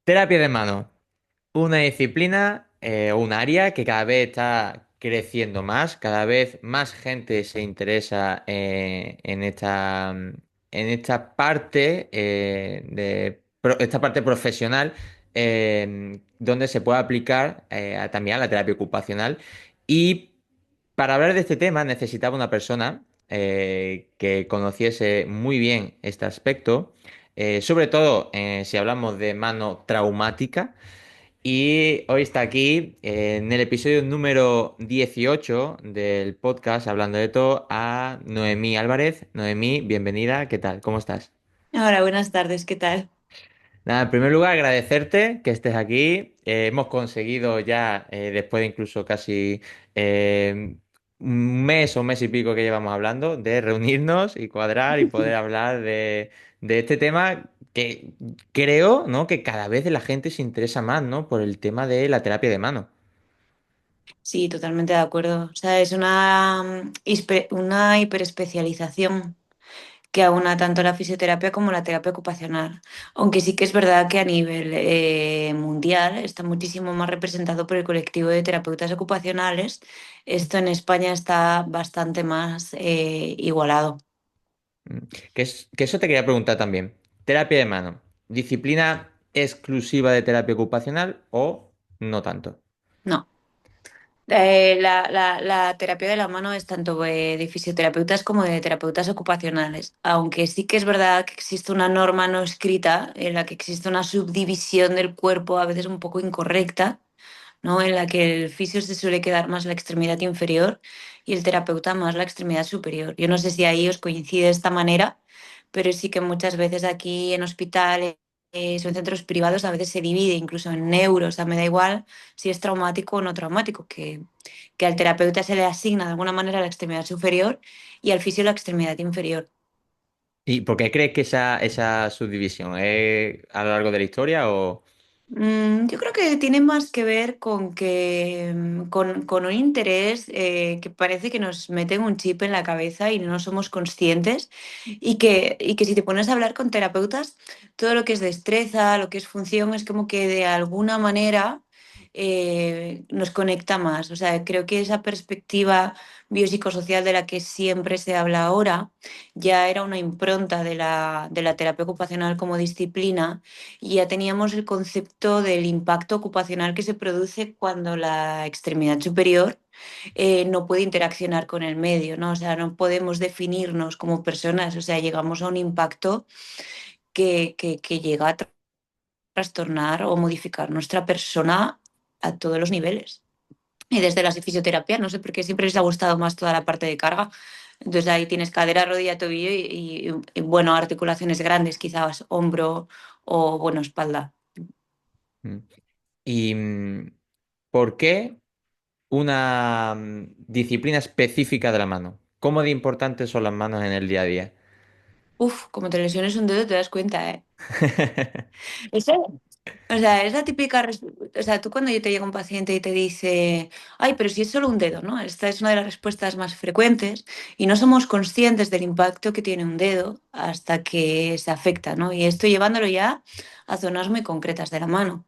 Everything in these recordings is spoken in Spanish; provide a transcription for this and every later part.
Terapia de mano, una disciplina o un área que cada vez está creciendo más, cada vez más gente se interesa en esta parte esta parte profesional donde se puede aplicar también a la terapia ocupacional. Y para hablar de este tema necesitaba una persona que conociese muy bien este aspecto, sobre todo si hablamos de mano traumática. Y hoy está aquí en el episodio número 18 del podcast Hablando de todo a Noemí Álvarez. Noemí, bienvenida, ¿qué tal? ¿Cómo estás? Hola, buenas tardes, ¿qué tal? Nada, en primer lugar, agradecerte que estés aquí. Hemos conseguido ya, después de incluso casi un mes o un mes y pico que llevamos hablando, de reunirnos y cuadrar y poder hablar de este tema que creo, ¿no? Que cada vez la gente se interesa más, ¿no? Por el tema de la terapia de mano. Sí, totalmente de acuerdo. O sea, es una hiperespecialización que aúna tanto la fisioterapia como la terapia ocupacional. Aunque sí que es verdad que a nivel mundial está muchísimo más representado por el colectivo de terapeutas ocupacionales. Esto en España está bastante más igualado. Mm. Que eso te quería preguntar también. Terapia de mano, ¿disciplina exclusiva de terapia ocupacional o no tanto? No. La terapia de la mano es tanto de fisioterapeutas como de terapeutas ocupacionales, aunque sí que es verdad que existe una norma no escrita en la que existe una subdivisión del cuerpo a veces un poco incorrecta, ¿no? En la que el fisio se suele quedar más la extremidad inferior y el terapeuta más la extremidad superior. Yo no sé si ahí os coincide de esta manera, pero sí que muchas veces aquí en hospitales o en centros privados a veces se divide incluso en neuros, o sea, me da igual si es traumático o no traumático, que al terapeuta se le asigna de alguna manera la extremidad superior y al fisio la extremidad inferior. ¿Y por qué crees que esa subdivisión es a lo largo de la historia o...? Yo creo que tiene más que ver con que con un interés que parece que nos meten un chip en la cabeza y no somos conscientes y que si te pones a hablar con terapeutas, todo lo que es destreza, lo que es función, es como que de alguna manera nos conecta más. O sea, creo que esa perspectiva biopsicosocial de la que siempre se habla ahora ya era una impronta de la terapia ocupacional como disciplina y ya teníamos el concepto del impacto ocupacional que se produce cuando la extremidad superior no puede interaccionar con el medio, ¿no? O sea, no podemos definirnos como personas, o sea, llegamos a un impacto que llega a trastornar o modificar nuestra persona a todos los niveles. Y desde la fisioterapia, no sé por qué siempre les ha gustado más toda la parte de carga. Entonces ahí tienes cadera, rodilla, tobillo bueno, articulaciones grandes, quizás hombro o, bueno, espalda. Mm. ¿Y por qué una disciplina específica de la mano? ¿Cómo de importantes son las manos en el día a día? Uf, como te lesiones un dedo te das cuenta, ¿eh? Eso, o sea, es la típica, o sea, tú cuando yo te llega un paciente y te dice, ay, pero si es solo un dedo, ¿no? Esta es una de las respuestas más frecuentes y no somos conscientes del impacto que tiene un dedo hasta que se afecta, ¿no? Y esto llevándolo ya a zonas muy concretas de la mano.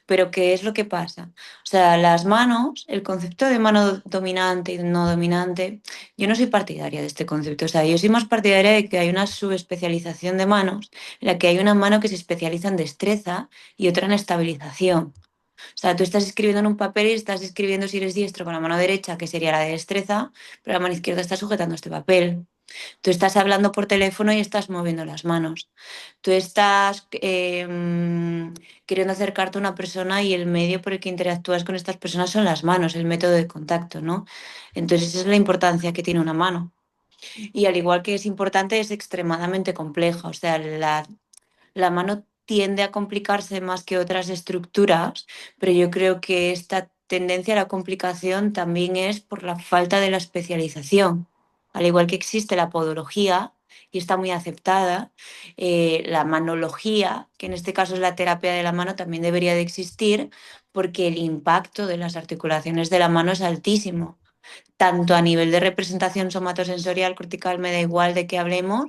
Pero ¿qué es lo que pasa? O sea, las manos, el concepto de mano dominante y no dominante, yo no soy partidaria de este concepto. O sea, yo soy más partidaria de que hay una subespecialización de manos en la que hay una mano que se especializa en destreza y otra en estabilización. O sea, tú estás escribiendo en un papel y estás escribiendo si eres diestro con la mano derecha, que sería la de destreza, pero la mano izquierda está sujetando este papel. Tú estás hablando por teléfono y estás moviendo las manos. Tú estás queriendo acercarte a una persona y el medio por el que interactúas con estas personas son las manos, el método de contacto, ¿no? Entonces esa es la importancia que tiene una mano. Y al igual que es importante, es extremadamente compleja. O sea, la mano tiende a complicarse más que otras estructuras, pero yo creo que esta tendencia a la complicación también es por la falta de la especialización. Al igual que existe la podología y está muy aceptada, la manología, que en este caso es la terapia de la mano, también debería de existir porque el impacto de las articulaciones de la mano es altísimo, tanto a nivel de representación somatosensorial cortical, me da igual de qué hablemos,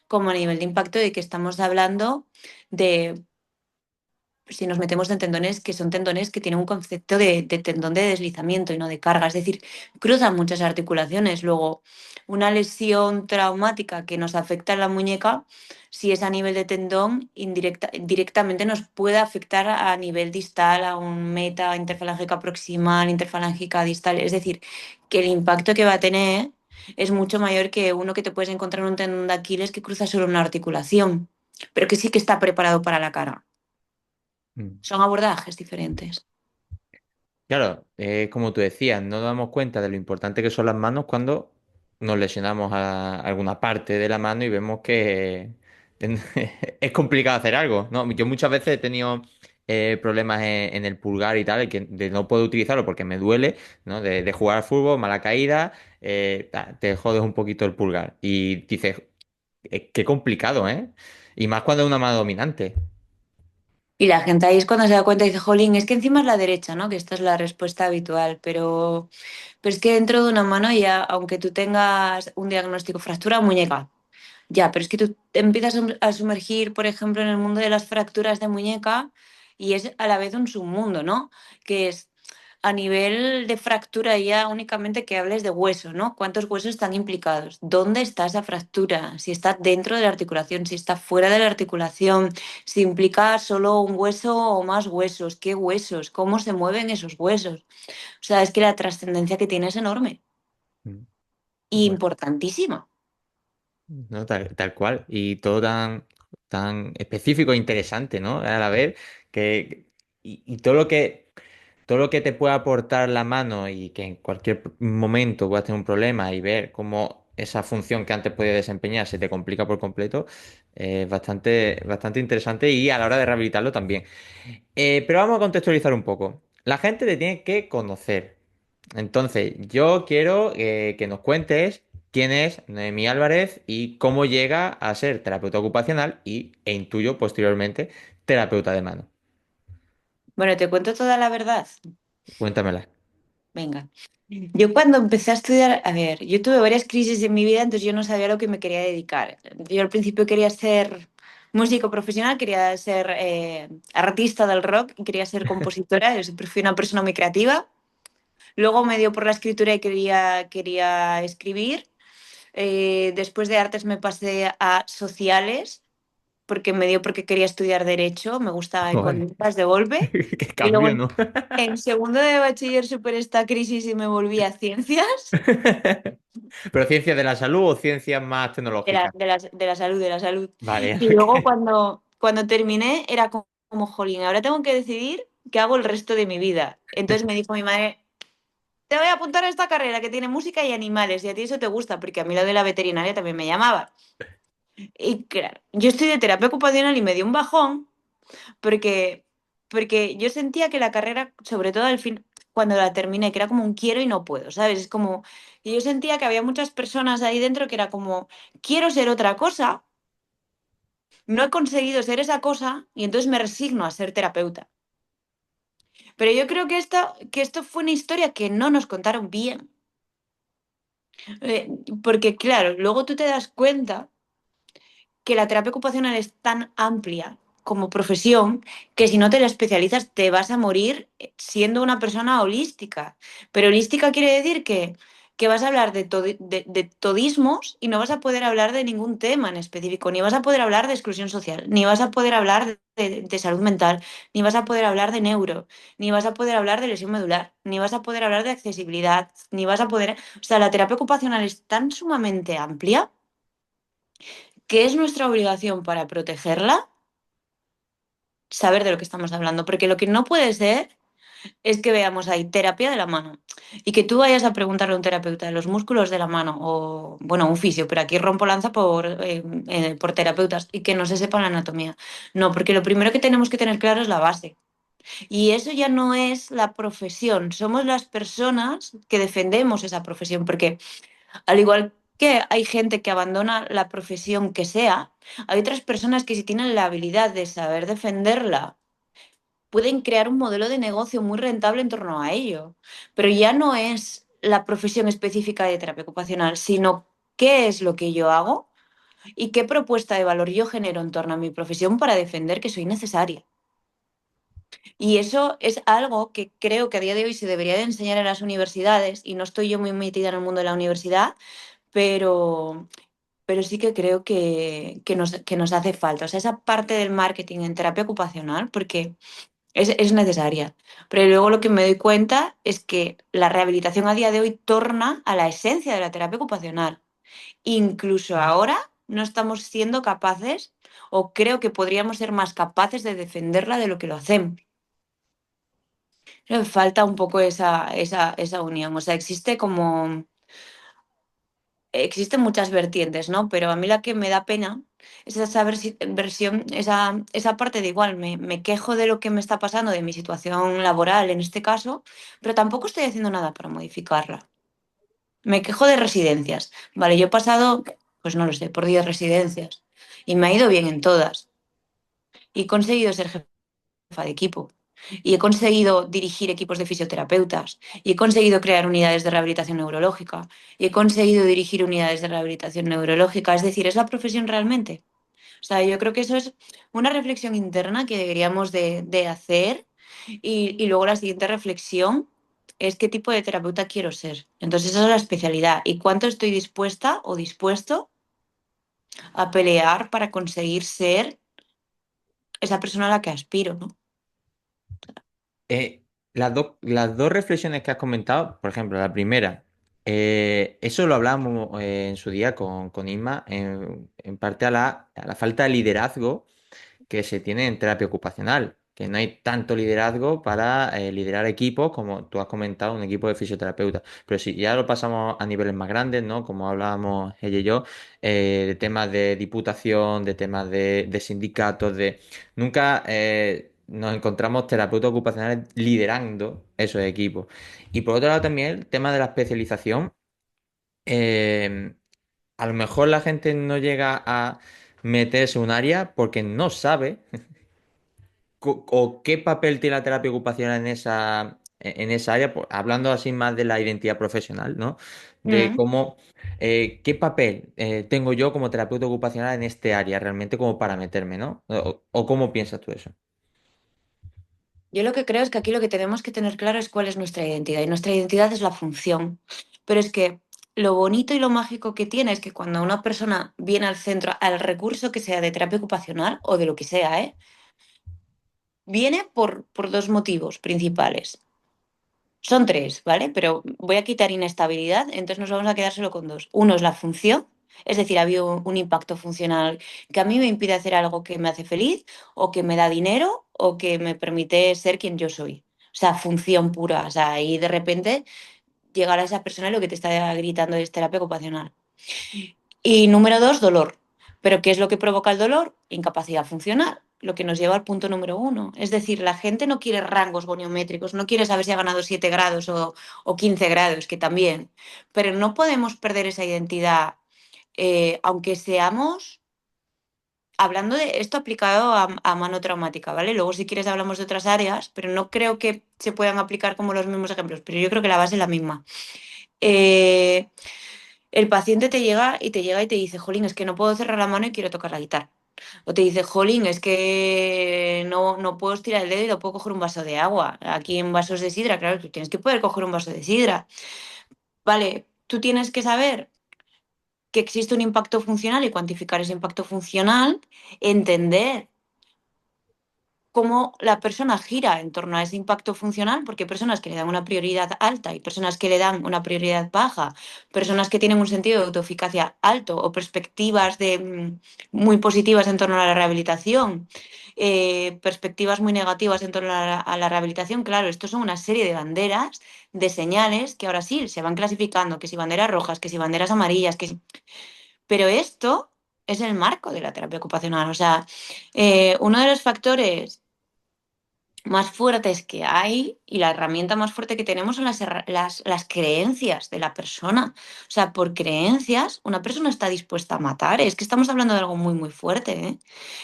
como a nivel de impacto de que estamos hablando de si nos metemos en tendones que son tendones que tienen un concepto de tendón de deslizamiento y no de carga, es decir, cruzan muchas articulaciones. Luego, una lesión traumática que nos afecta en la muñeca, si es a nivel de tendón, directamente nos puede afectar a nivel distal, a un meta interfalángica proximal, interfalángica distal. Es decir, que el impacto que va a tener es mucho mayor que uno que te puedes encontrar en un tendón de Aquiles que cruza solo una articulación, pero que sí que está preparado para la cara. Mm. Son abordajes diferentes. Claro, como tú decías, no nos damos cuenta de lo importante que son las manos cuando nos lesionamos a alguna parte de la mano y vemos que es complicado hacer algo, ¿no? Yo muchas veces he tenido problemas en el pulgar y tal, de no puedo utilizarlo porque me duele, ¿no? De jugar al fútbol, mala caída, te jodes un poquito el pulgar. Y dices, qué complicado, ¿eh? Y más cuando es una mano dominante. Y la gente ahí es cuando se da cuenta y dice, jolín, es que encima es la derecha, ¿no? Que esta es la respuesta habitual, pero es que dentro de una mano ya, aunque tú tengas un diagnóstico fractura muñeca, ya, pero es que tú te empiezas a sumergir, por ejemplo, en el mundo de las fracturas de muñeca y es a la vez un submundo, ¿no? Que es a nivel de fractura ya únicamente que hables de hueso, ¿no? ¿Cuántos huesos están implicados? ¿Dónde está esa fractura? Si está dentro de la articulación, si está fuera de la articulación, si implica solo un hueso o más huesos, qué huesos, cómo se mueven esos huesos. O sea, es que la trascendencia que tiene es enorme Mm. y Bueno. importantísima. No, tal cual. Y todo tan específico e interesante, ¿no? A la vez que y todo lo que te puede aportar la mano y que en cualquier momento puedas tener un problema y ver cómo esa función que antes podía desempeñar se te complica por completo, es bastante interesante y a la hora de rehabilitarlo también. Pero vamos a contextualizar un poco. La gente te tiene que conocer. Entonces, yo quiero que nos cuentes quién es Noemí Álvarez y cómo llega a ser terapeuta ocupacional e intuyo posteriormente terapeuta de mano. Bueno, te cuento toda la verdad. Cuéntamela. Venga. Yo cuando empecé a estudiar, a ver, yo tuve varias crisis en mi vida, entonces yo no sabía a lo que me quería dedicar. Yo al principio quería ser músico profesional, quería ser artista del rock y quería ser compositora. Yo siempre fui una persona muy creativa. Luego me dio por la escritura y quería escribir. Después de artes me pasé a sociales porque me dio porque quería estudiar derecho. Me gusta Joder, económicas de golpe. qué Y luego cambio, ¿no? en segundo de bachiller superé esta crisis y me volví a ciencias ¿Pero ciencias de la salud o ciencias más tecnológicas? de la salud, de la salud. Vale, Y luego ok. cuando terminé era como, jolín, ahora tengo que decidir qué hago el resto de mi vida. Entonces me dijo mi madre, te voy a apuntar a esta carrera que tiene música y animales y a ti eso te gusta, porque a mí lo de la veterinaria también me llamaba. Y claro, yo estoy de terapia ocupacional y me dio un bajón porque, porque yo sentía que la carrera, sobre todo al fin, cuando la terminé, que era como un quiero y no puedo, ¿sabes? Es como, y yo sentía que había muchas personas ahí dentro que era como, quiero ser otra cosa, no he conseguido ser esa cosa y entonces me resigno a ser terapeuta. Pero yo creo que esto fue una historia que no nos contaron bien. Porque claro, luego tú te das cuenta que la terapia ocupacional es tan amplia como profesión que si no te la especializas te vas a morir siendo una persona holística. Pero holística quiere decir que vas a hablar de todismos y no vas a poder hablar de ningún tema en específico, ni vas a poder hablar de exclusión social, ni vas a poder hablar de salud mental, ni vas a poder hablar de neuro, ni vas a poder hablar de lesión medular, ni vas a poder hablar de accesibilidad, ni vas a poder... O sea, la terapia ocupacional es tan sumamente amplia que es nuestra obligación para protegerla saber de lo que estamos hablando, porque lo que no puede ser es que veamos ahí terapia de la mano y que tú vayas a preguntarle a un terapeuta de los músculos de la mano o, bueno, un fisio, pero aquí rompo lanza por terapeutas y que no se sepa la anatomía. No, porque lo primero que tenemos que tener claro es la base. Y eso ya no es la profesión, somos las personas que defendemos esa profesión, porque al igual que hay gente que abandona la profesión que sea, hay otras personas que si tienen la habilidad de saber defenderla, pueden crear un modelo de negocio muy rentable en torno a ello. Pero ya no es la profesión específica de terapia ocupacional, sino qué es lo que yo hago y qué propuesta de valor yo genero en torno a mi profesión para defender que soy necesaria. Y eso es algo que creo que a día de hoy se debería de enseñar en las universidades, y no estoy yo muy metida en el mundo de la universidad, pero, pero sí que creo que nos hace falta. O sea, esa parte del marketing en terapia ocupacional, porque es necesaria. Pero luego lo que me doy cuenta es que la rehabilitación a día de hoy torna a la esencia de la terapia ocupacional. Incluso ahora no estamos siendo capaces, o creo que podríamos ser más capaces de defenderla de lo que lo hacemos. Falta un poco esa unión. O sea, existen muchas vertientes, ¿no? Pero a mí la que me da pena es esa versión, esa parte de igual, me quejo de lo que me está pasando, de mi situación laboral en este caso, pero tampoco estoy haciendo nada para modificarla. Me quejo de residencias. Vale, yo he pasado, pues no lo sé, por 10 residencias y me ha ido bien en todas. Y he conseguido ser jefa de equipo. Y he conseguido dirigir equipos de fisioterapeutas. Y he conseguido crear unidades de rehabilitación neurológica. Y he conseguido dirigir unidades de rehabilitación neurológica. Es decir, ¿es la profesión realmente? O sea, yo creo que eso es una reflexión interna que deberíamos de hacer. Y luego la siguiente reflexión es qué tipo de terapeuta quiero ser. Entonces, esa es la especialidad. Y cuánto estoy dispuesta o dispuesto a pelear para conseguir ser esa persona a la que aspiro, ¿no? Las dos reflexiones que has comentado, por ejemplo, la primera, eso lo hablamos en su día con Isma, en parte a la falta de liderazgo que se tiene en terapia ocupacional, que no hay tanto liderazgo para liderar equipos, como tú has comentado, un equipo de fisioterapeutas. Pero si ya lo pasamos a niveles más grandes, ¿no? Como hablábamos ella y yo, de temas de diputación, de temas de sindicatos, de... Nunca nos encontramos terapeutas ocupacionales liderando esos equipos. Y por otro lado también el tema de la especialización. eh, a lo mejor la gente no llega a meterse en un área porque no sabe o qué papel tiene la terapia ocupacional en esa área, pues, hablando así más de la identidad profesional, ¿no? De Mm. cómo, qué papel tengo yo como terapeuta ocupacional en este área realmente como para meterme, ¿no? O cómo piensas tú eso. Yo lo que creo es que aquí lo que tenemos que tener claro es cuál es nuestra identidad. Y nuestra identidad es la función. Pero es que lo bonito y lo mágico que tiene es que cuando una persona viene al centro, al recurso que sea de terapia ocupacional o de lo que sea, ¿eh? Viene por dos motivos principales. Son tres, ¿vale? Pero voy a quitar inestabilidad, entonces nos vamos a quedar solo con dos. Uno es la función, es decir, ha habido un impacto funcional que a mí me impide hacer algo que me hace feliz o que me da dinero o que me permite ser quien yo soy. O sea, función pura. O sea, y de repente llegar a esa persona y lo que te está gritando es terapia ocupacional. Y número dos, dolor. ¿Pero qué es lo que provoca el dolor? Incapacidad funcional, lo que nos lleva al punto número uno. Es decir, la gente no quiere rangos goniométricos, no quiere saber si ha ganado 7 grados o 15 grados, que también. Pero no podemos perder esa identidad, aunque seamos, hablando de esto aplicado a mano traumática, ¿vale? Luego si quieres hablamos de otras áreas, pero no creo que se puedan aplicar como los mismos ejemplos, pero yo creo que la base es la misma. Eh, el paciente te llega y te dice, Jolín, es que no puedo cerrar la mano y quiero tocar la guitarra. O te dice, Jolín, es que no puedo estirar el dedo y no puedo coger un vaso de agua. Aquí en vasos de sidra, claro, tú tienes que poder coger un vaso de sidra. Vale, tú tienes que saber que existe un impacto funcional y cuantificar ese impacto funcional, entender cómo la persona gira en torno a ese impacto funcional, porque hay personas que le dan una prioridad alta y personas que le dan una prioridad baja, personas que tienen un sentido de autoeficacia alto o perspectivas muy positivas en torno a la rehabilitación, perspectivas muy negativas en torno a la rehabilitación. Claro, esto son una serie de banderas, de señales que ahora sí se van clasificando, que si banderas rojas, que si banderas amarillas, pero esto es el marco de la terapia ocupacional. O sea, uno de los factores más fuertes que hay y la herramienta más fuerte que tenemos son las creencias de la persona. O sea, por creencias, una persona está dispuesta a matar. Es que estamos hablando de algo muy, muy fuerte, ¿eh?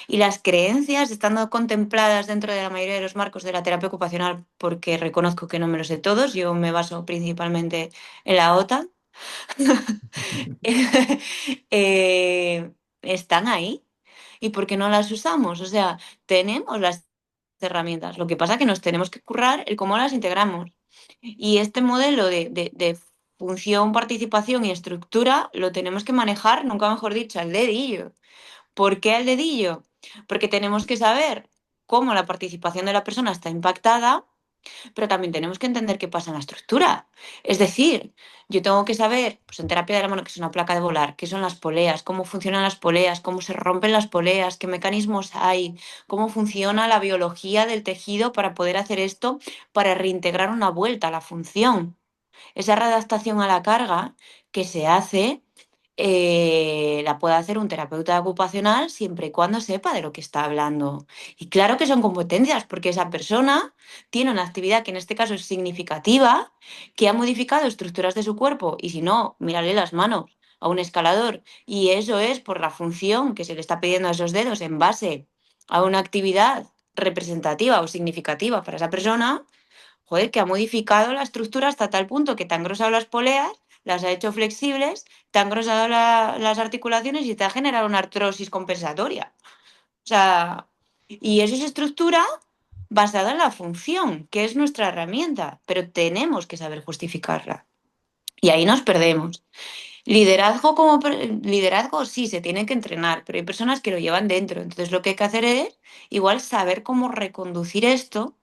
Y las creencias, estando contempladas dentro de la mayoría de los marcos de la terapia ocupacional, porque reconozco que no me los sé todos, yo me baso principalmente en la OTAN, están ahí. ¿Y por qué no las usamos? O sea, tenemos las herramientas. Lo que pasa es que nos tenemos que currar el cómo las integramos. Y este modelo de función, participación y estructura lo tenemos que manejar, nunca mejor dicho, al dedillo. ¿Por qué al dedillo? Porque tenemos que saber cómo la participación de la persona está impactada, pero también tenemos que entender qué pasa en la estructura. Es decir, yo tengo que saber, pues en terapia de la mano, que es una placa de volar, qué son las poleas, cómo funcionan las poleas, cómo se rompen las poleas, qué mecanismos hay, cómo funciona la biología del tejido para poder hacer esto, para reintegrar una vuelta a la función. Esa readaptación a la carga que se hace la puede hacer un terapeuta ocupacional siempre y cuando sepa de lo que está hablando. Y claro que son competencias, porque esa persona tiene una actividad que en este caso es significativa, que ha modificado estructuras de su cuerpo, y si no, mírale las manos a un escalador, y eso es por la función que se le está pidiendo a esos dedos en base a una actividad representativa o significativa para esa persona, joder, que ha modificado la estructura hasta tal punto que te ha engrosado las poleas, las ha hecho flexibles, te ha engrosado las articulaciones y te ha generado una artrosis compensatoria. O sea, y eso es estructura basada en la función, que es nuestra herramienta, pero tenemos que saber justificarla. Y ahí nos perdemos. Liderazgo sí se tiene que entrenar, pero hay personas que lo llevan dentro. Entonces lo que hay que hacer es igual saber cómo reconducir esto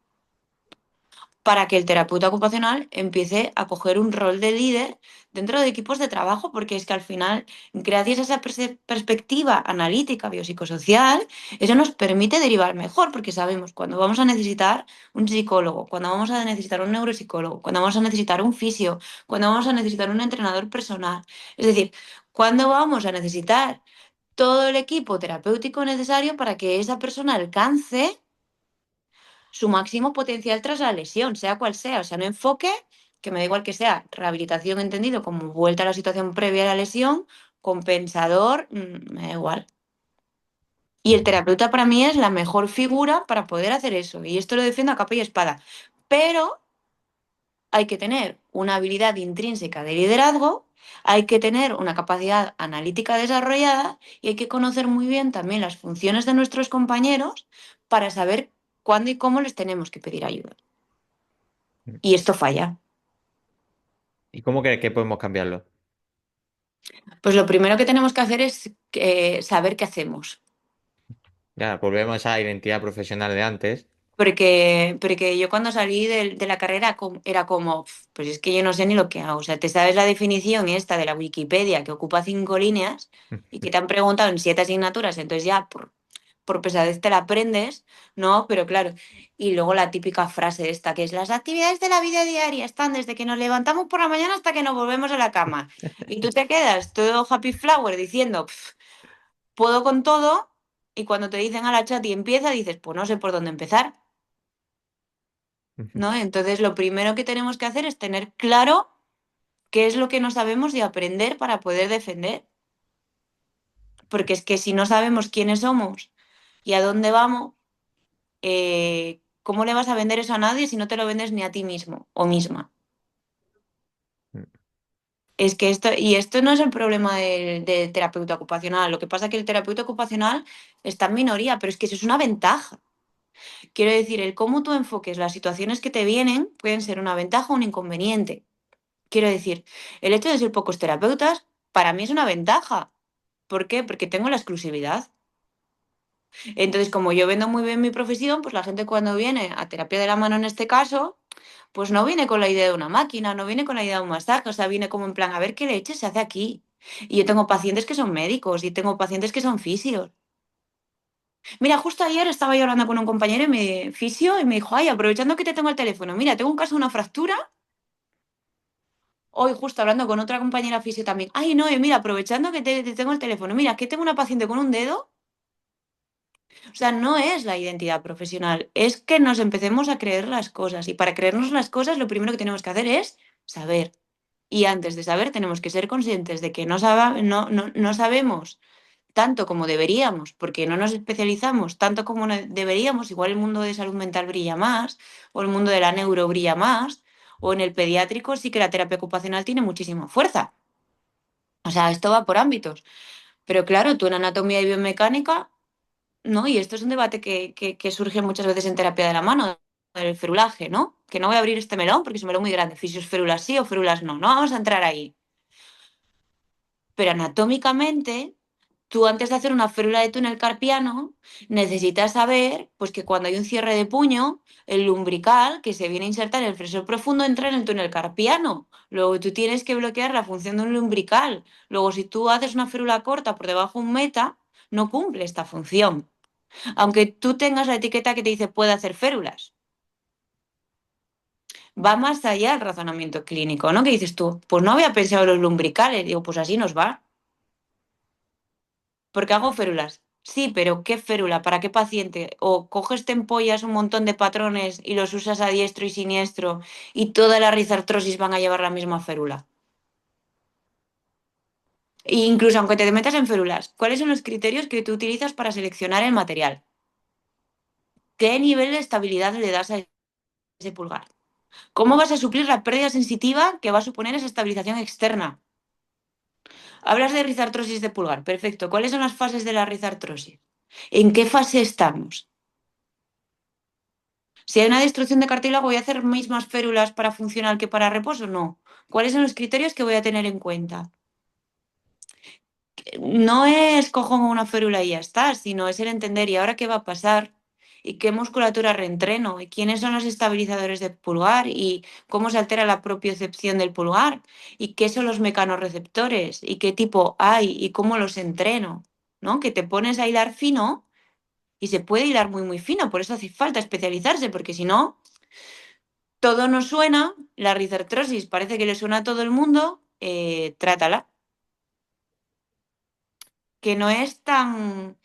para que el terapeuta ocupacional empiece a coger un rol de líder dentro de equipos de trabajo, porque es que al final, gracias a esa perspectiva analítica biopsicosocial, eso nos permite derivar mejor, porque sabemos cuándo vamos a necesitar un psicólogo, cuándo vamos a necesitar un neuropsicólogo, cuándo vamos a necesitar un fisio, cuándo vamos a necesitar un entrenador personal. Es decir, cuándo vamos a necesitar todo el equipo terapéutico necesario para que esa persona alcance su máximo potencial tras la lesión, sea cual sea. O sea, no enfoque, que me da igual que sea rehabilitación entendido como vuelta a la situación previa a la lesión, compensador, me da igual. Y el terapeuta para mí es la mejor figura para poder hacer eso. Y esto lo defiendo a capa y espada. Pero hay que tener una habilidad intrínseca de liderazgo, hay que tener una capacidad analítica desarrollada y hay que conocer muy bien también las funciones de nuestros compañeros para saber cuándo y cómo les tenemos que pedir ayuda. Y esto falla. ¿Y cómo crees que podemos cambiarlo? Pues lo primero que tenemos que hacer es saber qué hacemos. Ya, volvemos a esa identidad profesional de antes. Porque yo cuando salí de la carrera era como, pues es que yo no sé ni lo que hago. O sea, te sabes la definición esta de la Wikipedia que ocupa 5 líneas y que te han preguntado en 7 asignaturas, entonces ya por pesadez te la aprendes, ¿no? Pero claro, y luego la típica frase esta que es, las actividades de la vida diaria están desde que nos levantamos por la mañana hasta que nos volvemos a la cama. Y tú te quedas todo happy flower diciendo, puedo con todo, y cuando te dicen a la chat y empieza, dices, pues no sé por dónde empezar, ¿no? Entonces lo primero que tenemos que hacer es tener claro qué es lo que no sabemos y aprender para poder defender. Porque es que si no sabemos quiénes somos y a dónde vamos, ¿cómo le vas a vender eso a nadie si no te lo vendes ni a ti mismo o misma? Es que esto no es el problema del terapeuta ocupacional. Lo que pasa es que el terapeuta ocupacional está en minoría, pero es que eso es una ventaja. Quiero decir, el cómo tú enfoques las situaciones que te vienen pueden ser una ventaja o un inconveniente. Quiero decir, el hecho de ser pocos terapeutas para mí es una ventaja. ¿Por qué? Porque tengo la exclusividad. Entonces, como yo vendo muy bien mi profesión, pues la gente cuando viene a terapia de la mano en este caso, pues no viene con la idea de una máquina, no viene con la idea de un masaje, o sea, viene como en plan, a ver qué leche se hace aquí. Y yo tengo pacientes que son médicos y tengo pacientes que son fisios. Mira, justo ayer estaba yo hablando con un compañero fisio y me dijo, ay, aprovechando que te tengo el teléfono, mira, tengo un caso de una fractura. Hoy justo hablando con otra compañera fisio también, ay, no, mira, aprovechando que te tengo el teléfono, mira, que tengo una paciente con un dedo. O sea, no es la identidad profesional, es que nos empecemos a creer las cosas. Y para creernos las cosas, lo primero que tenemos que hacer es saber. Y antes de saber, tenemos que ser conscientes de que no sabemos tanto como deberíamos, porque no nos especializamos tanto como deberíamos. Igual el mundo de salud mental brilla más, o el mundo de la neuro brilla más, o en el pediátrico sí que la terapia ocupacional tiene muchísima fuerza. O sea, esto va por ámbitos. Pero claro, tú en anatomía y biomecánica. ¿no? Y esto es un debate que surge muchas veces en terapia de la mano, el ferulaje, ¿no? Que no voy a abrir este melón porque es un melón muy grande. Fisios férulas sí o férulas no. No vamos a entrar ahí. Pero anatómicamente, tú antes de hacer una férula de túnel carpiano, necesitas saber pues, que cuando hay un cierre de puño, el lumbrical que se viene a insertar en el flexor profundo entra en el túnel carpiano. Luego tú tienes que bloquear la función de un lumbrical. Luego, si tú haces una férula corta por debajo de un meta, no cumple esta función. Aunque tú tengas la etiqueta que te dice puede hacer férulas. Va más allá el razonamiento clínico, ¿no? Que dices tú, pues no había pensado en los lumbricales. Digo, pues así nos va. Porque hago férulas. Sí, pero ¿qué férula? ¿Para qué paciente? O coges, te empollas un montón de patrones y los usas a diestro y siniestro y toda la rizartrosis van a llevar la misma férula. E incluso aunque te metas en férulas, ¿cuáles son los criterios que tú utilizas para seleccionar el material? ¿Qué nivel de estabilidad le das a ese pulgar? ¿Cómo vas a suplir la pérdida sensitiva que va a suponer esa estabilización externa? Hablas de rizartrosis de pulgar, perfecto. ¿Cuáles son las fases de la rizartrosis? ¿En qué fase estamos? Si hay una destrucción de cartílago, ¿voy a hacer mismas férulas para funcional que para reposo? No. ¿Cuáles son los criterios que voy a tener en cuenta? No es cojo una férula y ya está, sino es el entender y ahora qué va a pasar y qué musculatura reentreno y quiénes son los estabilizadores del pulgar y cómo se altera la propiocepción del pulgar y qué son los mecanorreceptores y qué tipo hay y cómo los entreno, ¿no? Que te pones a hilar fino y se puede hilar muy, muy fino, por eso hace falta especializarse, porque si no todo nos suena, la rizartrosis parece que le suena a todo el mundo, trátala. Que no es tan...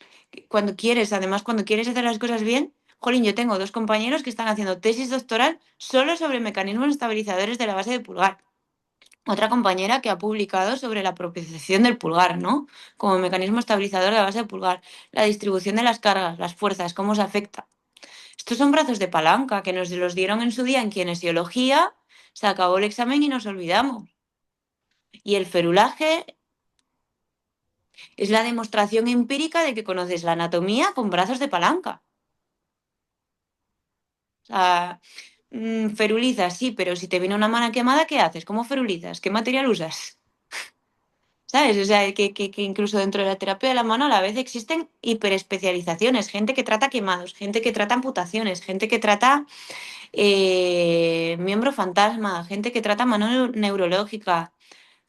Cuando quieres, además, cuando quieres hacer las cosas bien, jolín, yo tengo dos compañeros que están haciendo tesis doctoral solo sobre mecanismos estabilizadores de la base de pulgar. Otra compañera que ha publicado sobre la propiocepción del pulgar, ¿no? Como mecanismo estabilizador de la base de pulgar, la distribución de las cargas, las fuerzas, cómo se afecta. Estos son brazos de palanca que nos los dieron en su día en kinesiología, se acabó el examen y nos olvidamos. Y el ferulaje es la demostración empírica de que conoces la anatomía con brazos de palanca. O sea, ferulizas, sí, pero si te viene una mano quemada, ¿qué haces? ¿Cómo ferulizas? ¿Qué material usas? ¿Sabes? O sea, que incluso dentro de la terapia de la mano a la vez existen hiperespecializaciones, gente que trata quemados, gente que trata amputaciones, gente que trata miembro fantasma, gente que trata mano neurológica,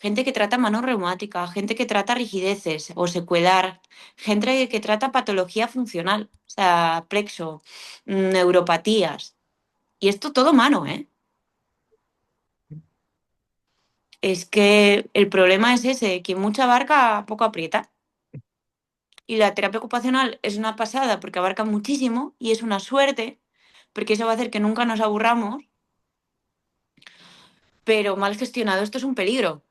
gente que trata mano reumática, gente que trata rigideces o secuelar, gente que trata patología funcional, o sea, plexo, neuropatías. Y esto todo mano, ¿eh? Es que el problema es ese, que mucha abarca, poco aprieta. Y la terapia ocupacional es una pasada porque abarca muchísimo y es una suerte, porque eso va a hacer que nunca nos aburramos, pero mal gestionado esto es un peligro,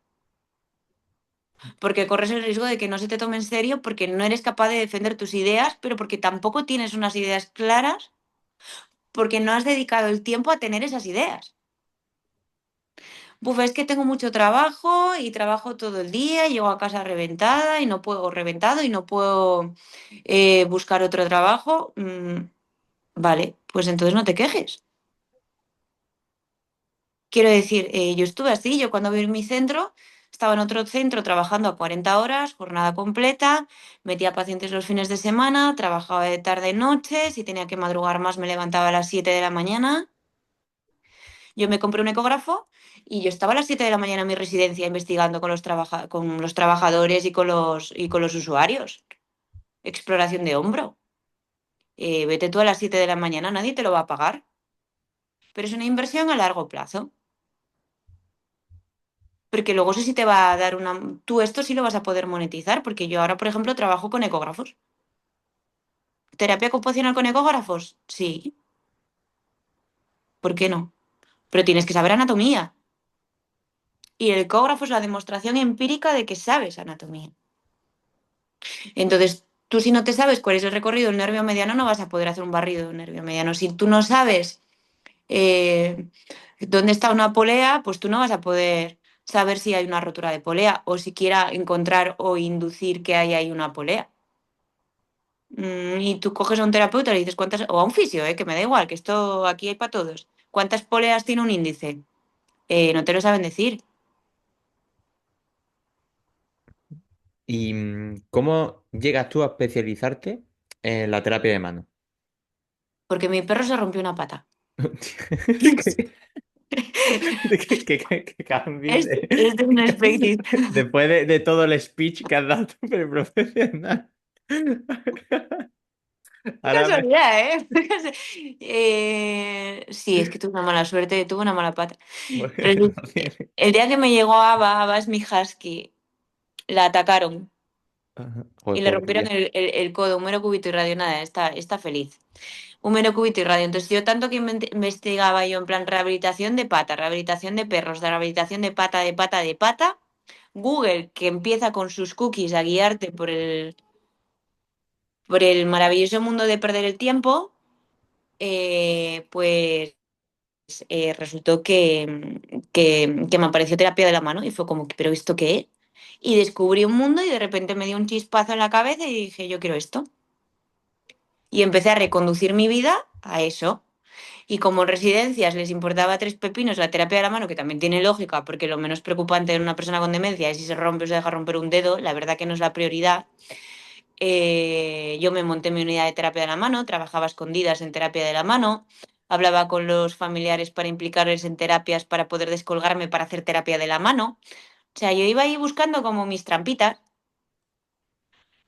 porque corres el riesgo de que no se te tome en serio porque no eres capaz de defender tus ideas, pero porque tampoco tienes unas ideas claras, porque no has dedicado el tiempo a tener esas ideas. Buf, es que tengo mucho trabajo y trabajo todo el día, llego a casa reventada y no puedo, reventado y no puedo buscar otro trabajo. Vale, pues entonces no te quejes. Quiero decir, yo estuve así, yo cuando vi en mi centro, estaba en otro centro trabajando a 40 horas, jornada completa, metía pacientes los fines de semana, trabajaba de tarde y noche, si tenía que madrugar más me levantaba a las 7 de la mañana. Yo me compré un ecógrafo y yo estaba a las 7 de la mañana en mi residencia investigando con con los trabajadores y con los usuarios. Exploración de hombro. Vete tú a las 7 de la mañana, nadie te lo va a pagar, pero es una inversión a largo plazo. Porque luego eso sí te va a dar una... Tú esto sí lo vas a poder monetizar, porque yo ahora, por ejemplo, trabajo con ecógrafos. ¿Terapia ocupacional con ecógrafos? Sí, ¿por qué no? Pero tienes que saber anatomía. Y el ecógrafo es la demostración empírica de que sabes anatomía. Entonces, tú si no te sabes cuál es el recorrido del nervio mediano, no vas a poder hacer un barrido del nervio mediano. Si tú no sabes eh, dónde está una polea, pues tú no vas a poder saber si hay una rotura de polea o siquiera encontrar o inducir que hay ahí una polea. Y tú coges a un terapeuta y le dices cuántas, o a un fisio, que me da igual, que esto aquí hay para todos. ¿Cuántas poleas tiene un índice? No te lo saben decir, ¿Y cómo llegas tú a especializarte en la terapia de mano? porque mi perro se rompió una pata. Que, que cambies Es de una especie. después de todo el speech que has dado súper profesional. Qué Ahora me... casualidad, ¿eh? Sí, es que tuve una mala suerte, tuve una mala pata. Bueno, Pero no tiene- el día que me llegó Ava, Ava es mi husky, la atacaron Ajá. Joder, y le rompieron pobrecilla. el codo, un mero cúbito y radio, nada, está feliz. Un mero cúbito y radio. Entonces, yo tanto que investigaba yo en plan rehabilitación de pata, rehabilitación de perros, de rehabilitación de pata, de pata, de pata, Google, que empieza con sus cookies a guiarte por el maravilloso mundo de perder el tiempo, pues resultó que me apareció terapia de la mano y fue como, ¿pero esto qué es? Y descubrí un mundo y de repente me dio un chispazo en la cabeza y dije, yo quiero esto. Y empecé a reconducir mi vida a eso. Y como en residencias les importaba tres pepinos la terapia de la mano, que también tiene lógica, porque lo menos preocupante en una persona con demencia es si se rompe o se deja romper un dedo, la verdad que no es la prioridad. Yo me monté mi unidad de terapia de la mano, trabajaba a escondidas en terapia de la mano, hablaba con los familiares para implicarles en terapias para poder descolgarme para hacer terapia de la mano. O sea, yo iba ahí buscando como mis trampitas,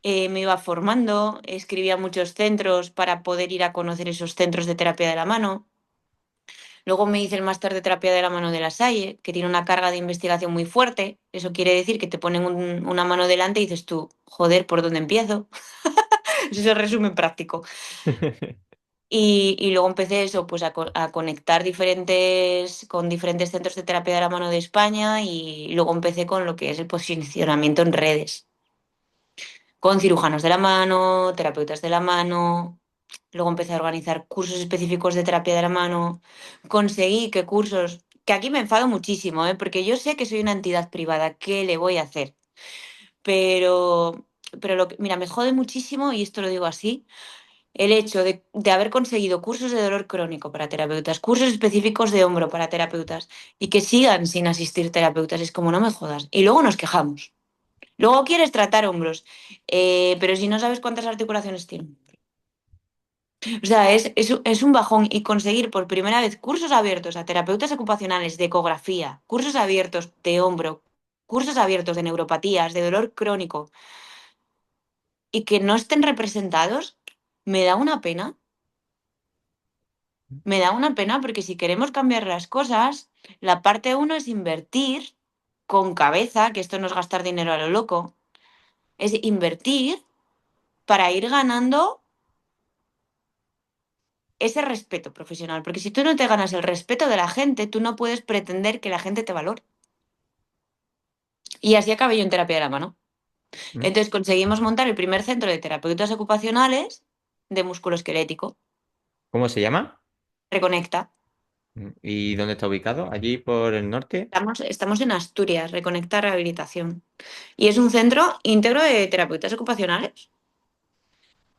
me iba formando, escribía muchos centros para poder ir a conocer esos centros de terapia de la mano. Luego me hice el máster de terapia de la mano de la Salle, que tiene una carga de investigación muy fuerte. Eso quiere decir que te ponen una mano delante y dices tú, joder, ¿por dónde empiezo? Ese es el resumen práctico. Y luego empecé eso, pues a conectar con diferentes centros de terapia de la mano de España y luego empecé con lo que es el posicionamiento en redes, con cirujanos de la mano, terapeutas de la mano. Luego empecé a organizar cursos específicos de terapia de la mano. Conseguí que cursos, que aquí me enfado muchísimo, porque yo sé que soy una entidad privada, ¿qué le voy a hacer? Pero, mira, me jode muchísimo, y esto lo digo así, el hecho de haber conseguido cursos de dolor crónico para terapeutas, cursos específicos de hombro para terapeutas, y que sigan sin asistir terapeutas. Es como, no me jodas. Y luego nos quejamos. Luego quieres tratar hombros, pero si no sabes cuántas articulaciones tienen. O sea, es un bajón y conseguir por primera vez cursos abiertos a terapeutas ocupacionales de ecografía, cursos abiertos de hombro, cursos abiertos de neuropatías, de dolor crónico y que no estén representados, me da una pena. Me da una pena porque si queremos cambiar las cosas, la parte uno es invertir con cabeza, que esto no es gastar dinero a lo loco, es invertir para ir ganando ese respeto profesional. Porque si tú no te ganas el respeto de la gente, tú no puedes pretender que la gente te valore. Y así acabé yo en terapia de la mano. Entonces conseguimos montar el primer centro de terapeutas ocupacionales de musculoesquelético. ¿Cómo se llama? Reconecta. ¿Y dónde está ubicado? ¿Allí por el norte? Estamos en Asturias, Reconecta Rehabilitación. Y es un centro íntegro de terapeutas ocupacionales.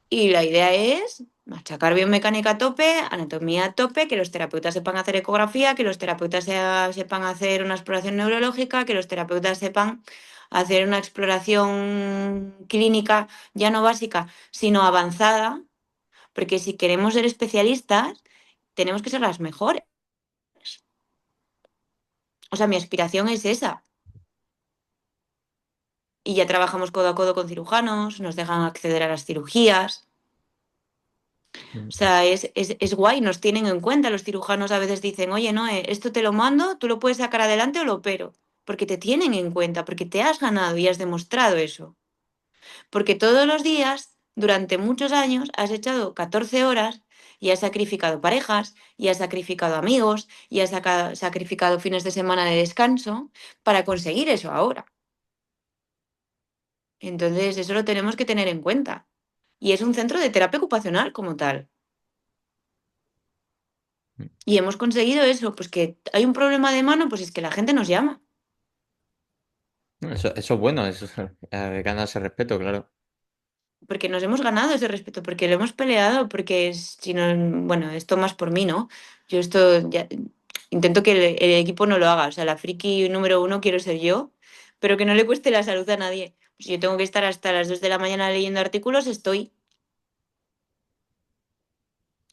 Y la idea es machacar biomecánica a tope, anatomía a tope, que los terapeutas sepan hacer ecografía, que los terapeutas sepan hacer una exploración neurológica, que los terapeutas sepan hacer una exploración clínica ya no básica, sino avanzada, porque si queremos ser especialistas, tenemos que ser las mejores. O sea, mi aspiración es esa. Y ya trabajamos codo a codo con cirujanos, nos dejan acceder a las cirugías. O sea, es guay, nos tienen en cuenta. Los cirujanos a veces dicen, oye, no, esto te lo mando, tú lo puedes sacar adelante o lo opero. Porque te tienen en cuenta, porque te has ganado y has demostrado eso. Porque todos los días, durante muchos años, has echado 14 horas y has sacrificado parejas, y has sacrificado amigos, y has sacrificado fines de semana de descanso para conseguir eso ahora. Entonces, eso lo tenemos que tener en cuenta. Y es un centro de terapia ocupacional como tal. Y hemos conseguido eso, pues que hay un problema de mano, pues es que la gente nos llama. Eso es bueno, eso, ganarse respeto, claro. porque nos hemos ganado ese respeto, porque lo hemos peleado, porque si no, bueno, esto más por mí, ¿no? Yo esto ya intento que el equipo no lo haga, o sea, la friki número uno quiero ser yo, pero que no le cueste la salud a nadie. Si yo tengo que estar hasta las 2 de la mañana leyendo artículos, estoy.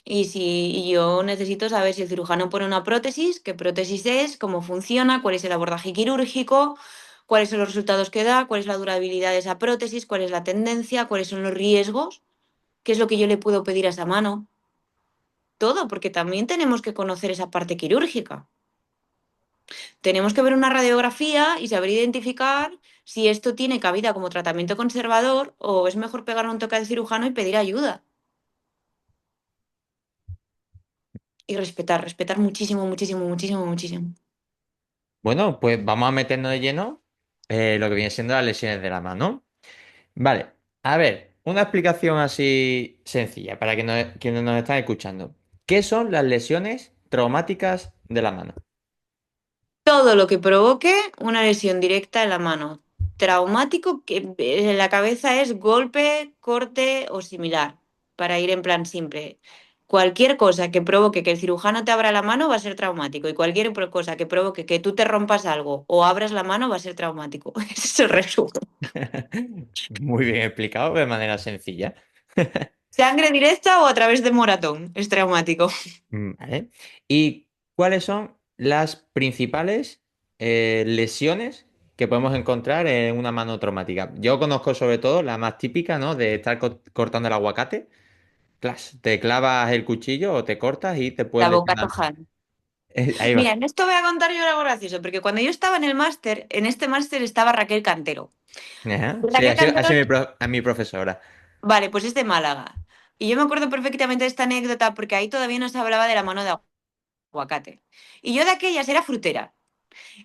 Y si y yo necesito saber si el cirujano pone una prótesis, qué prótesis es, cómo funciona, cuál es el abordaje quirúrgico, cuáles son los resultados que da, cuál es la durabilidad de esa prótesis, cuál es la tendencia, cuáles son los riesgos, qué es lo que yo le puedo pedir a esa mano. Todo, porque también tenemos que conocer esa parte quirúrgica. Tenemos que ver una radiografía y saber identificar si esto tiene cabida como tratamiento conservador o es mejor pegar un toque al cirujano y pedir ayuda. Y respetar, respetar muchísimo, muchísimo, muchísimo, muchísimo. Bueno, pues vamos a meternos de lleno lo que viene siendo las lesiones de la mano. Vale, a ver, una explicación así sencilla para que quienes nos están escuchando. ¿Qué son las lesiones traumáticas de la mano? Todo lo que provoque una lesión directa en la mano. Traumático, que en la cabeza es golpe, corte o similar, para ir en plan simple. Cualquier cosa que provoque que el cirujano te abra la mano va a ser traumático y cualquier cosa que provoque que tú te rompas algo o abras la mano va a ser traumático. Ese es el resumen. Muy bien explicado de manera sencilla. Sangre directa o a través de moratón es traumático. Vale. ¿Y cuáles son las principales lesiones que podemos encontrar en una mano traumática? Yo conozco sobre todo la más típica, ¿no? De estar cortando el aguacate. Clas, te clavas el cuchillo o te cortas y te puedes La boca lesionar. tojana. Ahí Mira, va. en esto voy a contar yo algo gracioso, porque cuando yo estaba en el máster, en este máster estaba Raquel Cantero. Ajá. Sí, Raquel Cantero, así a mi profesora. vale, pues es de Málaga. Y yo me acuerdo perfectamente de esta anécdota porque ahí todavía no se hablaba de la mano de aguacate. Y yo de aquellas era frutera.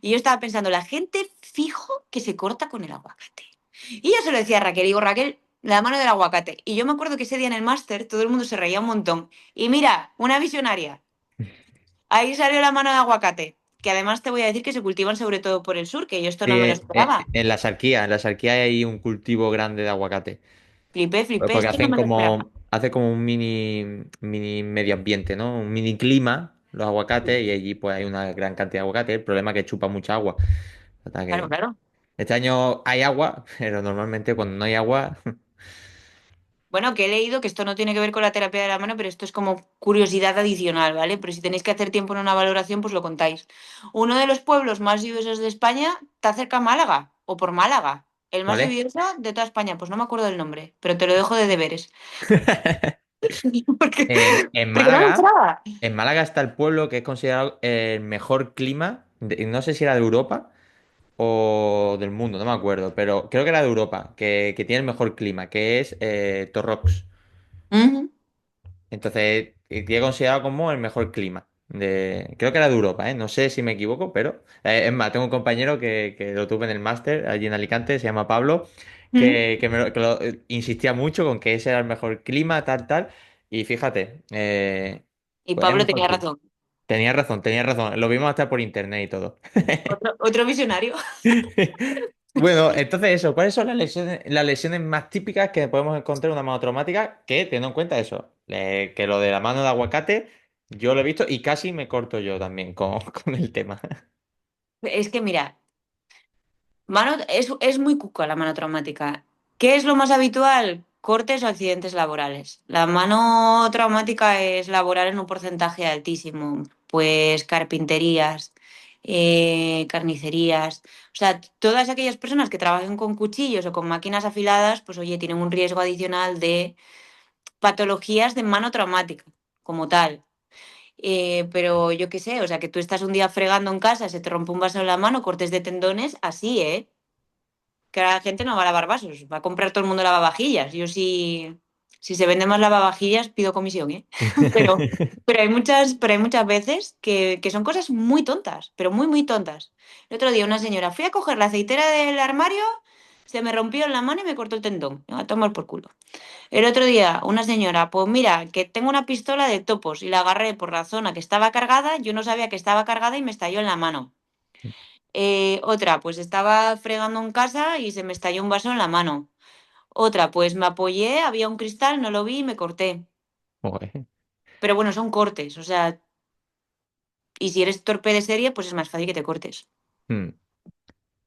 Y yo estaba pensando, la gente fijo que se corta con el aguacate. Y yo se lo decía a Raquel, digo, Raquel, la mano del aguacate. Y yo me acuerdo que ese día en el máster todo el mundo se reía un montón. Y mira, una visionaria. Ahí salió la mano de aguacate. Que además te voy a decir que se cultivan sobre todo por el sur, que yo esto Sí, no me lo esperaba. en la Sarquía hay un cultivo grande de aguacate. Flipé, flipé, Porque esto no me lo esperaba. hace como un mini medio ambiente, ¿no? Un mini clima, los aguacates, y allí pues hay una gran cantidad de aguacate. El problema es que chupa mucha agua. O sea Claro, que claro. este año hay agua, pero normalmente cuando no hay agua. Bueno, que he leído que esto no tiene que ver con la terapia de la mano, pero esto es como curiosidad adicional, ¿vale? Pero si tenéis que hacer tiempo en una valoración, pues lo contáis. Uno de los pueblos más lluviosos de España está cerca de Málaga, o por Málaga. El más ¿Cuál es? lluvioso de toda España, pues no me acuerdo del nombre, pero te lo dejo de deberes. Porque, En porque no me Málaga, entraba. en Málaga está el pueblo que es considerado el mejor clima, no sé si era de Europa o del mundo, no me acuerdo, pero creo que era de Europa, que tiene el mejor clima, que es Torrox. Ujú. Entonces, tiene considerado como el mejor clima. Creo que era de Europa, ¿eh? No sé si me equivoco, pero es más, tengo un compañero que lo tuve en el máster allí en Alicante, se llama Pablo, Ujú. insistía mucho con que ese era el mejor clima, tal, tal. Y fíjate, Y pues es el Pablo mejor tenía clima. razón. Tenía razón, tenía razón. Lo vimos hasta por internet y todo. Otro visionario. Bueno, entonces eso, ¿cuáles son las lesiones más típicas que podemos encontrar en una mano traumática? Que teniendo en cuenta eso, que lo de la mano de aguacate, yo lo he visto y casi me corto yo también con, con el tema. Es que mira, mano, es muy cuca la mano traumática. ¿Qué es lo más habitual? Cortes o accidentes laborales. La mano traumática es laboral en un porcentaje altísimo. Pues carpinterías, carnicerías. O sea, todas aquellas personas que trabajen con cuchillos o con máquinas afiladas, pues oye, tienen un riesgo adicional de patologías de mano traumática, como tal. Pero yo qué sé, o sea, que tú estás un día fregando en casa, se te rompe un vaso en la mano, cortes de tendones, así, ¿eh? Que ahora la gente no va a lavar vasos, va a comprar todo el mundo lavavajillas. Yo sí, si se venden más lavavajillas, pido comisión, ¿eh? Pero, pero hay muchas veces que son cosas muy tontas, pero muy, muy tontas. El otro día una señora, fui a coger la aceitera del armario, se me rompió en la mano y me cortó el tendón. Me va a tomar por culo. El otro día, una señora, pues mira, que tengo una pistola de topos y la agarré por la zona que estaba cargada, yo no sabía que estaba cargada y me estalló en la mano. Otra, pues estaba fregando en casa y se me estalló un vaso en la mano. Otra, pues me apoyé, había un cristal, no lo vi y me corté. Joder. Pero bueno, son cortes, o sea, y si eres torpe de serie, pues es más fácil que te cortes. Mm.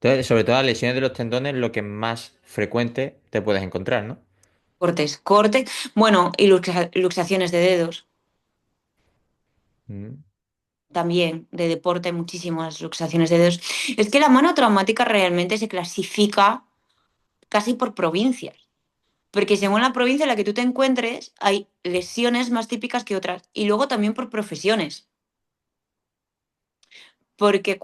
Entonces, sobre todo las lesiones de los tendones, lo que más frecuente te puedes encontrar, ¿no? Cortes, cortes. Bueno, y luxaciones de dedos. Mm. También de deporte, muchísimas luxaciones de dedos. Es que la mano traumática realmente se clasifica casi por provincias, porque según la provincia en la que tú te encuentres, hay lesiones más típicas que otras, y luego también por profesiones. Porque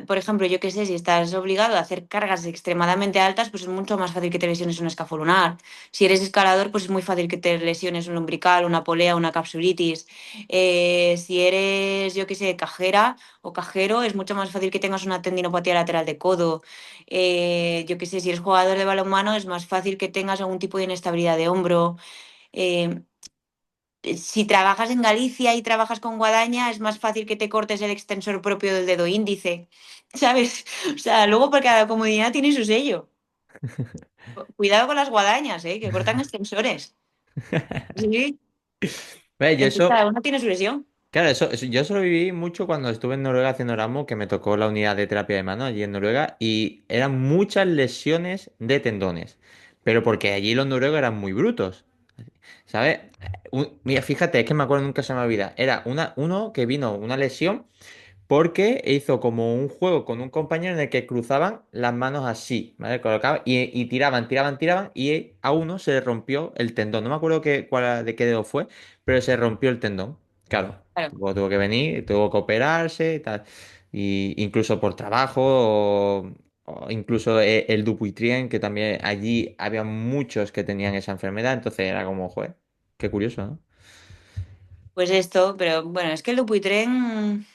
por ejemplo, yo qué sé, si estás obligado a hacer cargas extremadamente altas, pues es mucho más fácil que te lesiones una escáfula lunar. Si eres escalador, pues es muy fácil que te lesiones un lumbrical, una polea, una capsulitis. Si eres, yo qué sé, cajera o cajero, es mucho más fácil que tengas una tendinopatía lateral de codo. Yo qué sé, si eres jugador de balonmano, es más fácil que tengas algún tipo de inestabilidad de hombro. Eh, si trabajas en Galicia y trabajas con guadaña, es más fácil que te cortes el extensor propio del dedo índice, ¿sabes? O sea, luego por cada comunidad tiene su sello. Cuidado con las guadañas, ¿eh? Que cortan extensores. Sí, Ve, yo entonces eso, cada uno tiene su lesión. claro, yo eso lo viví mucho cuando estuve en Noruega haciendo Erasmus, que me tocó la unidad de terapia de mano allí en Noruega, y eran muchas lesiones de tendones, pero porque allí los noruegos eran muy brutos, ¿sabes? Mira, fíjate, es que me acuerdo, nunca se me olvida, era uno que vino una lesión porque hizo como un juego con un compañero en el que cruzaban las manos así, ¿vale? Colocaban y tiraban, tiraban, tiraban y a uno se le rompió el tendón. No me acuerdo de qué dedo fue, pero se rompió el tendón. Claro, Claro. tuvo que venir, tuvo que operarse y tal. Y incluso por trabajo o incluso el Dupuytren, que también allí había muchos que tenían esa enfermedad, entonces era como, joder, qué curioso, ¿no? Pues esto, pero bueno, es que el Dupuytren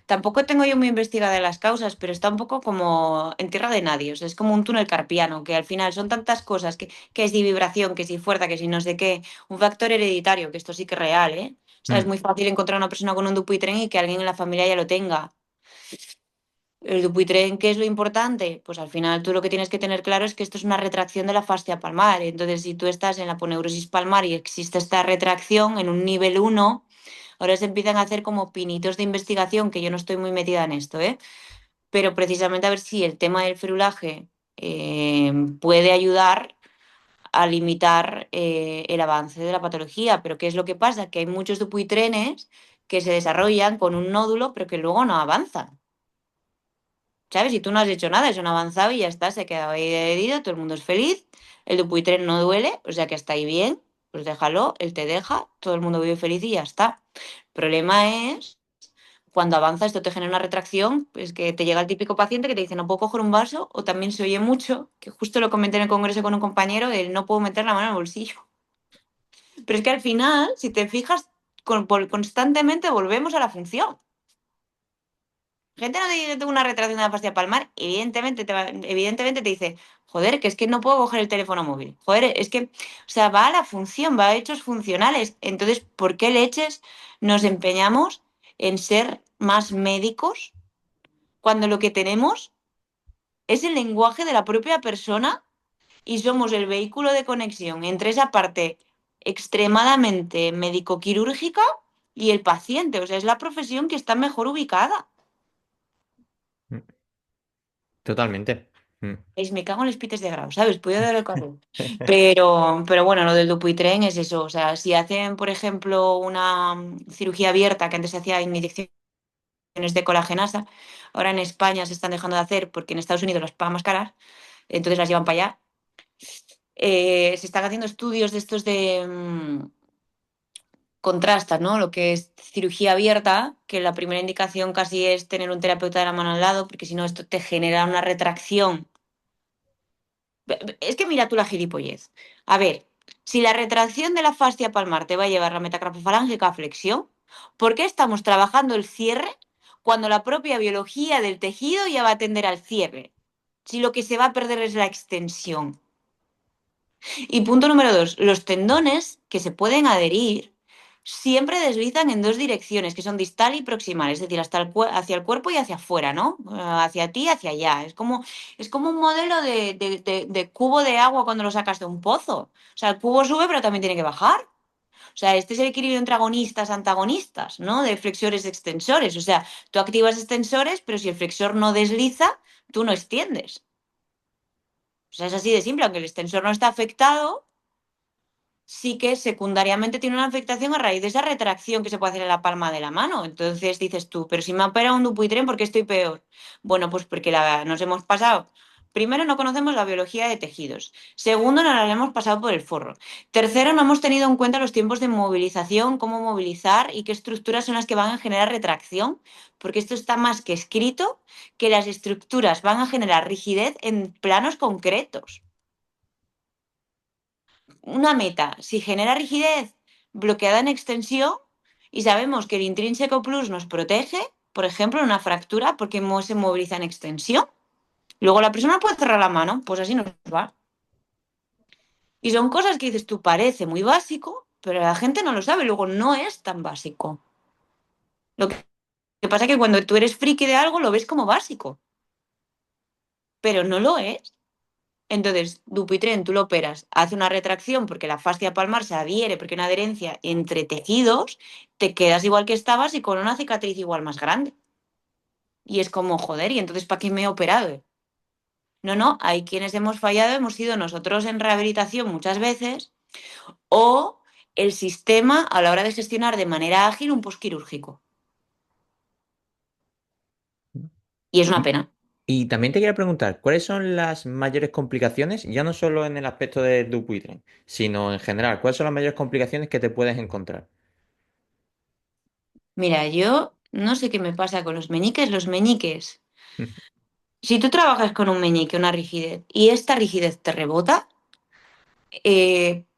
tampoco tengo yo muy investigada las causas, pero está un poco como en tierra de nadie. O sea, es como un túnel carpiano, que al final son tantas cosas, que si vibración, que si fuerza, que si no sé qué, un factor hereditario, que esto sí que es real, ¿eh? O sea, es Mm, muy fácil encontrar una persona con un Dupuytren y que alguien en la familia ya lo tenga. El Dupuytren, ¿qué es lo importante? Pues al final tú lo que tienes que tener claro es que esto es una retracción de la fascia palmar. Entonces, si tú estás en la aponeurosis palmar y existe esta retracción en un nivel uno, ahora se empiezan a hacer como pinitos de investigación, que yo no estoy muy metida en esto, ¿eh? Pero precisamente a ver si el tema del ferulaje puede ayudar a limitar el avance de la patología. Pero ¿qué es lo que pasa? Que hay muchos dupuytrenes que se desarrollan con un nódulo, pero que luego no avanzan. ¿Sabes? Y tú no has hecho nada, eso no ha avanzado y ya está, se ha quedado ahí herido, todo el mundo es feliz, el dupuytren no duele, o sea que está ahí bien, pues déjalo, él te deja, todo el mundo vive feliz y ya está. El problema es cuando avanza esto te genera una retracción, pues que te llega el típico paciente que te dice no puedo coger un vaso, o también se oye mucho, que justo lo comenté en el congreso con un compañero, el no puedo meter la mano en el bolsillo. Pero es que al final, si te fijas, constantemente volvemos a la función. Gente no te dice tengo una retracción de la fascia palmar, evidentemente te dice, joder, que es que no puedo coger el teléfono móvil. Joder, es que, o sea, va a la función, va a hechos funcionales. Entonces, ¿por qué leches nos empeñamos en ser más médicos cuando lo que tenemos es el lenguaje de la propia persona y somos el vehículo de conexión entre esa parte extremadamente médico-quirúrgica y el paciente? O sea, es la profesión que está mejor ubicada. mm, totalmente. Mm. Me cago en los pites de grado, ¿sabes? Puedo dar el carro. Pero bueno, lo del Dupuytren es eso. O sea, si hacen, por ejemplo, una cirugía abierta, que antes se hacía inyecciones de colagenasa, ahora en España se están dejando de hacer porque en Estados Unidos las pagan más caras, entonces las llevan para allá. Se están haciendo estudios de estos de contrastas, ¿no? Lo que es cirugía abierta, que la primera indicación casi es tener un terapeuta de la mano al lado, porque si no, esto te genera una retracción. Es que mira tú la gilipollez. A ver, si la retracción de la fascia palmar te va a llevar la metacarpofalángica a flexión, ¿por qué estamos trabajando el cierre cuando la propia biología del tejido ya va a tender al cierre? Si lo que se va a perder es la extensión. Y punto número dos, los tendones que se pueden adherir. siempre deslizan en dos direcciones, que son distal y proximal, es decir, hasta hacia el cuerpo y hacia afuera, ¿no? Hacia ti y hacia allá. Es como un modelo de cubo de agua cuando lo sacas de un pozo. O sea, el cubo sube, pero también tiene que bajar. O sea, este es el equilibrio entre agonistas, antagonistas, ¿no? De flexores, extensores. O sea, tú activas extensores, pero si el flexor no desliza, tú no extiendes. O sea, es así de simple, aunque el extensor no está afectado, sí que secundariamente tiene una afectación a raíz de esa retracción que se puede hacer en la palma de la mano. Entonces dices tú, pero si me ha operado un Dupuytren, ¿por qué estoy peor? Bueno, pues porque nos hemos pasado. Primero, no conocemos la biología de tejidos. Segundo, no la hemos pasado por el forro. Tercero, no hemos tenido en cuenta los tiempos de movilización, cómo movilizar y qué estructuras son las que van a generar retracción, porque esto está más que escrito que las estructuras van a generar rigidez en planos concretos. Una meta, si genera rigidez bloqueada en extensión y sabemos que el intrínseco plus nos protege, por ejemplo, en una fractura, porque se moviliza en extensión, luego la persona puede cerrar la mano, pues así nos va. Y son cosas que dices tú, parece muy básico, pero la gente no lo sabe, luego no es tan básico. Lo que pasa es que cuando tú eres friki de algo lo ves como básico, pero no lo es. Entonces, Dupuytren, tú lo operas, hace una retracción porque la fascia palmar se adhiere, porque hay una adherencia entre tejidos, te quedas igual que estabas y con una cicatriz igual más grande. Y es como, joder, ¿y entonces para qué me he operado? No, no, hay quienes hemos fallado, hemos sido nosotros en rehabilitación muchas veces, o el sistema a la hora de gestionar de manera ágil un posquirúrgico. Y es una Y, pena. y también te quería preguntar, ¿cuáles son las mayores complicaciones, ya no solo en el aspecto de Dupuytren, sino en general? ¿Cuáles son las mayores complicaciones que te puedes encontrar? Mira, yo no sé qué me pasa con los meñiques. Si tú trabajas con un meñique, una rigidez, y esta rigidez te rebota,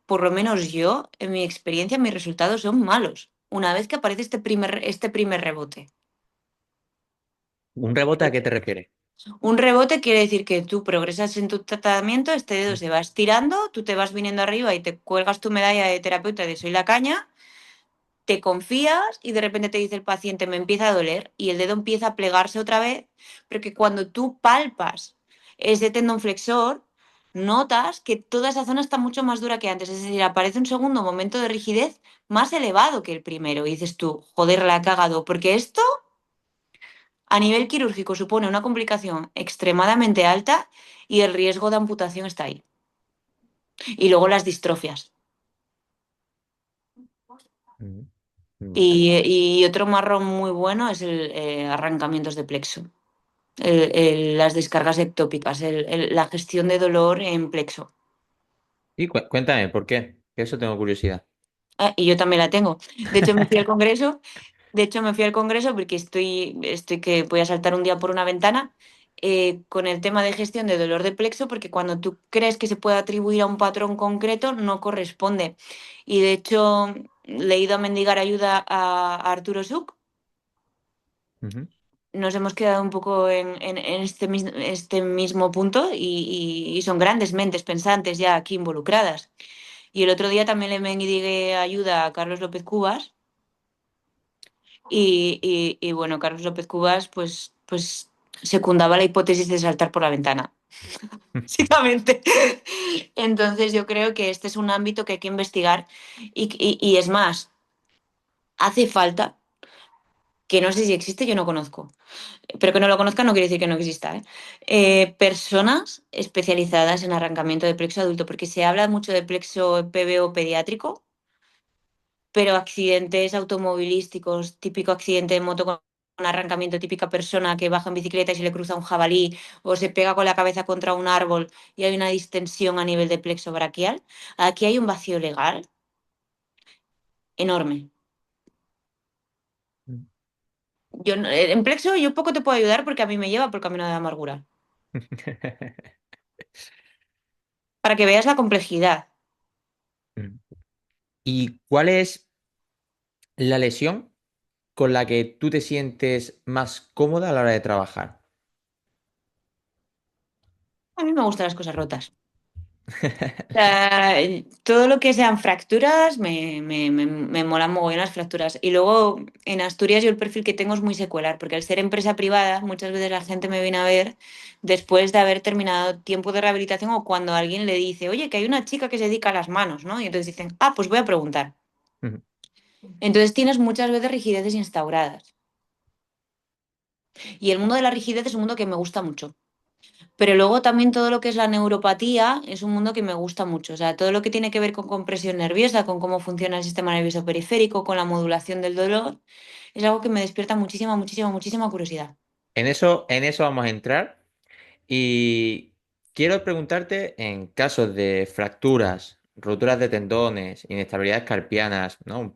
por lo menos yo, en mi experiencia, mis resultados son malos. Una vez que aparece este primer rebote. ¿Un rebote a qué te refieres? Un rebote quiere decir que tú progresas en tu tratamiento, este dedo se va estirando, tú te vas viniendo arriba y te cuelgas tu medalla de terapeuta de soy la caña, te confías y de repente te dice el paciente, me empieza a doler y el dedo empieza a plegarse otra vez, pero que cuando tú palpas ese tendón flexor, notas que toda esa zona está mucho más dura que antes, es decir, aparece un segundo momento de rigidez más elevado que el primero y dices tú, joder, la he cagado, porque esto a nivel quirúrgico supone una complicación extremadamente alta y el riesgo de amputación está ahí. Y luego las distrofias. Mm, vale. Y otro marrón muy bueno es el arrancamientos de plexo. Las descargas ectópicas, la gestión de dolor en plexo. Y cuéntame, ¿por qué? Que eso tengo curiosidad. Ah, y yo también la tengo. De hecho, me fui al congreso. De hecho, me fui al congreso porque estoy que voy a saltar un día por una ventana con el tema de gestión de dolor de plexo, porque cuando tú crees que se puede atribuir a un patrón concreto, no corresponde. Y de hecho, le he ido a mendigar ayuda a Arturo Suc. Ujú. Nos hemos quedado un poco en este mismo punto y son grandes mentes pensantes ya aquí involucradas. Y el otro día también le mendigué ayuda a Carlos López Cubas y bueno, Carlos López Cubas pues secundaba la hipótesis de saltar por la ventana, básicamente. Entonces yo creo que este es un ámbito que hay que investigar y es más, hace falta, que no sé si existe, yo no conozco, pero que no lo conozca no quiere decir que no exista, ¿eh? Personas especializadas en arrancamiento de plexo adulto, porque se habla mucho de plexo PBO pediátrico, pero accidentes automovilísticos, típico accidente de moto con arrancamiento, típica persona que baja en bicicleta y se le cruza un jabalí o se pega con la cabeza contra un árbol y hay una distensión a nivel de plexo braquial, aquí hay un vacío legal enorme. En plexo yo poco te puedo ayudar porque a mí me lleva por el camino de la amargura, para que veas la complejidad. ¿Y cuál es la lesión con la que tú te sientes más cómoda a la hora de trabajar? A mí me gustan las cosas rotas. Sea, todo lo que sean fracturas me molan mogollón las fracturas. Y luego en Asturias yo el perfil que tengo es muy secular, porque al ser empresa privada, muchas veces la gente me viene a ver después de haber terminado tiempo de rehabilitación o cuando alguien le dice, oye, que hay una chica que se dedica a las manos, ¿no? Y entonces dicen, ah, pues voy a preguntar. Entonces tienes muchas veces rigideces instauradas. Y el mundo de la rigidez es un mundo que me gusta mucho. Pero luego también todo lo que es la neuropatía es un mundo que me gusta mucho. O sea, todo lo que tiene que ver con compresión nerviosa, con cómo funciona el sistema nervioso periférico, con la modulación del dolor, es algo que me despierta muchísima, muchísima, muchísima curiosidad. En eso vamos a entrar. Y quiero preguntarte, en casos de fracturas, roturas de tendones, inestabilidades carpianas, ¿no?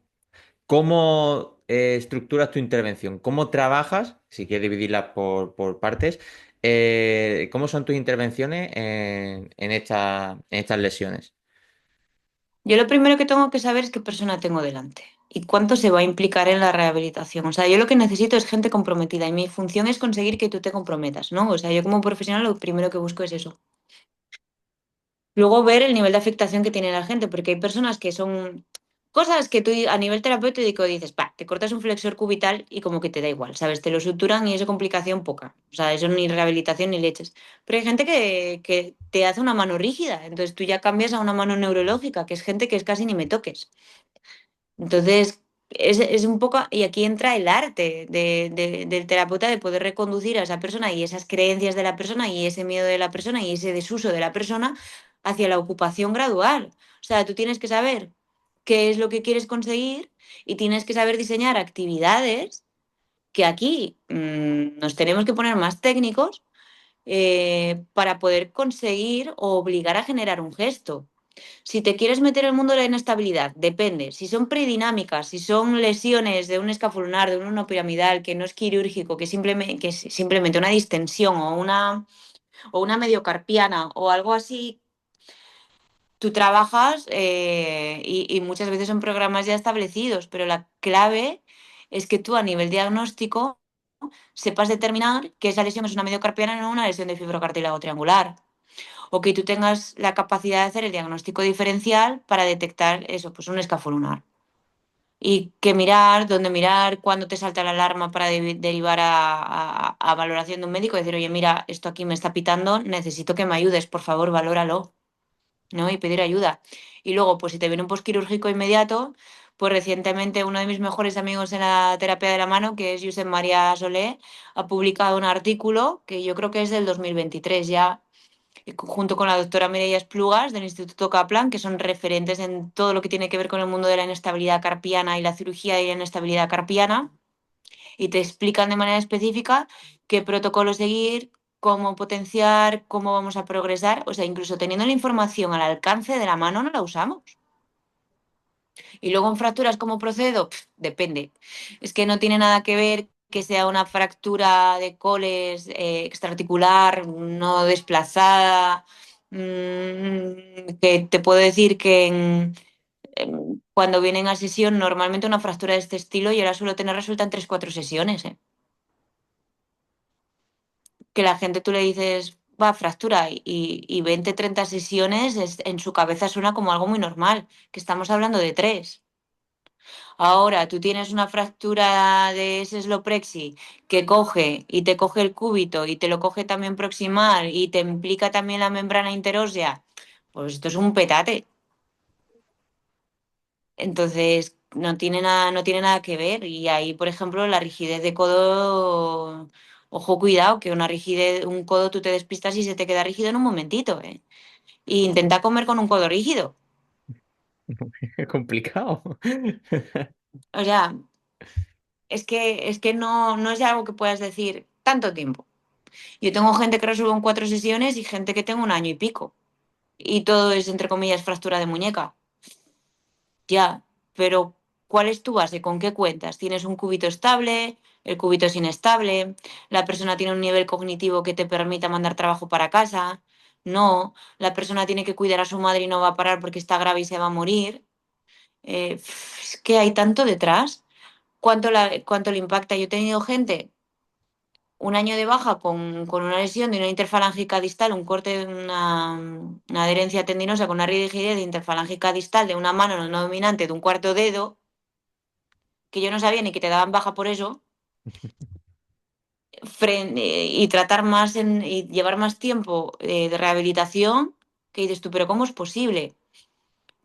¿Cómo estructuras tu intervención? ¿Cómo trabajas? Si quieres dividirla por partes, ¿cómo son tus intervenciones en estas lesiones? Yo lo primero que tengo que saber es qué persona tengo delante y cuánto se va a implicar en la rehabilitación. O sea, yo lo que necesito es gente comprometida y mi función es conseguir que tú te comprometas, ¿no? O sea, yo como profesional lo primero que busco es eso. Luego ver el nivel de afectación que tiene la gente, porque hay personas que son cosas que tú a nivel terapéutico dices, pa, te cortas un flexor cubital y como que te da igual, ¿sabes? Te lo suturan y es complicación poca. O sea, eso ni rehabilitación ni leches. Pero hay gente que te hace una mano rígida, entonces tú ya cambias a una mano neurológica, que es gente que es casi ni me toques. Entonces, es un poco, y aquí entra el arte del terapeuta de poder reconducir a esa persona y esas creencias de la persona y ese miedo de la persona y ese desuso de la persona hacia la ocupación gradual. O sea, tú tienes que saber qué es lo que quieres conseguir y tienes que saber diseñar actividades que aquí nos tenemos que poner más técnicos para poder conseguir o obligar a generar un gesto. Si te quieres meter en el mundo de la inestabilidad, depende. Si son predinámicas, si son lesiones de un escapular, de un uno piramidal, que no es quirúrgico, que es simplemente una distensión o una mediocarpiana o algo así, tú trabajas y muchas veces son programas ya establecidos, pero la clave es que tú a nivel diagnóstico sepas determinar que esa lesión es una mediocarpiana y no una lesión de fibrocartílago triangular o que tú tengas la capacidad de hacer el diagnóstico diferencial para detectar eso, pues un escafolunar. Y que mirar, dónde mirar, cuándo te salta la alarma para derivar a valoración de un médico, decir, oye, mira, esto aquí me está pitando, necesito que me ayudes, por favor, valóralo, ¿no? Y pedir ayuda. Y luego, pues si te viene un posquirúrgico inmediato, pues recientemente uno de mis mejores amigos en la terapia de la mano, que es Josep María Solé, ha publicado un artículo que yo creo que es del 2023 ya junto con la doctora Mireia Esplugas del Instituto Kaplan, que son referentes en todo lo que tiene que ver con el mundo de la inestabilidad carpiana y la cirugía de la inestabilidad carpiana, y te explican de manera específica qué protocolo seguir, cómo potenciar, cómo vamos a progresar. O sea, incluso teniendo la información al alcance de la mano, no la usamos. Y luego en fracturas, ¿cómo procedo? Depende. Es que no tiene nada que ver que sea una fractura de coles extraarticular, no desplazada. Que te puedo decir que cuando vienen a sesión, normalmente una fractura de este estilo yo la suelo tener resuelta en 3 4 sesiones. Que la gente tú le dices, va, fractura, y 20 30 sesiones, en su cabeza suena como algo muy normal, que estamos hablando de 3. Ahora, tú tienes una fractura de sesloplexi que coge y te coge el cúbito y te lo coge también proximal y te implica también la membrana interósea. Pues esto es un petate. Entonces, no tiene nada que ver. Y ahí, por ejemplo, la rigidez de codo, ojo, cuidado, que un codo tú te despistas y se te queda rígido en un momentito, ¿eh? Y intenta comer con un codo rígido. Es complicado. O sea, es que no es algo que puedas decir tanto tiempo. Yo tengo gente que resuelvo en 4 sesiones y gente que tengo un año y pico. Y todo es, entre comillas, fractura de muñeca. Ya, pero ¿cuál es tu base? ¿Con qué cuentas? ¿Tienes un cúbito estable? ¿El cúbito es inestable? ¿La persona tiene un nivel cognitivo que te permita mandar trabajo para casa? No, la persona tiene que cuidar a su madre y no va a parar porque está grave y se va a morir. Es que hay tanto detrás. ¿Cuánto le impacta? Yo he tenido gente un año de baja con una lesión de una interfalángica distal, un corte, una adherencia tendinosa con una rigidez de interfalángica distal de una mano no dominante de un cuarto dedo, que yo no sabía ni que te daban baja por eso, y tratar más y llevar más tiempo de rehabilitación, que dices tú, pero ¿cómo es posible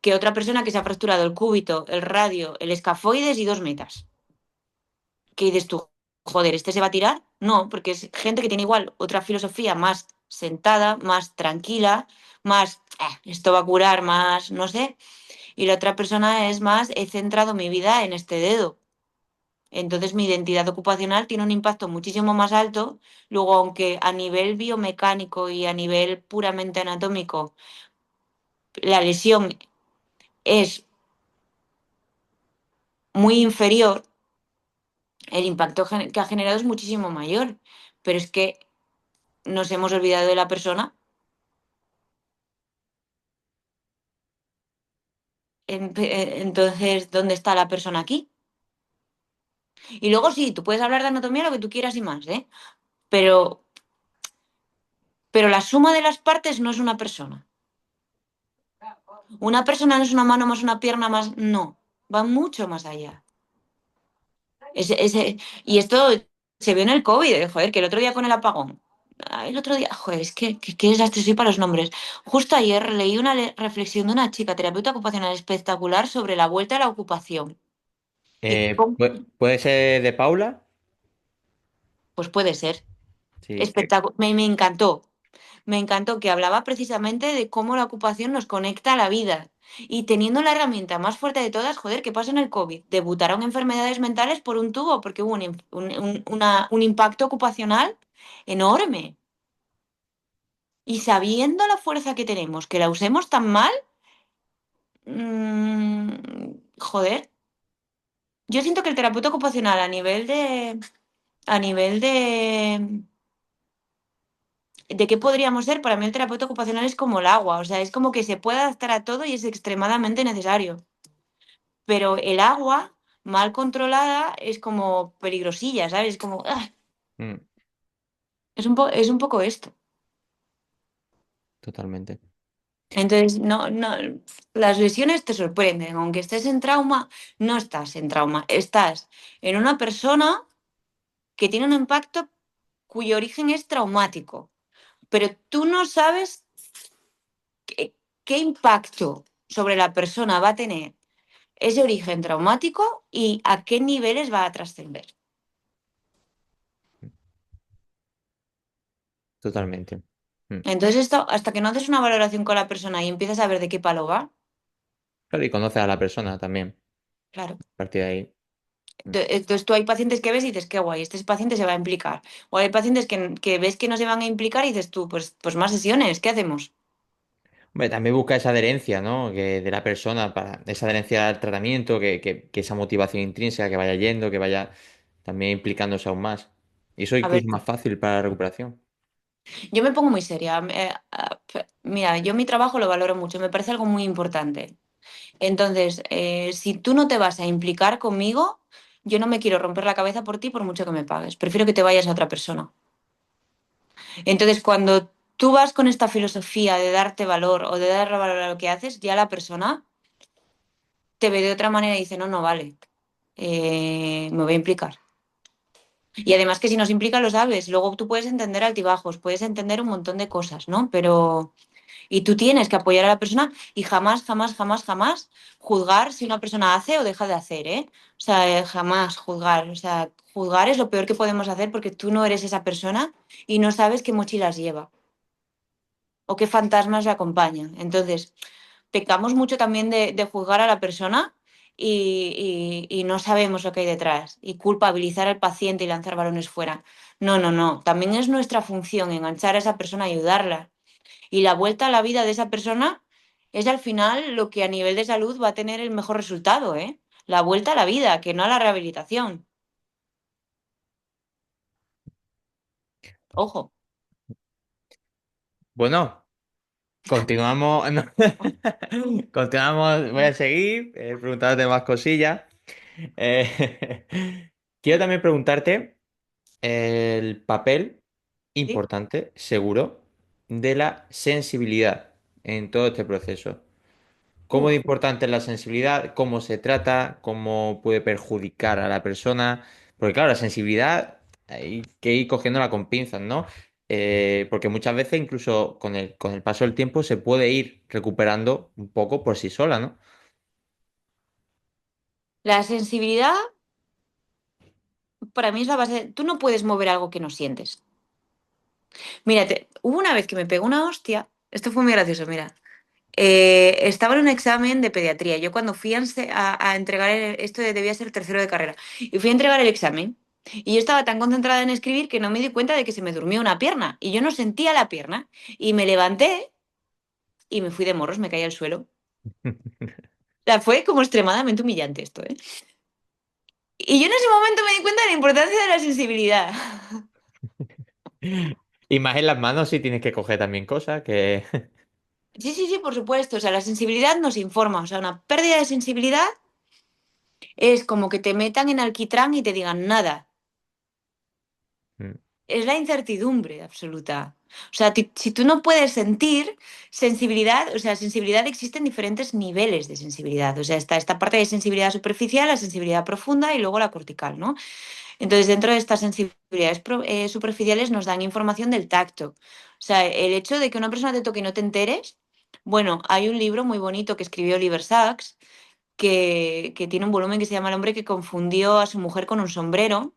que otra persona que se ha fracturado el cúbito, el radio, el escafoides y dos metas? ¿Qué dices tú? Joder, ¿este se va a tirar? No, porque es gente que tiene igual otra filosofía más sentada, más tranquila, más, esto va a curar, más, no sé. Y la otra persona es más, he centrado mi vida en este dedo. Entonces mi identidad ocupacional tiene un impacto muchísimo más alto. Luego, aunque a nivel biomecánico y a nivel puramente anatómico, la lesión es muy inferior, el impacto que ha generado es muchísimo mayor. Pero es que nos hemos olvidado de la persona. Entonces, ¿dónde está la persona aquí? Y luego sí, tú puedes hablar de anatomía lo que tú quieras y más, ¿eh? Pero, pero la suma de las partes no es una persona. Una persona no es una mano más una pierna más, no, va mucho más allá. Y esto se vio en el COVID, joder, que el otro día con el apagón. El otro día, joder, es que qué desastre soy para los nombres. Justo ayer leí una reflexión de una chica terapeuta ocupacional espectacular sobre la vuelta a la ocupación. Y cómo- ¿Puede ser de Paula? pues puede ser. Sí, que Me encantó. Me encantó que hablaba precisamente de cómo la ocupación nos conecta a la vida. Y teniendo la herramienta más fuerte de todas, joder, ¿qué pasó en el COVID? Debutaron enfermedades mentales por un tubo, porque hubo un impacto ocupacional enorme. Y sabiendo la fuerza que tenemos, que la usemos tan mal, joder. Yo siento que el terapeuta ocupacional a nivel de qué podríamos ser, para mí el terapeuta ocupacional es como el agua, o sea, es como que se puede adaptar a todo y es extremadamente necesario. Pero el agua, mal controlada, es como peligrosilla, ¿sabes? Es como, mm, es un poco esto. totalmente. Entonces, no, no, las lesiones te sorprenden, aunque estés en trauma, no estás en trauma, estás en una persona que tiene un impacto cuyo origen es traumático, pero tú no sabes qué impacto sobre la persona va a tener ese origen traumático y a qué niveles va a trascender. Totalmente. Mm. Entonces, esto, hasta que no haces una valoración con la persona y empiezas a ver de qué palo va, Claro, y conoces a la persona también. claro. A partir de ahí. Mm. Entonces, tú hay pacientes que ves y dices, qué guay, este paciente se va a implicar. O hay pacientes que ves que no se van a implicar y dices tú, pues más sesiones, ¿qué hacemos? Hombre, también busca esa adherencia, ¿no? De la persona, para esa adherencia al tratamiento, que esa motivación intrínseca, que vaya yendo, que vaya también implicándose aún más. Y eso A ver, incluso más fácil para la recuperación. yo me pongo muy seria. Mira, yo mi trabajo lo valoro mucho, me parece algo muy importante. Entonces, si tú no te vas a implicar conmigo, yo no me quiero romper la cabeza por ti por mucho que me pagues. Prefiero que te vayas a otra persona. Entonces, cuando tú vas con esta filosofía de darte valor o de dar valor a lo que haces, ya la persona te ve de otra manera y dice, no, no, vale, me voy a implicar. Y además que si nos implica lo sabes, luego tú puedes entender altibajos, puedes entender un montón de cosas, ¿no? Pero, y tú tienes que apoyar a la persona y jamás, jamás, jamás, jamás juzgar si una persona hace o deja de hacer, ¿eh? O sea, jamás juzgar. O sea, juzgar es lo peor que podemos hacer porque tú no eres esa persona y no sabes qué mochilas lleva o qué fantasmas le acompañan. Entonces, pecamos mucho también de juzgar a la persona y no sabemos lo que hay detrás y culpabilizar al paciente y lanzar balones fuera. No, no, no. También es nuestra función enganchar a esa persona, ayudarla. Y la vuelta a la vida de esa persona es al final lo que a nivel de salud va a tener el mejor resultado, ¿eh? La vuelta a la vida, que no a la rehabilitación. Ojo. Bueno, continuamos. No. Continuamos. Voy a seguir preguntándote más cosillas. Quiero también preguntarte. el papel ¿Sí? importante, seguro, de la sensibilidad en todo este proceso. ¿Cómo de Uf. importante es la sensibilidad? ¿Cómo se trata? ¿Cómo puede perjudicar a la persona? Porque claro, la sensibilidad hay que ir cogiéndola con pinzas, ¿no? Porque muchas veces incluso con el paso del tiempo se puede ir recuperando un poco por sí sola, ¿no? La sensibilidad para mí es la base. Tú no puedes mover algo que no sientes. Mírate, hubo una vez que me pegó una hostia. Esto fue muy gracioso, mira. Estaba en un examen de pediatría. Yo cuando fui a entregar debía ser tercero de carrera. Y fui a entregar el examen. Y yo estaba tan concentrada en escribir que no me di cuenta de que se me durmió una pierna. Y yo no sentía la pierna. Y me levanté y me fui de morros, me caí al suelo. O sea, fue como extremadamente humillante esto, ¿eh? Y yo en ese momento me di cuenta de la importancia de la sensibilidad. Y más en las manos si tienes que coger también cosas que... Sí, sí, sí, por supuesto. O sea, la sensibilidad nos informa. O sea, una pérdida de sensibilidad es como que te metan en alquitrán y te digan nada. Es la incertidumbre absoluta. O sea, si tú no puedes sentir sensibilidad, o sea, sensibilidad existe en diferentes niveles de sensibilidad. O sea, está esta parte de sensibilidad superficial, la sensibilidad profunda y luego la cortical, ¿no? Entonces, dentro de estas sensibilidades superficiales nos dan información del tacto. O sea, el hecho de que una persona te toque y no te enteres, bueno, hay un libro muy bonito que escribió Oliver Sacks que tiene un volumen que se llama El hombre que confundió a su mujer con un sombrero.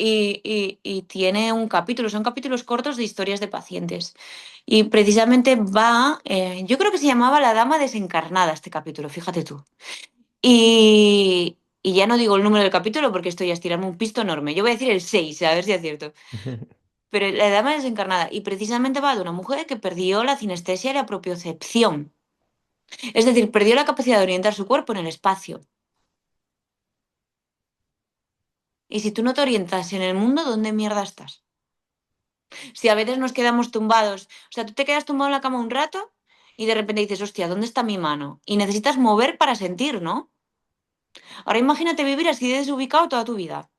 Y tiene un capítulo, son capítulos cortos de historias de pacientes. Y precisamente yo creo que se llamaba La Dama Desencarnada este capítulo, fíjate tú. Y ya no digo el número del capítulo porque esto ya es tirarme un pisto enorme. Yo voy a decir el 6 a ver si es cierto. Pero La Dama Desencarnada, y precisamente va de una mujer que perdió la cinestesia y la propiocepción. Es decir, perdió la capacidad de orientar su cuerpo en el espacio. Y si tú no te orientas en el mundo, ¿dónde mierda estás? Si a veces nos quedamos tumbados, o sea, tú te quedas tumbado en la cama un rato y de repente dices, hostia, ¿dónde está mi mano? Y necesitas mover para sentir, ¿no? Ahora imagínate vivir así de desubicado toda tu vida.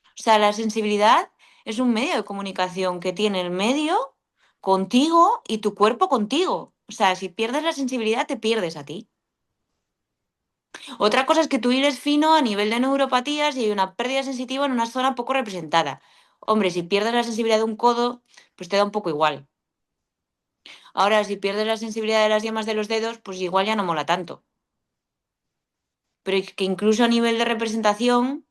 O sea, la sensibilidad es un medio de comunicación que tiene el medio contigo y tu cuerpo contigo. O sea, si pierdes la sensibilidad, te pierdes a ti. Otra cosa es que tu hilo es fino a nivel de neuropatías y hay una pérdida sensitiva en una zona poco representada. Hombre, si pierdes la sensibilidad de un codo, pues te da un poco igual. Ahora, si pierdes la sensibilidad de las yemas de los dedos, pues igual ya no mola tanto. Pero es que incluso a nivel de representación,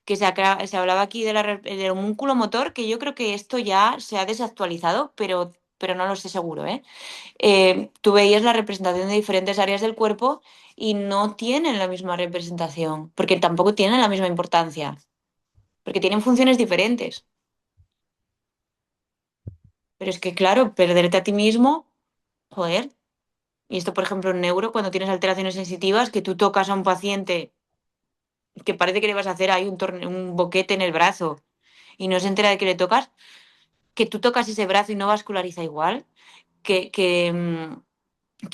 se hablaba aquí del homúnculo motor, que yo creo que esto ya se ha desactualizado, pero no lo sé seguro, ¿eh? Tú veías la representación de diferentes áreas del cuerpo y no tienen la misma representación, porque tampoco tienen la misma importancia, porque tienen funciones diferentes. Pero es que, claro, perderte a ti mismo, joder. Y esto, por ejemplo, en neuro, cuando tienes alteraciones sensitivas, que tú tocas a un paciente que parece que le vas a hacer ahí un boquete en el brazo y no se entera de que le tocas, que tú tocas ese brazo y no vasculariza igual, que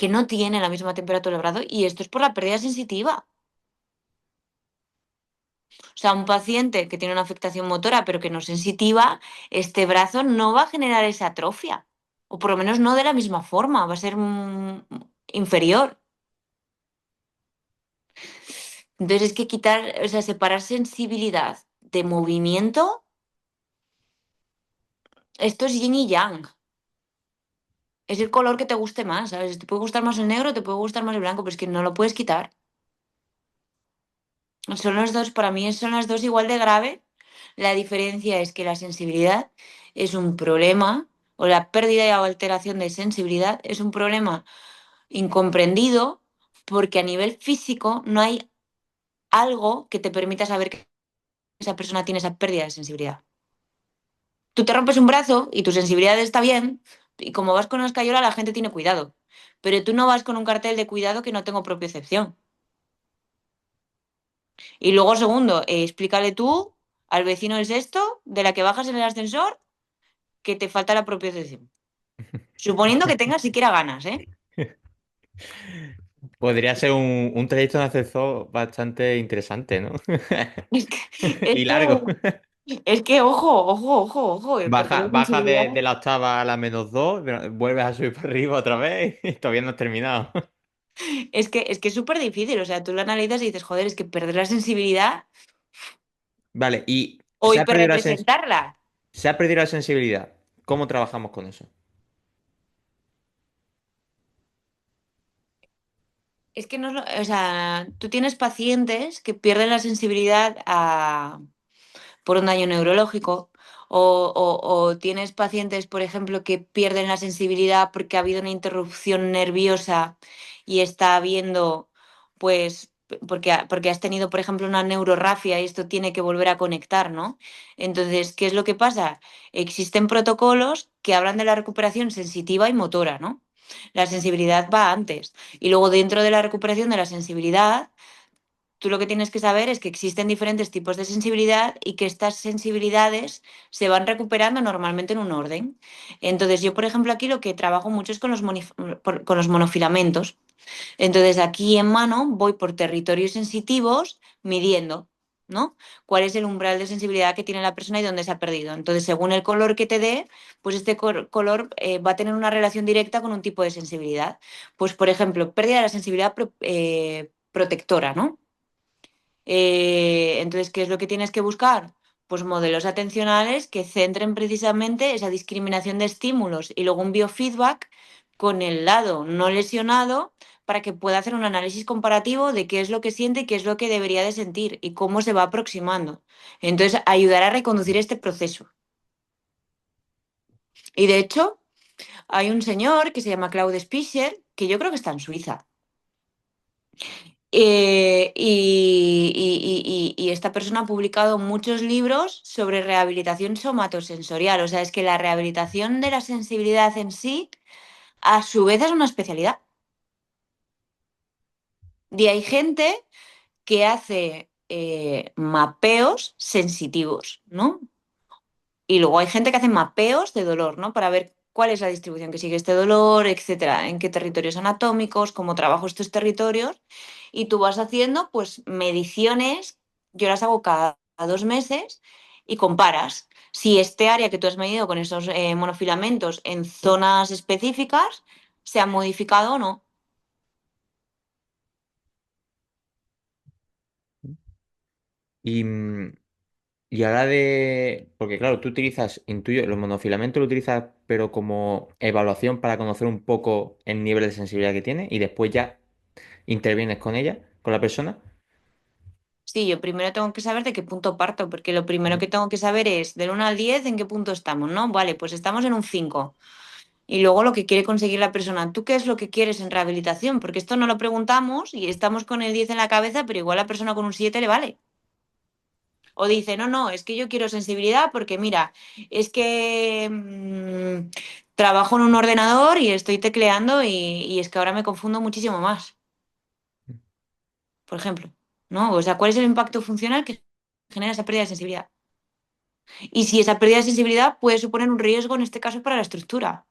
no tiene la misma temperatura el brazo y esto es por la pérdida sensitiva. O sea, un paciente que tiene una afectación motora pero que no es sensitiva, este brazo no va a generar esa atrofia, o por lo menos no de la misma forma, va a ser inferior. Entonces es que o sea, separar sensibilidad de movimiento, esto es yin y yang. Es el color que te guste más, ¿sabes? Te puede gustar más el negro, te puede gustar más el blanco, pero es que no lo puedes quitar. Son los dos, para mí son las dos igual de grave. La diferencia es que la sensibilidad es un problema, o la pérdida o alteración de sensibilidad es un problema incomprendido porque a nivel físico no hay algo que te permita saber que esa persona tiene esa pérdida de sensibilidad. Tú te rompes un brazo y tu sensibilidad está bien, y como vas con una escayola, la gente tiene cuidado. Pero tú no vas con un cartel de cuidado que no tengo propiocepción. Y luego, segundo, explícale tú al vecino del sexto, de la que bajas en el ascensor, que te falta la propiocepción. Suponiendo que tengas siquiera ganas, ¿eh? Podría ser un trayecto en ascensor bastante interesante, ¿no? Es que, es Y largo. que, es que, ojo, ojo, ojo, ojo, perder la Baja sensibilidad. de la octava a la -2, vuelves a subir para arriba otra vez y todavía no has terminado. Es que es súper difícil, o sea, tú lo analizas y dices, joder, es que perder la sensibilidad Vale, y o hiperrepresentarla. se ha perdido la sensibilidad. ¿Cómo trabajamos con eso? Es que no, o sea, tú tienes pacientes que pierden la sensibilidad por un daño neurológico o tienes pacientes, por ejemplo, que pierden la sensibilidad porque ha habido una interrupción nerviosa y está habiendo, pues, porque has tenido, por ejemplo, una neurorrafia y esto tiene que volver a conectar, ¿no? Entonces, ¿qué es lo que pasa? Existen protocolos que hablan de la recuperación sensitiva y motora, ¿no? La sensibilidad va antes. Y luego dentro de la recuperación de la sensibilidad, tú lo que tienes que saber es que existen diferentes tipos de sensibilidad y que estas sensibilidades se van recuperando normalmente en un orden. Entonces, yo, por ejemplo, aquí lo que trabajo mucho es con los monofilamentos. Entonces, aquí en mano voy por territorios sensitivos midiendo, ¿no? ¿Cuál es el umbral de sensibilidad que tiene la persona y dónde se ha perdido? Entonces, según el color que te dé, pues este color va a tener una relación directa con un tipo de sensibilidad. Pues, por ejemplo, pérdida de la sensibilidad protectora, ¿no? Entonces, ¿qué es lo que tienes que buscar? Pues modelos atencionales que centren precisamente esa discriminación de estímulos y luego un biofeedback con el lado no lesionado para que pueda hacer un análisis comparativo de qué es lo que siente y qué es lo que debería de sentir y cómo se va aproximando. Entonces, ayudar a reconducir este proceso. Y de hecho, hay un señor que se llama Claude Spischer, que yo creo que está en Suiza. Y esta persona ha publicado muchos libros sobre rehabilitación somatosensorial. O sea, es que la rehabilitación de la sensibilidad en sí, a su vez, es una especialidad. Y hay gente que hace mapeos sensitivos, ¿no? Y luego hay gente que hace mapeos de dolor, ¿no? Para ver cuál es la distribución que sigue este dolor, etcétera, en qué territorios anatómicos, cómo trabajo estos territorios. Y tú vas haciendo, pues, mediciones, yo las hago cada 2 meses y comparas si este área que tú has medido con esos monofilamentos en zonas específicas se ha modificado o no. Y, y ahora de... Porque claro, tú utilizas, intuyo, los monofilamentos lo utilizas, pero como evaluación para conocer un poco el nivel de sensibilidad que tiene y después ya intervienes con ella, con la persona. Sí, yo primero tengo que saber de qué punto parto, porque lo primero Ujú. que tengo que saber es del 1 al 10 en qué punto estamos, ¿no? Vale, pues estamos en un 5. Y luego lo que quiere conseguir la persona. ¿Tú qué es lo que quieres en rehabilitación? Porque esto no lo preguntamos y estamos con el 10 en la cabeza, pero igual la persona con un 7 le vale. O dice, no, no, es que yo quiero sensibilidad porque mira, es que trabajo en un ordenador y estoy tecleando y es que ahora me confundo muchísimo más, por ejemplo. ¿No? O sea, ¿cuál es el impacto funcional que genera esa pérdida de sensibilidad? Y si esa pérdida de sensibilidad puede suponer un riesgo, en este caso, para la estructura.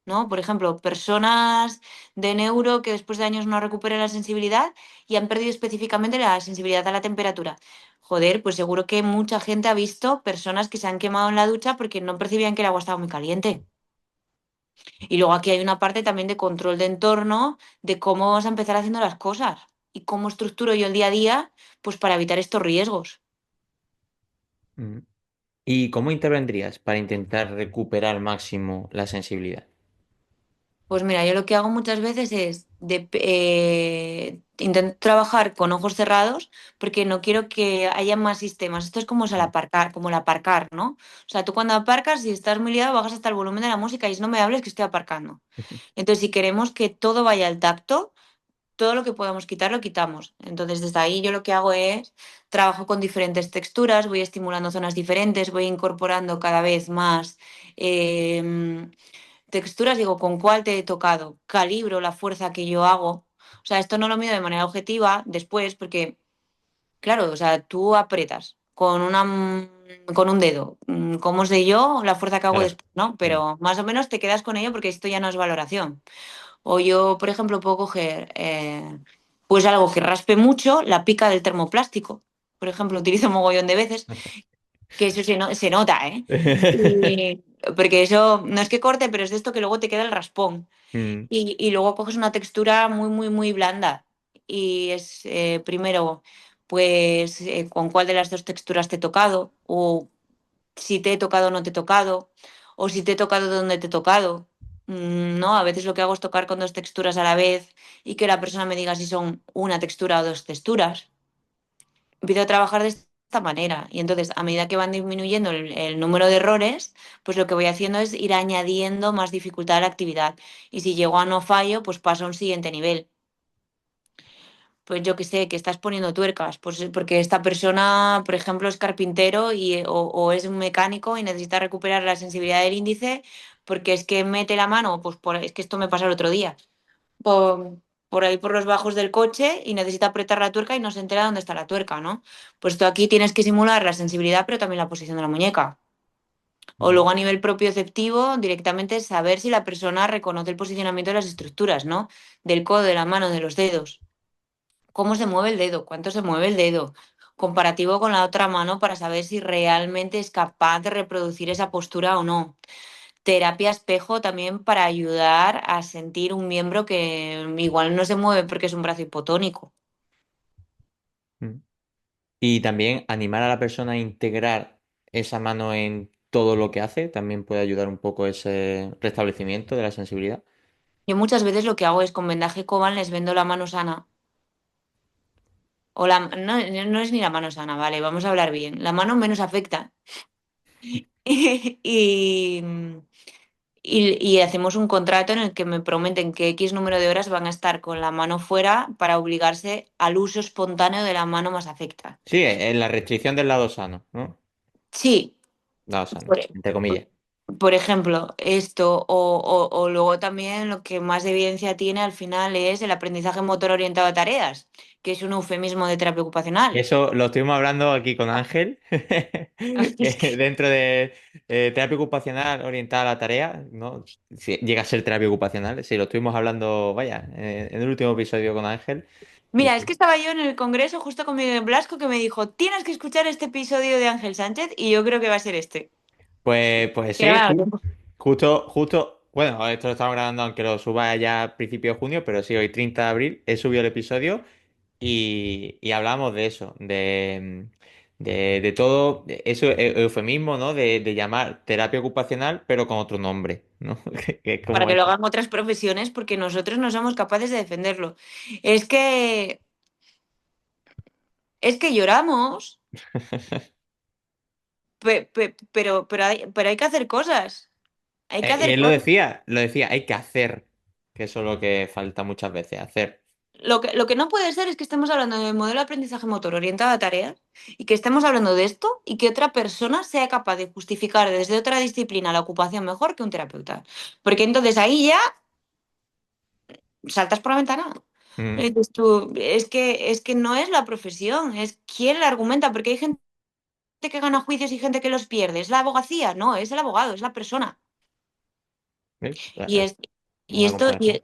¿No? Por ejemplo, personas de neuro que después de años no recuperan la sensibilidad y han perdido específicamente la sensibilidad a la temperatura. Joder, pues seguro que mucha gente ha visto personas que se han quemado en la ducha porque no percibían que el agua estaba muy caliente. Y luego aquí hay una parte también de control de entorno, de cómo vamos a empezar haciendo las cosas y cómo estructuro yo el día a día, pues para evitar estos riesgos. Ujú. ¿Y cómo intervendrías para intentar recuperar al máximo la sensibilidad? Pues mira, yo lo que hago muchas veces es intento trabajar con ojos cerrados porque no quiero que haya más sistemas. Esto es como el aparcar, ¿no? O sea, tú cuando aparcas, si estás muy liado, bajas hasta el volumen de la música y dices, no me hables que estoy aparcando. Entonces, si queremos que todo vaya al tacto, todo lo que podamos quitar, lo quitamos. Entonces, desde ahí yo lo que hago es trabajo con diferentes texturas, voy estimulando zonas diferentes, voy incorporando cada vez más. em, Texturas, digo, ¿con cuál te he tocado? Calibro la fuerza que yo hago. O sea, esto no lo mido de manera objetiva después, porque, claro, o sea, tú aprietas con un dedo. ¿Cómo sé yo la fuerza que hago Claro. después? ¿No? Mm. Pero más o menos te quedas con ello porque esto ya no es valoración. O yo, por ejemplo, puedo coger pues algo que raspe mucho, la pica del termoplástico. Por ejemplo, utilizo un mogollón de veces, que eso se nota, ¿eh? Y- porque eso no es que corte, pero es de esto que luego te queda el raspón. Mm, Y luego coges una textura muy, muy, muy blanda. Y es primero, pues, con cuál de las dos texturas te he tocado, o si te he tocado o no te he tocado, o si te he tocado dónde te he tocado. No, a veces lo que hago es tocar con dos texturas a la vez y que la persona me diga si son una textura o dos texturas. Empiezo a trabajar de esta manera y entonces a medida que van disminuyendo el número de errores, pues lo que voy haciendo es ir añadiendo más dificultad a la actividad. Y si llego a no fallo, pues paso a un siguiente nivel. Pues yo que sé, que estás poniendo tuercas, pues porque esta persona, por ejemplo, es carpintero o es un mecánico y necesita recuperar la sensibilidad del índice porque es que mete la mano, pues es que esto me pasó el otro día, por, por ahí por los bajos del coche y necesita apretar la tuerca y no se entera dónde está la tuerca, ¿no? Pues tú aquí tienes que simular la sensibilidad, pero también la posición de la muñeca. O mm, luego a nivel propioceptivo, directamente saber si la persona reconoce el posicionamiento de las estructuras, ¿no? Del codo, de la mano, de los dedos. ¿Cómo se mueve el dedo? ¿Cuánto se mueve el dedo? Comparativo con la otra mano para saber si realmente es capaz de reproducir esa postura o no. Terapia espejo también para ayudar a sentir un miembro que igual no se mueve porque es un brazo hipotónico. mm. Y también animar a la persona a integrar esa mano en todo lo que hace, también puede ayudar un poco ese restablecimiento de la sensibilidad. Yo muchas veces lo que hago es con vendaje Coban les vendo la mano sana. O la, no, no es ni la mano sana, vale, vamos a hablar bien. La mano menos afecta. Y, y hacemos un contrato en el que me prometen que X número de horas van a estar con la mano fuera para obligarse al uso espontáneo de la mano más afecta. Sí, en la restricción del lado sano, ¿no? Sí, Lado sano, por, entre comillas. por ejemplo, esto, o luego también lo que más evidencia tiene al final es el aprendizaje motor orientado a tareas, que es un eufemismo de terapia ocupacional. Eso lo estuvimos hablando aquí con Ángel, Es que que, dentro de terapia ocupacional orientada a la tarea, ¿no? Si llega a ser terapia ocupacional, sí, lo estuvimos hablando, vaya, en el último episodio con Ángel. Y mira, es que estaba yo en el congreso justo con Miguel Blasco que me dijo, tienes que escuchar este episodio de Ángel Sánchez y yo creo que va a ser este. pues Que no sí, me ha dado tiempo. justo, bueno, esto lo estamos grabando aunque lo suba ya a principios de junio, pero sí, hoy 30 de abril he subido el episodio y hablamos de eso, de todo, eso, eufemismo, ¿no? De llamar terapia ocupacional, pero con otro nombre, ¿no? Que es Para como que lo eso. hagan otras profesiones porque nosotros no somos capaces de defenderlo. Es que, es que lloramos, pero hay que hacer cosas. Hay que Y hacer él cosas. lo decía, hay que hacer, que eso es lo que falta muchas veces, hacer. Lo que no puede ser es que estemos hablando de modelo de aprendizaje motor orientado a tareas y que estemos hablando de esto y que otra persona sea capaz de justificar desde otra disciplina la ocupación mejor que un terapeuta. Porque entonces ahí ya saltas por la ventana. Mm, Dices tú, es que no es la profesión, es quién la argumenta, porque hay gente que gana juicios y gente que los pierde. ¿Es la abogacía? No, es el abogado, es la persona. ¿ves? Y, es, y, Buena esto, comparación.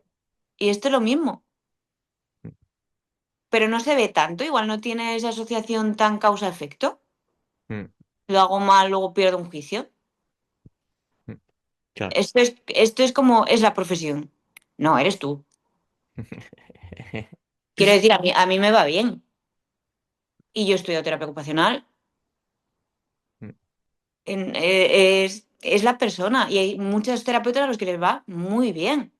y esto es lo mismo, pero no se ve tanto, igual no tiene esa asociación tan causa-efecto. Mm, Lo hago mal, luego pierdo un juicio. mm, claro. Esto es como es la profesión. No, eres tú. Quiero decir, a mí me va bien y yo estudio terapia ocupacional. Mm. Es la persona y hay muchos terapeutas a los que les va muy bien,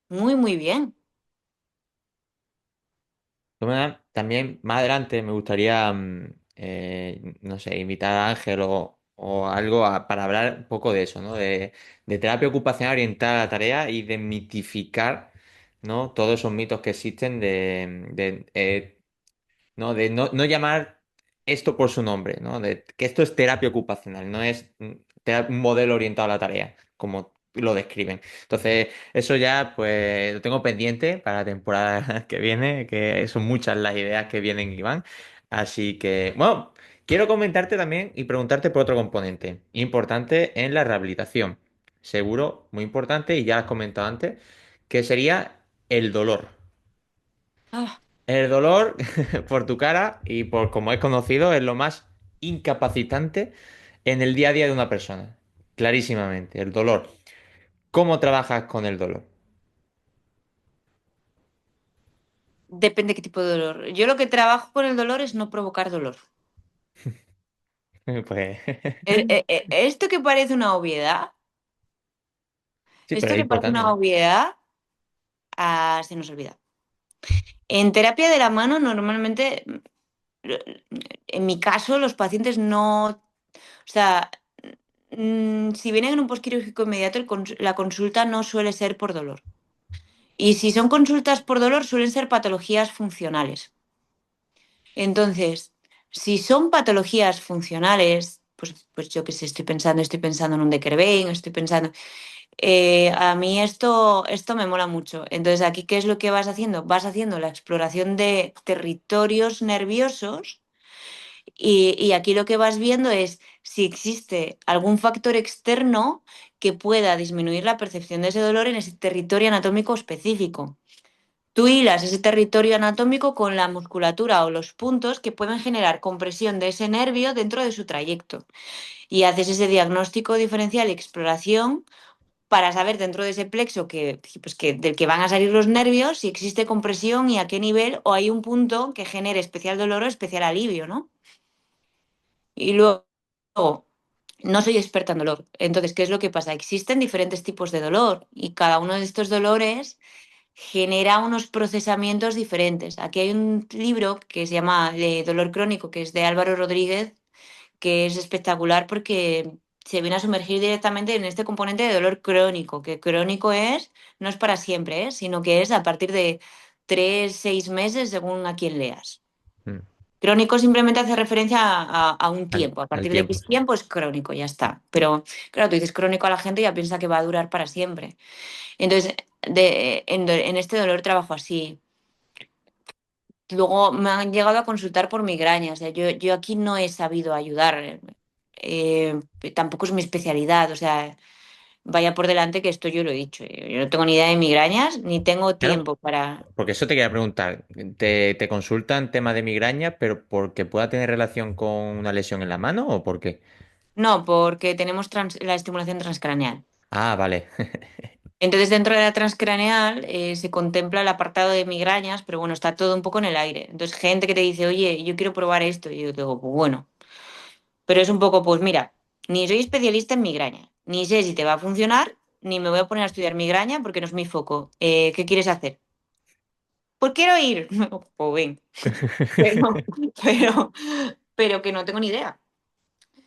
muy, muy bien. Todas maneras, también más adelante me gustaría, no sé, invitar a Ángel o algo para hablar un poco de eso, ¿no? De terapia ocupacional orientada a la tarea y de mitificar, ¿no? Todos esos mitos que existen ¿no? De no llamar esto por su nombre, ¿no? De que esto es terapia ocupacional, no es un modelo orientado a la tarea, como lo describen. Entonces, eso ya, pues, lo tengo pendiente para la temporada que viene, que son muchas las ideas que vienen y van. Así que, bueno, quiero comentarte también y preguntarte por otro componente importante en la rehabilitación. Seguro, muy importante, y ya has comentado antes, que sería el dolor. Ah, El dolor, por tu cara y por como es conocido, es lo más incapacitante en el día a día de una persona. Clarísimamente, el dolor. ¿Cómo trabajas con el dolor? depende qué tipo de dolor. Yo lo que trabajo con el dolor es no provocar dolor. Pues Esto que parece una obviedad, sí, pero esto es que parece importante, una ¿no? obviedad, se nos olvida. En terapia de la mano, normalmente, en mi caso, los pacientes no, o sea, si vienen en un posquirúrgico inmediato, la consulta no suele ser por dolor. Y si son consultas por dolor, suelen ser patologías funcionales. Entonces, si son patologías funcionales, pues yo qué sé, estoy pensando en un Deckerbein, estoy pensando. A mí esto me mola mucho. Entonces, aquí, ¿qué es lo que vas haciendo? Vas haciendo la exploración de territorios nerviosos y aquí lo que vas viendo es si existe algún factor externo que pueda disminuir la percepción de ese dolor en ese territorio anatómico específico. Tú hilas ese territorio anatómico con la musculatura o los puntos que pueden generar compresión de ese nervio dentro de su trayecto. Y haces ese diagnóstico diferencial y exploración para saber dentro de ese plexo del que van a salir los nervios si existe compresión y a qué nivel o hay un punto que genere especial dolor o especial alivio, ¿no? Y luego, no soy experta en dolor. Entonces, ¿qué es lo que pasa? Existen diferentes tipos de dolor y cada uno de estos dolores genera unos procesamientos diferentes. Aquí hay un libro que se llama Dolor Crónico, que es de Álvaro Rodríguez, que es espectacular porque se viene a sumergir directamente en este componente de dolor crónico, que crónico es, no es para siempre, sino que es a partir de 3, 6 meses según a quien leas. Mm. Crónico simplemente hace referencia a un Al, tiempo. A al partir de tiempo, X sí. tiempo es crónico, ya está. Pero claro, tú dices crónico a la gente y ya piensa que va a durar para siempre. Entonces, en este dolor trabajo así. Luego me han llegado a consultar por migrañas. O sea, yo aquí no he sabido ayudar. eh, Tampoco es mi especialidad. O sea, vaya por delante que esto yo lo he dicho. Yo no tengo ni idea de migrañas, ni tengo Claro, tiempo para. porque eso te quería preguntar. ¿Te consultan tema de migraña, pero porque pueda tener relación con una lesión en la mano o por qué? No, porque tenemos la estimulación transcraneal. Ah, vale. Entonces, dentro de la transcraneal se contempla el apartado de migrañas, pero bueno, está todo un poco en el aire. Entonces, gente que te dice, oye, yo quiero probar esto, y yo digo, pues bueno, pero es un poco, pues mira, ni soy especialista en migraña, ni sé si te va a funcionar, ni me voy a poner a estudiar migraña porque no es mi foco. ¿Qué quieres hacer? Pues quiero ir. Pues ven, pero, pero, pero que no tengo ni idea.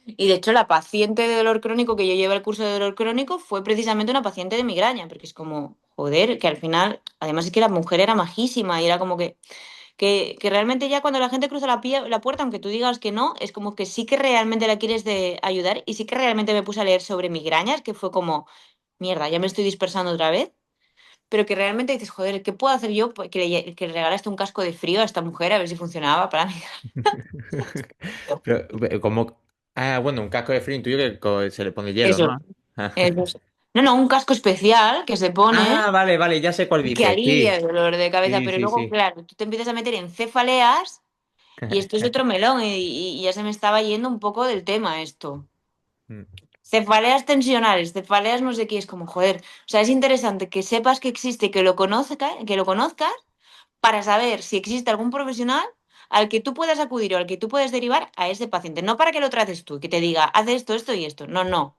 Y de hecho, la paciente de dolor crónico que yo llevé el curso de dolor crónico fue precisamente una paciente de migraña, porque es como, joder, que al final, además es que la mujer era majísima y era como que realmente ya cuando la gente cruza la puerta, aunque tú digas que no, es como que sí que realmente la quieres ayudar y sí que realmente me puse a leer sobre migrañas, que fue como, mierda, ya me estoy dispersando otra vez, pero que realmente dices, joder, ¿qué puedo hacer yo que le regalaste un casco de frío a esta mujer a ver si funcionaba para mí? Pero, como... Ah, bueno, un casco de frío intuyo que se le pone hielo, ¿no? Eso, eso. No, no, un casco especial que se pone Ah, vale, vale, ya sé cuál que dice. alivia Sí, el dolor de cabeza, sí, pero sí, luego, sí. claro, tú te empiezas a meter en cefaleas y esto es otro melón y ya se me estaba yendo un poco del tema esto. Mm, Cefaleas tensionales, cefaleas no sé qué, es como, joder. O sea, es interesante que sepas que existe, que lo conozcas para saber si existe algún profesional al que tú puedas acudir o al que tú puedes derivar a ese paciente. No para que lo trates tú, que te diga, haz esto, esto y esto. No, no.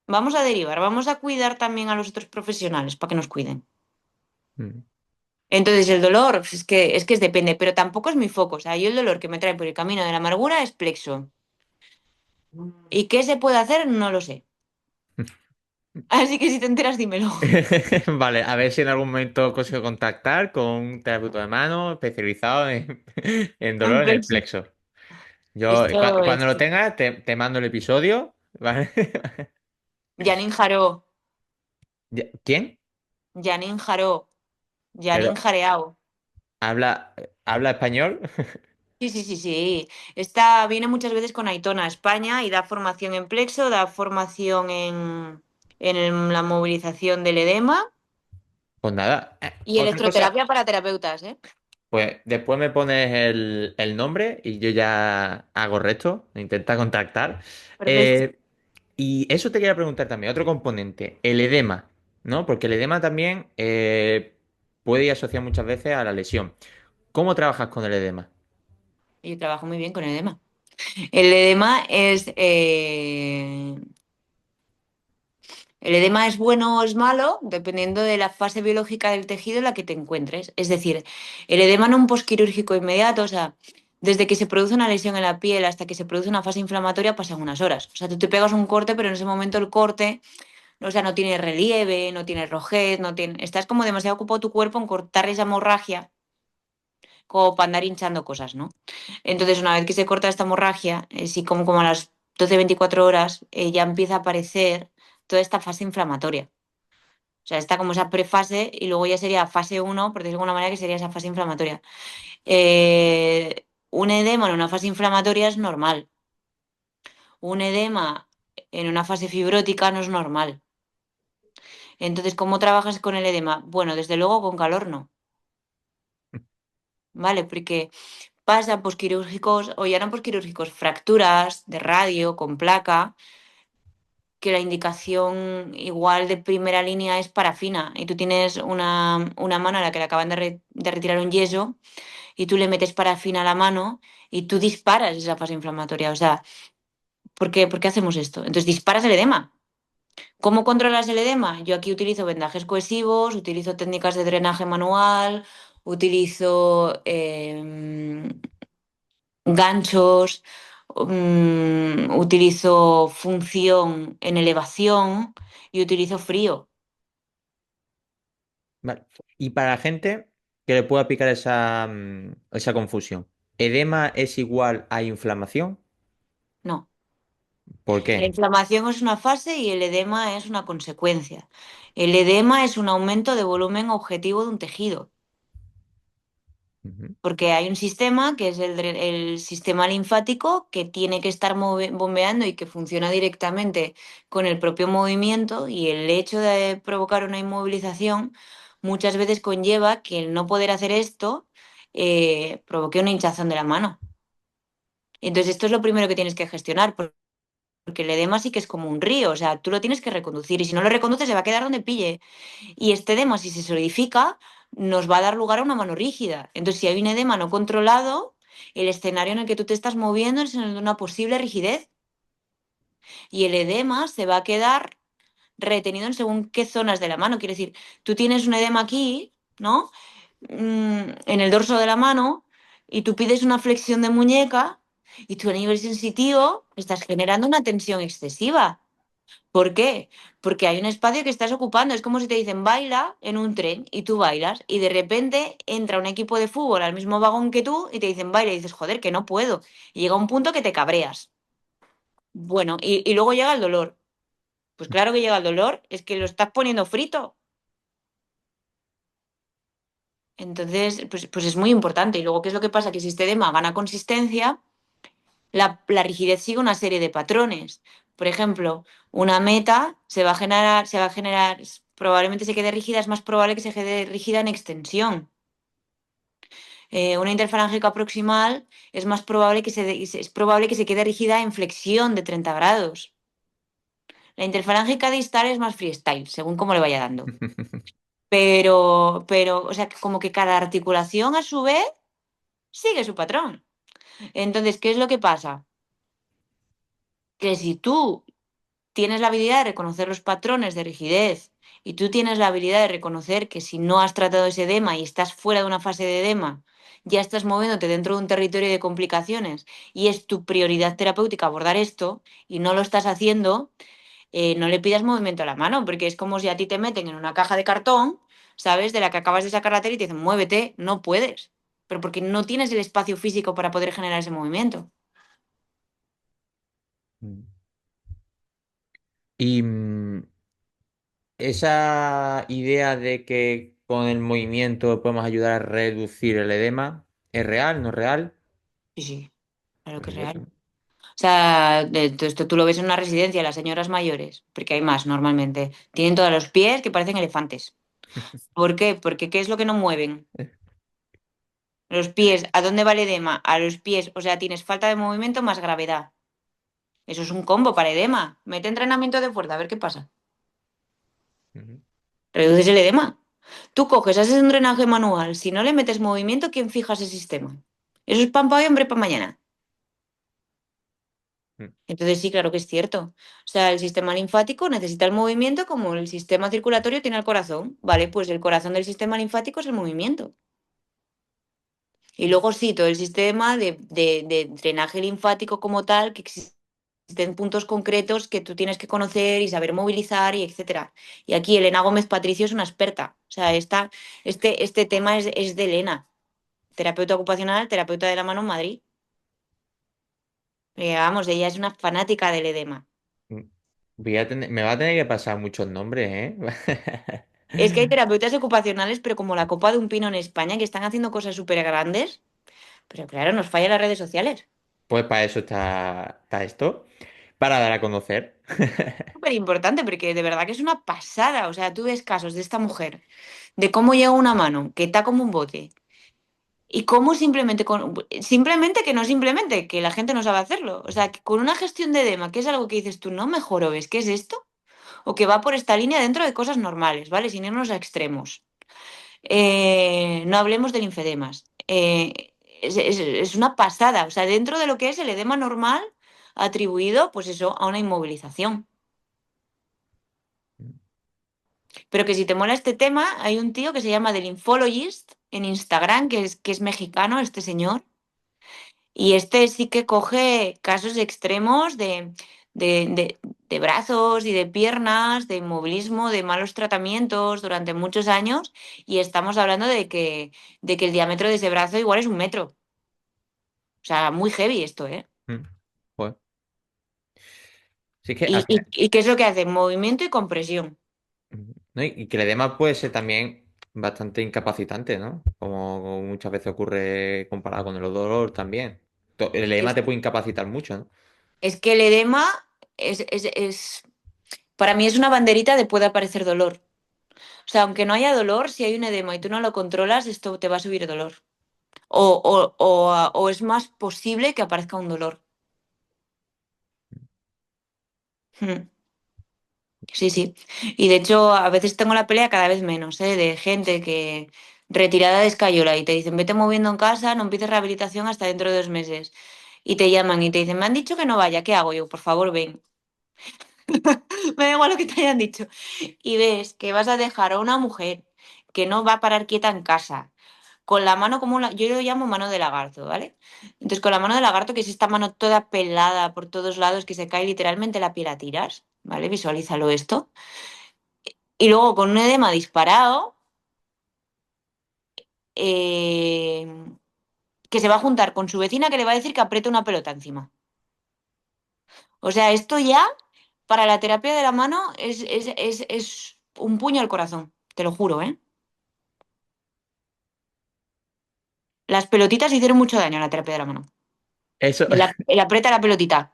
Vamos a derivar, vamos a cuidar también a los otros profesionales para que nos cuiden. mm. Entonces, el dolor, pues, es que depende, pero tampoco es mi foco. O sea, yo el dolor que me trae por el camino de la amargura es plexo. ¿Y qué se puede hacer? No lo sé. Así que si te enteras, dímelo. Vale, a ver si en algún momento consigo contactar con un terapeuta de mano especializado en, en dolor en el Plexo. plexo. Yo, Esto cuando es lo tenga, te mando el episodio, ¿vale? Janine Jaró. ¿Quién? Janine Jaró. Pero, Janine Jareao. ¿habla español? Sí, sí, sí, sí. Viene muchas veces con Aitona a España y da formación en plexo, da formación en la movilización del edema Pues nada, Y otra cosa, electroterapia para terapeutas, ¿eh? pues después me pones el nombre y yo ya hago resto, intenta contactar. Perfecto. Eh, y eso te quería preguntar también, otro componente, el edema, ¿no? Porque el edema también puede ir asociado muchas veces a la lesión. ¿Cómo trabajas con el edema? Yo trabajo muy bien con el edema. El edema es, el edema es bueno o es malo dependiendo de la fase biológica del tejido en la que te encuentres. Es decir, el edema no un posquirúrgico inmediato, o sea, desde que se produce una lesión en la piel hasta que se produce una fase inflamatoria pasan unas horas. O sea, tú te pegas un corte, pero en ese momento el corte, o sea, no tiene relieve, no tiene rojez, no tiene... Estás como demasiado ocupado tu cuerpo en cortar esa hemorragia como para andar hinchando cosas, ¿no? Entonces, una vez que se corta esta hemorragia, sí, como a las 12-24 horas, ya empieza a aparecer toda esta fase inflamatoria. O sea, está como esa prefase y luego ya sería fase uno por decirlo de alguna manera, que sería esa fase inflamatoria. Un edema en una fase inflamatoria es normal. Un edema en una fase fibrótica no es normal. Entonces, ¿cómo trabajas con el edema? Bueno, desde luego con calor no, ¿vale? Porque pasa posquirúrgicos o ya no posquirúrgicos, fracturas de radio con placa, que la indicación igual de primera línea es parafina y tú tienes una mano a la que le acaban de retirar un yeso y tú le metes parafina a la mano y tú disparas esa fase inflamatoria. O sea, ¿por qué hacemos esto? Entonces disparas el edema. ¿Cómo controlas el edema? Yo aquí utilizo vendajes cohesivos, utilizo técnicas de drenaje manual, utilizo ganchos, utilizo función en elevación y utilizo frío. Vale. Y para la gente que le pueda picar esa confusión, ¿edema es igual a inflamación? No, ¿Por la qué? inflamación es una fase y el edema es una consecuencia. El edema es un aumento de volumen objetivo de un tejido. Ujú. Porque hay un sistema que es el sistema linfático que tiene que estar bombeando y que funciona directamente con el propio movimiento y el hecho de provocar una inmovilización muchas veces conlleva que el no poder hacer esto provoque una hinchazón de la mano. Entonces esto es lo primero que tienes que gestionar porque el edema sí que es como un río, o sea, tú lo tienes que reconducir y si no lo reconduces se va a quedar donde pille. Y este edema, si se solidifica, nos va a dar lugar a una mano rígida. Entonces, si hay un edema no controlado, el escenario en el que tú te estás moviendo es en el de una posible rigidez. Y el edema se va a quedar retenido en según qué zonas de la mano. Quiere decir, tú tienes un edema aquí, ¿no? En el dorso de la mano, y tú pides una flexión de muñeca, y tú a nivel sensitivo estás generando una tensión excesiva. ¿Por qué? Porque hay un espacio que estás ocupando. Es como si te dicen baila en un tren y tú bailas y de repente entra un equipo de fútbol al mismo vagón que tú y te dicen baila y dices, joder, que no puedo. Y llega un punto que te cabreas. Bueno, y luego llega el dolor. Pues claro que llega el dolor, es que lo estás poniendo frito. Entonces, pues es muy importante. Y luego, ¿qué es lo que pasa? Que si este edema gana consistencia, la rigidez sigue una serie de patrones. Por ejemplo, una meta se va a generar, probablemente se quede rígida, es más probable que se quede rígida en extensión. Una interfalángica proximal es más probable es probable que se quede rígida en flexión de 30 grados. La interfalángica distal es más freestyle, según cómo le vaya dando. Pero, o sea, que como que cada articulación a su vez sigue su patrón. Entonces, ¿qué es lo que pasa? Que si tú tienes la habilidad de reconocer los patrones de rigidez y tú tienes la habilidad de reconocer que si no has tratado ese edema y estás fuera de una fase de edema, ya estás moviéndote dentro de un territorio de complicaciones y es tu prioridad terapéutica abordar esto y no lo estás haciendo, no le pidas movimiento a la mano, porque es como si a ti te meten en una caja de cartón, ¿sabes? De la que acabas de sacar la tela y te dicen, muévete, no puedes, pero porque no tienes el espacio físico para poder generar ese movimiento. Mm. Y esa idea de que con el movimiento podemos ayudar a reducir el edema, ¿es real, no es real? Sí, sí, claro que es real. Maravilloso. O sea, esto tú lo ves en una residencia, las señoras mayores, porque hay más normalmente. Tienen todos los pies que parecen elefantes. ¿Por qué? Porque ¿qué es lo que no mueven? Los pies. ¿A dónde va el edema? A los pies. O sea, tienes falta de movimiento más gravedad. Eso es un combo para edema. Mete entrenamiento de fuerza, a ver qué pasa. Ujú, Reduces el edema. Tú coges, haces un drenaje manual. Si no le metes movimiento, ¿quién fija ese sistema? Eso es pan para hoy, hambre para mañana. ujú, Entonces sí, claro que es cierto. O sea, el sistema linfático necesita el movimiento como el sistema circulatorio tiene el corazón. Vale, pues el corazón del sistema linfático es el movimiento. Y luego sí, todo el sistema de drenaje linfático como tal, que existen puntos concretos que tú tienes que conocer y saber movilizar y etcétera. Y aquí Elena Gómez Patricio es una experta. O sea, este tema es de Elena, terapeuta ocupacional, terapeuta de la mano en Madrid. Vamos, ella es una fanática del edema. ujú. Me va a tener que pasar muchos nombres, ¿eh? Es que hay terapeutas ocupacionales, pero como la copa de un pino en España, que están haciendo cosas súper grandes, pero claro, nos fallan las redes sociales. Pues para eso está esto, para dar a conocer. Súper importante, porque de verdad que es una pasada. O sea, tú ves casos de esta mujer, de cómo llega una mano, que está como un bote, y cómo simplemente que no simplemente, que la gente no sabe hacerlo. O sea, que con una gestión de edema, que es algo que dices tú, no me jorobes, ¿qué es esto? O que va por esta línea dentro de cosas normales, ¿vale? Sin irnos a extremos. No hablemos del linfedemas. Es una pasada. O sea, dentro de lo que es el edema normal, atribuido, pues eso, a una inmovilización. Pero que si te mola este tema, hay un tío que se llama The Lymphologist en Instagram, que es mexicano, este señor, y este sí que coge casos extremos de, de- de brazos y de piernas, de inmovilismo, de malos tratamientos durante muchos años, y estamos hablando de que el diámetro de ese brazo igual es 1 metro. O sea, muy heavy esto, ¿eh? Mm, pues, sí que al ¿Y, final. y, y qué es lo que hace? Movimiento y compresión. ¿No? Y que el edema puede ser también bastante incapacitante, ¿no? Como muchas veces ocurre comparado con el dolor también. El edema Es, te puede incapacitar mucho, ¿no? es que el edema para mí es una banderita de puede aparecer dolor. O sea, aunque no haya dolor, si hay un edema y tú no lo controlas, esto te va a subir dolor. O es más posible que aparezca un dolor. Hmm. Sí, sí. Y de hecho, a veces tengo la pelea cada vez menos, ¿eh? De gente que retirada de escayola y te dicen, vete moviendo en casa, no empieces rehabilitación hasta dentro de 2 meses. Y te llaman y te dicen, me han dicho que no vaya, ¿qué hago? Yo, por favor, ven. Me da igual lo que te hayan dicho. Y ves que vas a dejar a una mujer que no va a parar quieta en casa, con la mano como yo lo llamo mano de lagarto, ¿vale? Entonces, con la mano de lagarto, que es esta mano toda pelada por todos lados, que se cae literalmente la piel a tiras, ¿vale? Visualízalo esto. Y luego con un edema disparado, eh, que se va a juntar con su vecina que le va a decir que apriete una pelota encima. O sea, esto ya, para la terapia de la mano, es un puño al corazón, te lo juro, ¿eh? Las pelotitas hicieron mucho daño en la terapia de la mano. Eso, El aprieta la pelotita.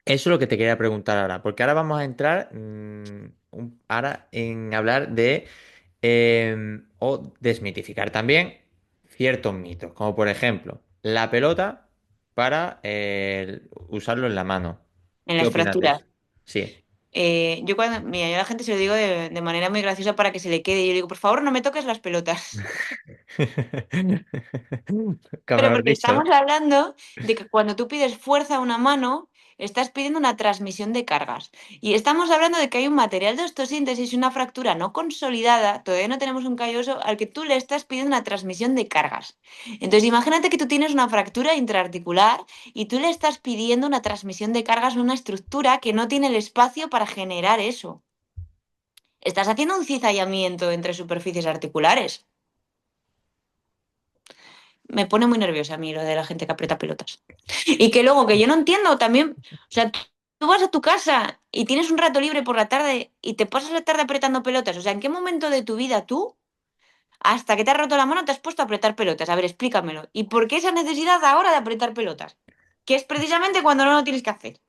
eso es lo que te quería preguntar ahora, porque ahora vamos a entrar ahora en hablar de o desmitificar también ciertos mitos, como por ejemplo la pelota para usarlo en la mano. En ¿Qué las opinas de fracturas. eso? Sí. Mira, yo a la gente se lo digo de manera muy graciosa para que se le quede. Yo digo, por favor, no me toques las pelotas. Que Pero mejor porque dicho, ¿no? estamos hablando de que cuando tú pides fuerza a una mano, estás pidiendo una transmisión de cargas. Y estamos hablando de que hay un material de osteosíntesis y una fractura no consolidada, todavía no tenemos un calloso al que tú le estás pidiendo una transmisión de cargas. Entonces, imagínate que tú tienes una fractura intraarticular y tú le estás pidiendo una transmisión de cargas a una estructura que no tiene el espacio para generar eso. Estás haciendo un cizallamiento entre superficies articulares. Me pone muy nerviosa a mí lo de la gente que aprieta pelotas. Y que luego, que yo no entiendo también, o sea, tú vas a tu casa y tienes un rato libre por la tarde y te pasas la tarde apretando pelotas. O sea, ¿en qué momento de tu vida tú, hasta que te has roto la mano, te has puesto a apretar pelotas? A ver, explícamelo. ¿Y por qué esa necesidad ahora de apretar pelotas? Que es precisamente cuando no lo tienes que hacer.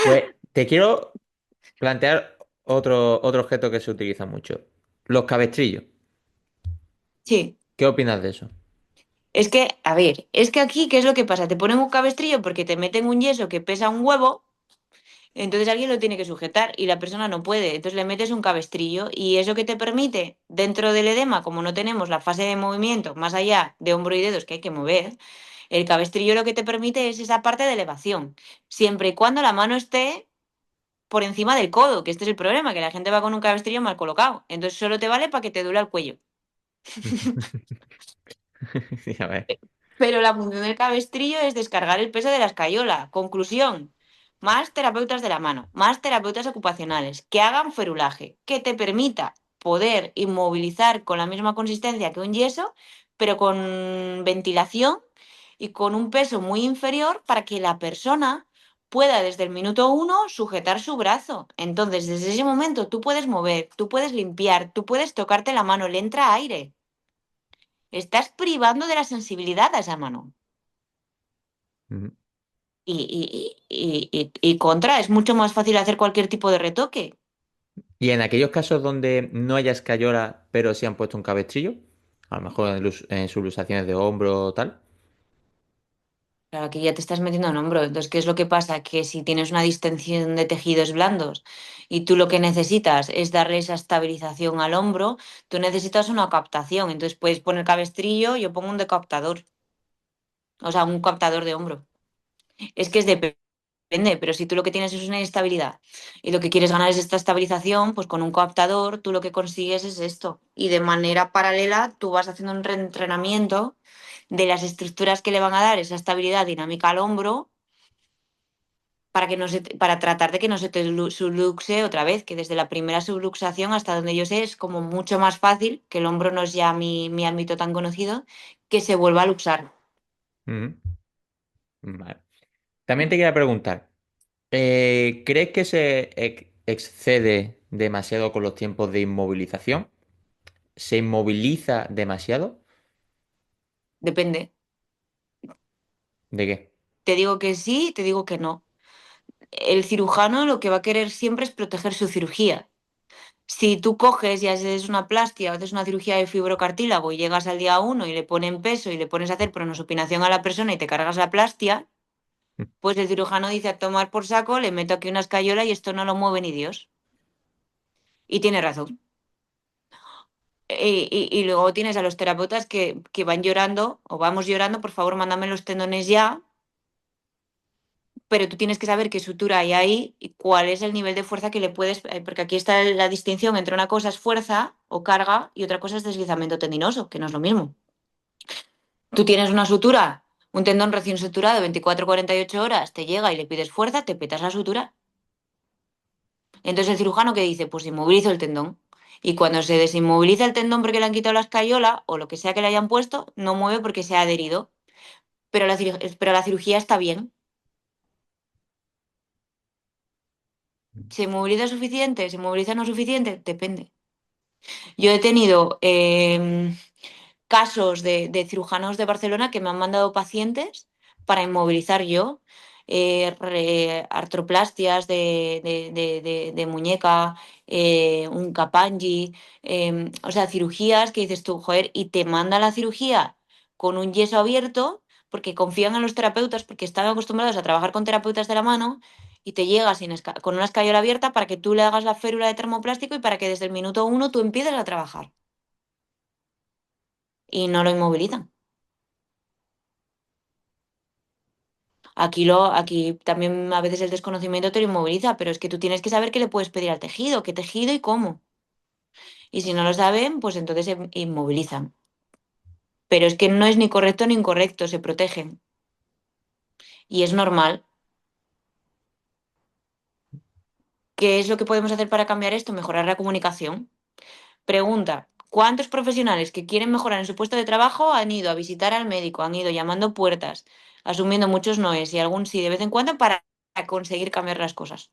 Pues te quiero plantear. otro objeto que se utiliza mucho. Los cabestrillos. Sí. ¿Qué opinas de eso? Es que, a ver, es que aquí, ¿qué es lo que pasa? Te ponen un cabestrillo porque te meten un yeso que pesa un huevo, entonces alguien lo tiene que sujetar y la persona no puede. Entonces le metes un cabestrillo y eso que te permite, dentro del edema, como no tenemos la fase de movimiento más allá de hombro y dedos que hay que mover, el cabestrillo lo que te permite es esa parte de elevación, siempre y cuando la mano esté por encima del codo, que este es el problema, que la gente va con un cabestrillo mal colocado. Entonces solo te vale para que te duela el cuello. Sí, a ver. Pero la función del cabestrillo es descargar el peso de la escayola. Conclusión, más terapeutas de la mano, más terapeutas ocupacionales que hagan ferulaje, que te permita poder inmovilizar con la misma consistencia que un yeso, pero con ventilación y con un peso muy inferior para que la persona pueda desde el minuto uno sujetar su brazo. Entonces, desde ese momento tú puedes mover, tú puedes limpiar, tú puedes tocarte la mano, le entra aire. Estás privando de la sensibilidad a esa mano. Ujú. Y contra, es mucho más fácil hacer cualquier tipo de retoque. Y en aquellos casos donde no haya escayola, pero sí han puesto un cabestrillo, a lo mejor en sus luxaciones de hombro o tal. Claro, aquí ya te estás metiendo en hombro. Entonces, ¿qué es lo que pasa? Que si tienes una distensión de tejidos blandos y tú lo que necesitas es darle esa estabilización al hombro, tú necesitas una captación. Entonces, puedes poner cabestrillo, yo pongo un decaptador, o sea, un captador de hombro. Es que es depende, pero si tú lo que tienes es una inestabilidad y lo que quieres ganar es esta estabilización, pues con un coaptador tú lo que consigues es esto. Y de manera paralela tú vas haciendo un reentrenamiento de las estructuras que le van a dar esa estabilidad dinámica al hombro para que no se para tratar de que no se te subluxe otra vez, que desde la primera subluxación hasta donde yo sé es como mucho más fácil, que el hombro no es ya mi ámbito tan conocido, que se vuelva a luxar. Ujú. Vale. También te quería preguntar, ¿crees que se excede demasiado con los tiempos de inmovilización? ¿Se inmoviliza demasiado? Depende. ¿De qué? Te digo que sí, te digo que no. El cirujano lo que va a querer siempre es proteger su cirugía. Si tú coges y haces una plastia o haces una cirugía de fibrocartílago y llegas al día uno y le ponen peso y le pones a hacer pronosupinación a la persona y te cargas la plastia, pues el cirujano dice a tomar por saco, le meto aquí una escayola y esto no lo mueve ni Dios. Y tiene razón. Y luego tienes a los terapeutas que van llorando o vamos llorando, por favor, mándame los tendones ya, pero tú tienes que saber qué sutura hay ahí y cuál es el nivel de fuerza que le puedes, porque aquí está la distinción entre una cosa es fuerza o carga y otra cosa es deslizamiento tendinoso, que no es lo mismo. Tú tienes una sutura, un tendón recién suturado, 24-48 horas, te llega y le pides fuerza, te petas la sutura. Entonces el cirujano que dice, pues inmovilizo el tendón. Y cuando se desinmoviliza el tendón porque le han quitado la escayola o lo que sea que le hayan puesto, no mueve porque se ha adherido. Pero la cirugía está bien. ¿Se inmoviliza suficiente? ¿Se inmoviliza no suficiente? Depende. Yo he tenido casos de cirujanos de Barcelona que me han mandado pacientes para inmovilizar yo, artroplastias de muñeca, un capangi, o sea, cirugías que dices tú, joder, y te manda la cirugía con un yeso abierto porque confían en los terapeutas, porque están acostumbrados a trabajar con terapeutas de la mano. Y te llega con una escayola abierta para que tú le hagas la férula de termoplástico y para que desde el minuto uno tú empieces a trabajar. Y no lo inmovilizan. Aquí también a veces el desconocimiento te lo inmoviliza, pero es que tú tienes que saber qué le puedes pedir al tejido, qué tejido y cómo. Y si no lo saben, pues entonces se inmovilizan. Pero es que no es ni correcto ni incorrecto, se protegen. Y es normal. ¿Qué es lo que podemos hacer para cambiar esto? Mejorar la comunicación. Pregunta, ¿cuántos profesionales que quieren mejorar en su puesto de trabajo han ido a visitar al médico, han ido llamando puertas, asumiendo muchos noes y algún sí de vez en cuando para conseguir cambiar las cosas?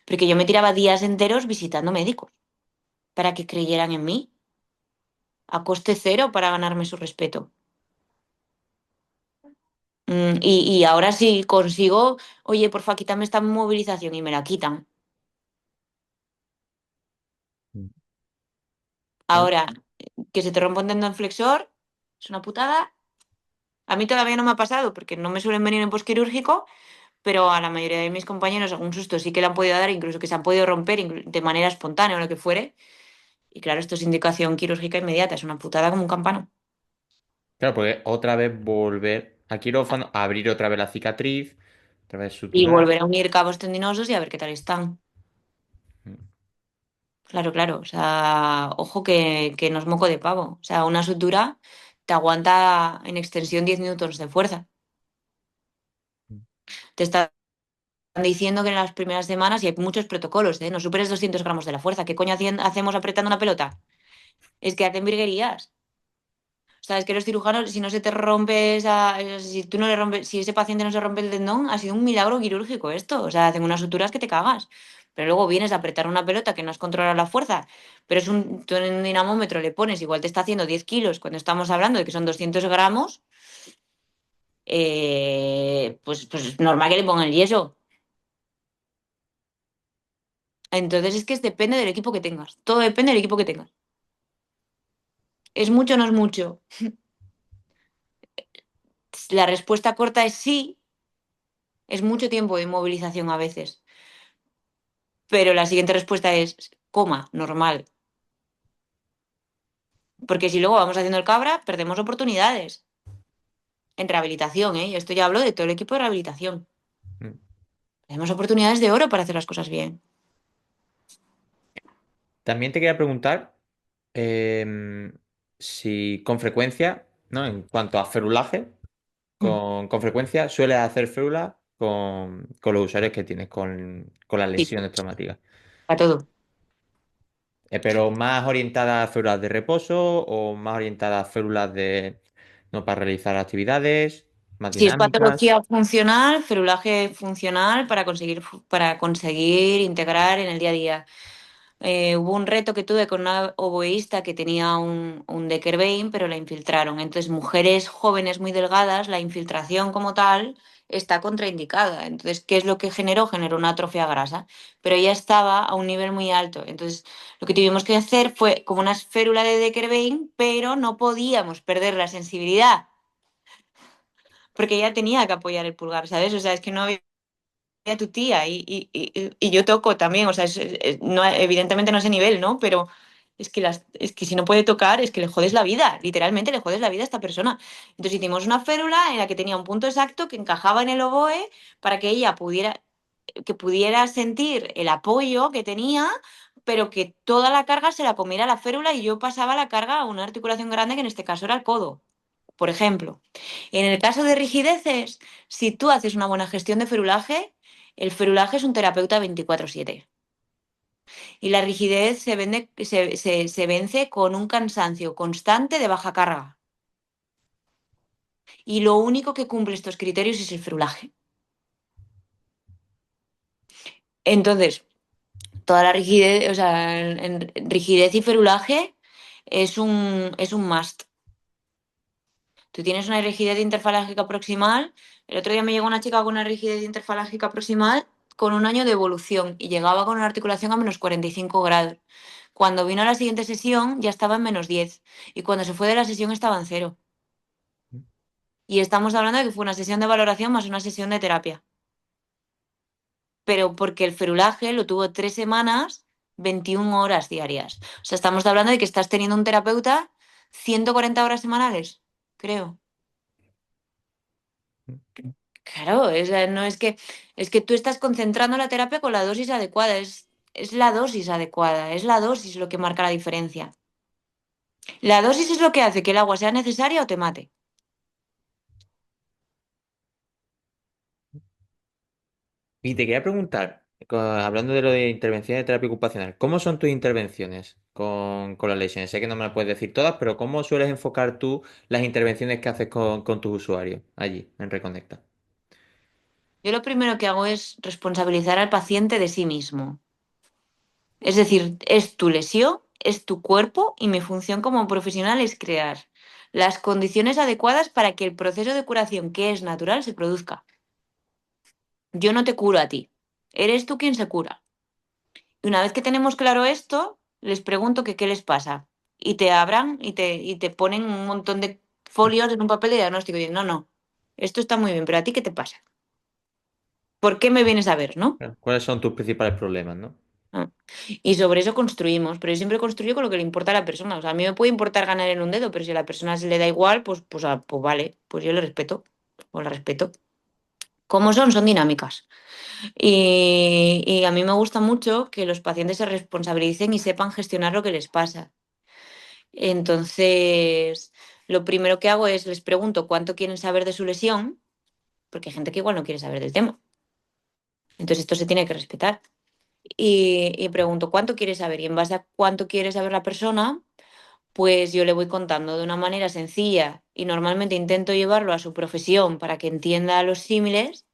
Porque yo me tiraba días enteros visitando médicos para que creyeran en mí, a coste cero para ganarme su respeto. Y ahora sí consigo, oye, porfa, quítame esta movilización y me la quitan. ¿no? Ahora, que se te rompa un tendón flexor es una putada. A mí todavía no me ha pasado porque no me suelen venir en posquirúrgico, pero a la mayoría de mis compañeros algún susto sí que le han podido dar, incluso que se han podido romper de manera espontánea o lo que fuere. Y claro, esto es indicación quirúrgica inmediata, es una putada como un campano. Claro, porque otra vez volver al quirófano, abrir otra vez la cicatriz, otra vez Y suturar. volver a unir cabos tendinosos y a ver qué tal están. Mm, Claro, claro. O sea, ojo que no es moco de pavo. O sea, una sutura te aguanta en extensión 10 minutos de fuerza. mm, Te están diciendo que en las primeras semanas, y hay muchos protocolos, ¿eh? No superes 200 gramos de la fuerza. ¿Qué coño hacemos apretando una pelota? Es que hacen virguerías. O sea, es que los cirujanos, si no se te rompe si tú no le rompes, si ese paciente no se rompe el tendón, ha sido un milagro quirúrgico esto. O sea, hacen unas suturas que te cagas. Pero luego vienes a apretar una pelota que no has controlado la fuerza, pero tú en un dinamómetro le pones, igual te está haciendo 10 kilos cuando estamos hablando de que son 200 gramos, pues normal que le pongan el yeso. Entonces es que depende del equipo que tengas. Todo depende del equipo que tengas. ¿Es mucho o no es mucho? La respuesta corta es sí, es mucho tiempo de inmovilización a veces. Pero la siguiente respuesta es coma, normal. Porque si luego vamos haciendo el cabra, perdemos oportunidades en rehabilitación, ¿eh? Y esto ya hablo de todo el equipo de rehabilitación. mm. Tenemos oportunidades de oro para hacer las cosas bien. También te quería preguntar si con frecuencia, ¿no? En cuanto a ferulaje, Mm. con frecuencia sueles hacer férula con los usuarios que tienes, con las Sí, lesiones traumáticas. para todo. Pero más orientadas a férulas de reposo o más orientadas a férulas de, no para realizar actividades más Si es dinámicas. patología funcional, ferulaje funcional para conseguir integrar en el día a día. Hubo un reto que tuve con una oboísta que tenía un Decker Vein, pero la infiltraron. Entonces, mujeres jóvenes muy delgadas, la infiltración como tal está contraindicada. Entonces, ¿qué es lo que generó? Generó una atrofia grasa, pero ella estaba a un nivel muy alto. Entonces, lo que tuvimos que hacer fue como una esférula de Decker Vein, pero no podíamos perder la sensibilidad, porque ella tenía que apoyar el pulgar, ¿sabes? O sea, es que no había a tu tía y yo toco también, o sea, no, evidentemente no ese nivel, ¿no? Pero es que si no puede tocar, es que le jodes la vida, literalmente le jodes la vida a esta persona. Entonces hicimos una férula en la que tenía un punto exacto que encajaba en el oboe para que ella pudiera sentir el apoyo que tenía, pero que toda la carga se la comiera la férula y yo pasaba la carga a una articulación grande que en este caso era el codo, por ejemplo. En el caso de rigideces, si tú haces una buena gestión de ferulaje, el ferulaje es un terapeuta 24/7. Y la rigidez se vence con un cansancio constante de baja carga. Y lo único que cumple estos criterios es el ferulaje. Entonces, toda la rigidez, o sea, rigidez y ferulaje es un must. Tú tienes una rigidez interfalágica proximal. El otro día me llegó una chica con una rigidez interfalágica proximal con un año de evolución y llegaba con una articulación a -45 grados. Cuando vino a la siguiente sesión ya estaba en -10 y cuando se fue de la sesión estaba en cero. Y estamos hablando de que fue una sesión de valoración más una sesión de terapia. Pero porque el ferulaje lo tuvo 3 semanas, 21 horas diarias. O sea, estamos hablando de que estás teniendo un terapeuta 140 horas semanales, creo. Claro, no es que tú estás concentrando la terapia con la dosis adecuada, es la dosis adecuada, es la dosis lo que marca la diferencia. La dosis es lo que hace que el agua sea necesaria o te mate. Y te quería preguntar, hablando de lo de intervenciones de terapia ocupacional, ¿cómo son tus intervenciones con las lesiones? Sé que no me las puedes decir todas, pero ¿cómo sueles enfocar tú las intervenciones que haces con tus usuarios allí en Reconecta? Yo lo primero que hago es responsabilizar al paciente de sí mismo. Es decir, es tu lesión, es tu cuerpo y mi función como profesional es crear las condiciones adecuadas para que el proceso de curación que es natural se produzca. Yo no te curo a ti, eres tú quien se cura. Y una vez que tenemos claro esto, les pregunto que qué les pasa. y te abran y te ponen un montón de folios en un papel de diagnóstico y dicen, no, no, esto está muy bien, pero ¿a ti qué te pasa? ¿Por qué me vienes a ver, no? ¿Cuáles son tus principales problemas, no? Ah. Y sobre eso construimos, pero yo siempre construyo con lo que le importa a la persona. O sea, a mí me puede importar ganar en un dedo, pero si a la persona se le da igual, pues vale, pues yo le respeto o la respeto. ¿Cómo son? Son dinámicas. Y a mí me gusta mucho que los pacientes se responsabilicen y sepan gestionar lo que les pasa. Entonces, lo primero que hago es les pregunto cuánto quieren saber de su lesión, porque hay gente que igual no quiere saber del tema. Entonces, esto se tiene que respetar. Y pregunto cuánto quiere saber y en base a cuánto quiere saber la persona, pues yo le voy contando de una manera sencilla y normalmente intento llevarlo a su profesión para que entienda los símiles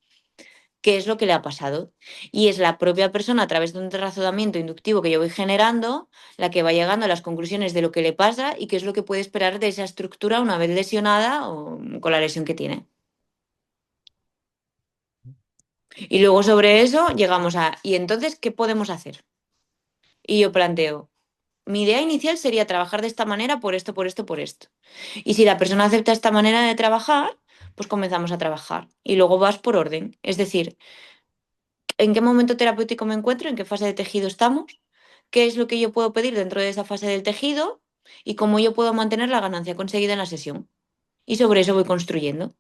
qué es lo que le ha pasado. Y es la propia persona a través de un razonamiento inductivo que yo voy generando la que va llegando a las conclusiones de lo que le pasa y qué es lo que puede esperar de esa estructura una vez lesionada o con la lesión que tiene. Y luego sobre eso llegamos a, ¿y entonces qué podemos hacer? Y yo planteo, mi idea inicial sería trabajar de esta manera por esto, por esto, por esto. Y si la persona acepta esta manera de trabajar, pues comenzamos a trabajar. Y luego vas por orden. Es decir, ¿en qué momento terapéutico me encuentro? ¿En qué fase de tejido estamos? ¿Qué es lo que yo puedo pedir dentro de esa fase del tejido? Y cómo yo puedo mantener la ganancia conseguida en la sesión. Y sobre eso voy construyendo.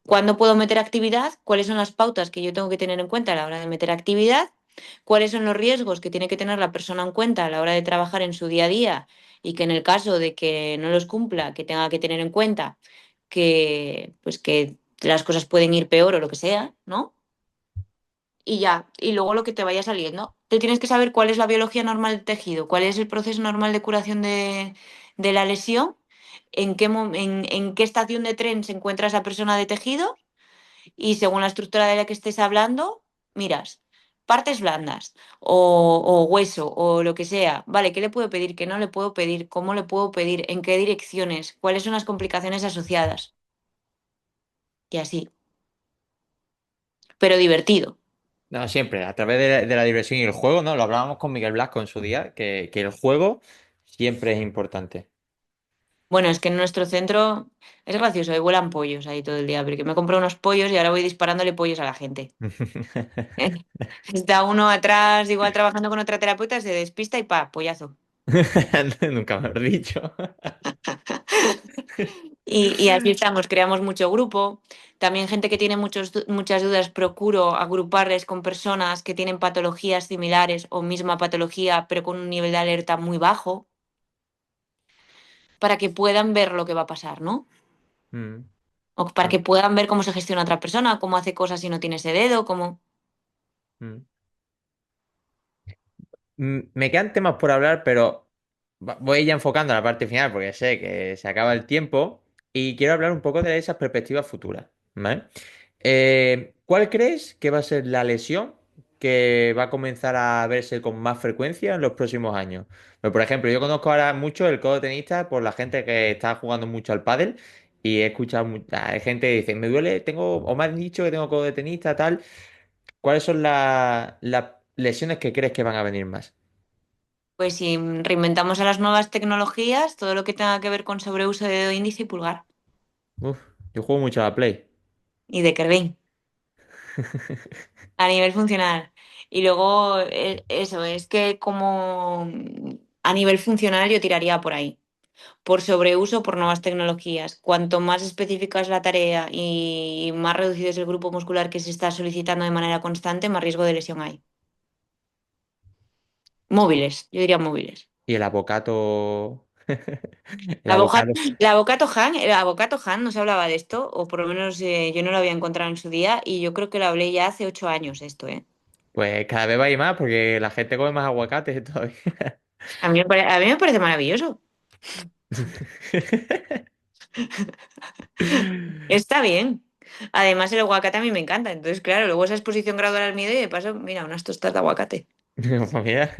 ¿Cuándo puedo meter actividad? ¿Cuáles son las pautas que yo tengo que tener en cuenta a la hora de meter actividad? ¿Cuáles son los riesgos que tiene que tener la persona en cuenta a la hora de trabajar en su día a día? Y que en el caso de que no los cumpla, que tenga que tener en cuenta que las cosas pueden ir peor o lo que sea, ¿no? Y ya, y luego lo que te vaya saliendo. Te tienes que saber cuál es la biología normal del tejido, cuál es el proceso normal de curación de la lesión, en qué estación de tren se encuentra esa persona de tejido y según la estructura de la que estés hablando, miras partes blandas o hueso o lo que sea. Vale, ¿qué le puedo pedir? ¿Qué no le puedo pedir? ¿Cómo le puedo pedir? ¿En qué direcciones? ¿Cuáles son las complicaciones asociadas? Y así, pero divertido. No, siempre, a través de la diversión y el juego, ¿no? Lo hablábamos con Miguel Blasco en su día, que el juego siempre es importante. Bueno, es que en nuestro centro es gracioso, ahí vuelan pollos ahí todo el día, porque me compro unos pollos y ahora voy disparándole pollos a la gente. Está uno atrás, igual trabajando con otra terapeuta, se despista y pa, pollazo. Nunca me lo he dicho. Y así estamos, creamos mucho grupo. También gente que tiene muchas dudas, procuro agruparles con personas que tienen patologías similares o misma patología, pero con un nivel de alerta muy bajo, para que puedan ver lo que va a pasar, ¿no? Mm, O para ah, que puedan ver cómo se gestiona otra persona, cómo hace cosas si no tiene ese dedo, cómo... mm. Me quedan temas por hablar, pero voy ya enfocando a la parte final porque sé que se acaba el tiempo y quiero hablar un poco de esas perspectivas futuras, ¿vale? ¿Cuál crees que va a ser la lesión que va a comenzar a verse con más frecuencia en los próximos años? Pues, por ejemplo, yo conozco ahora mucho el codo tenista por la gente que está jugando mucho al pádel y he escuchado hay gente que dice, me duele, tengo, o me han dicho que tengo codo de tenista, tal. ¿Cuáles son las lesiones que crees que van a venir más? Pues si reinventamos a las nuevas tecnologías, todo lo que tenga que ver con sobreuso de dedo índice y pulgar Uf, yo juego mucho a la Play. y de Kerbein a nivel funcional. Y luego eso, es que como a nivel funcional yo tiraría por ahí, por sobreuso, por nuevas tecnologías. Cuanto más específica es la tarea y más reducido es el grupo muscular que se está solicitando de manera constante, más riesgo de lesión hay. Móviles, yo diría móviles. Y el avocato. El La Avocat- avocado. la Avocato Han no se hablaba de esto, o por lo menos yo no lo había encontrado en su día, y yo creo que lo hablé ya hace 8 años esto, ¿eh? Pues cada vez va a ir más porque la gente come más aguacates todavía. A mí me parece maravilloso. Está bien. Además, el aguacate a mí me encanta. Entonces, claro, luego esa exposición gradual al miedo y de paso, mira, unas tostadas de aguacate. Pues mira.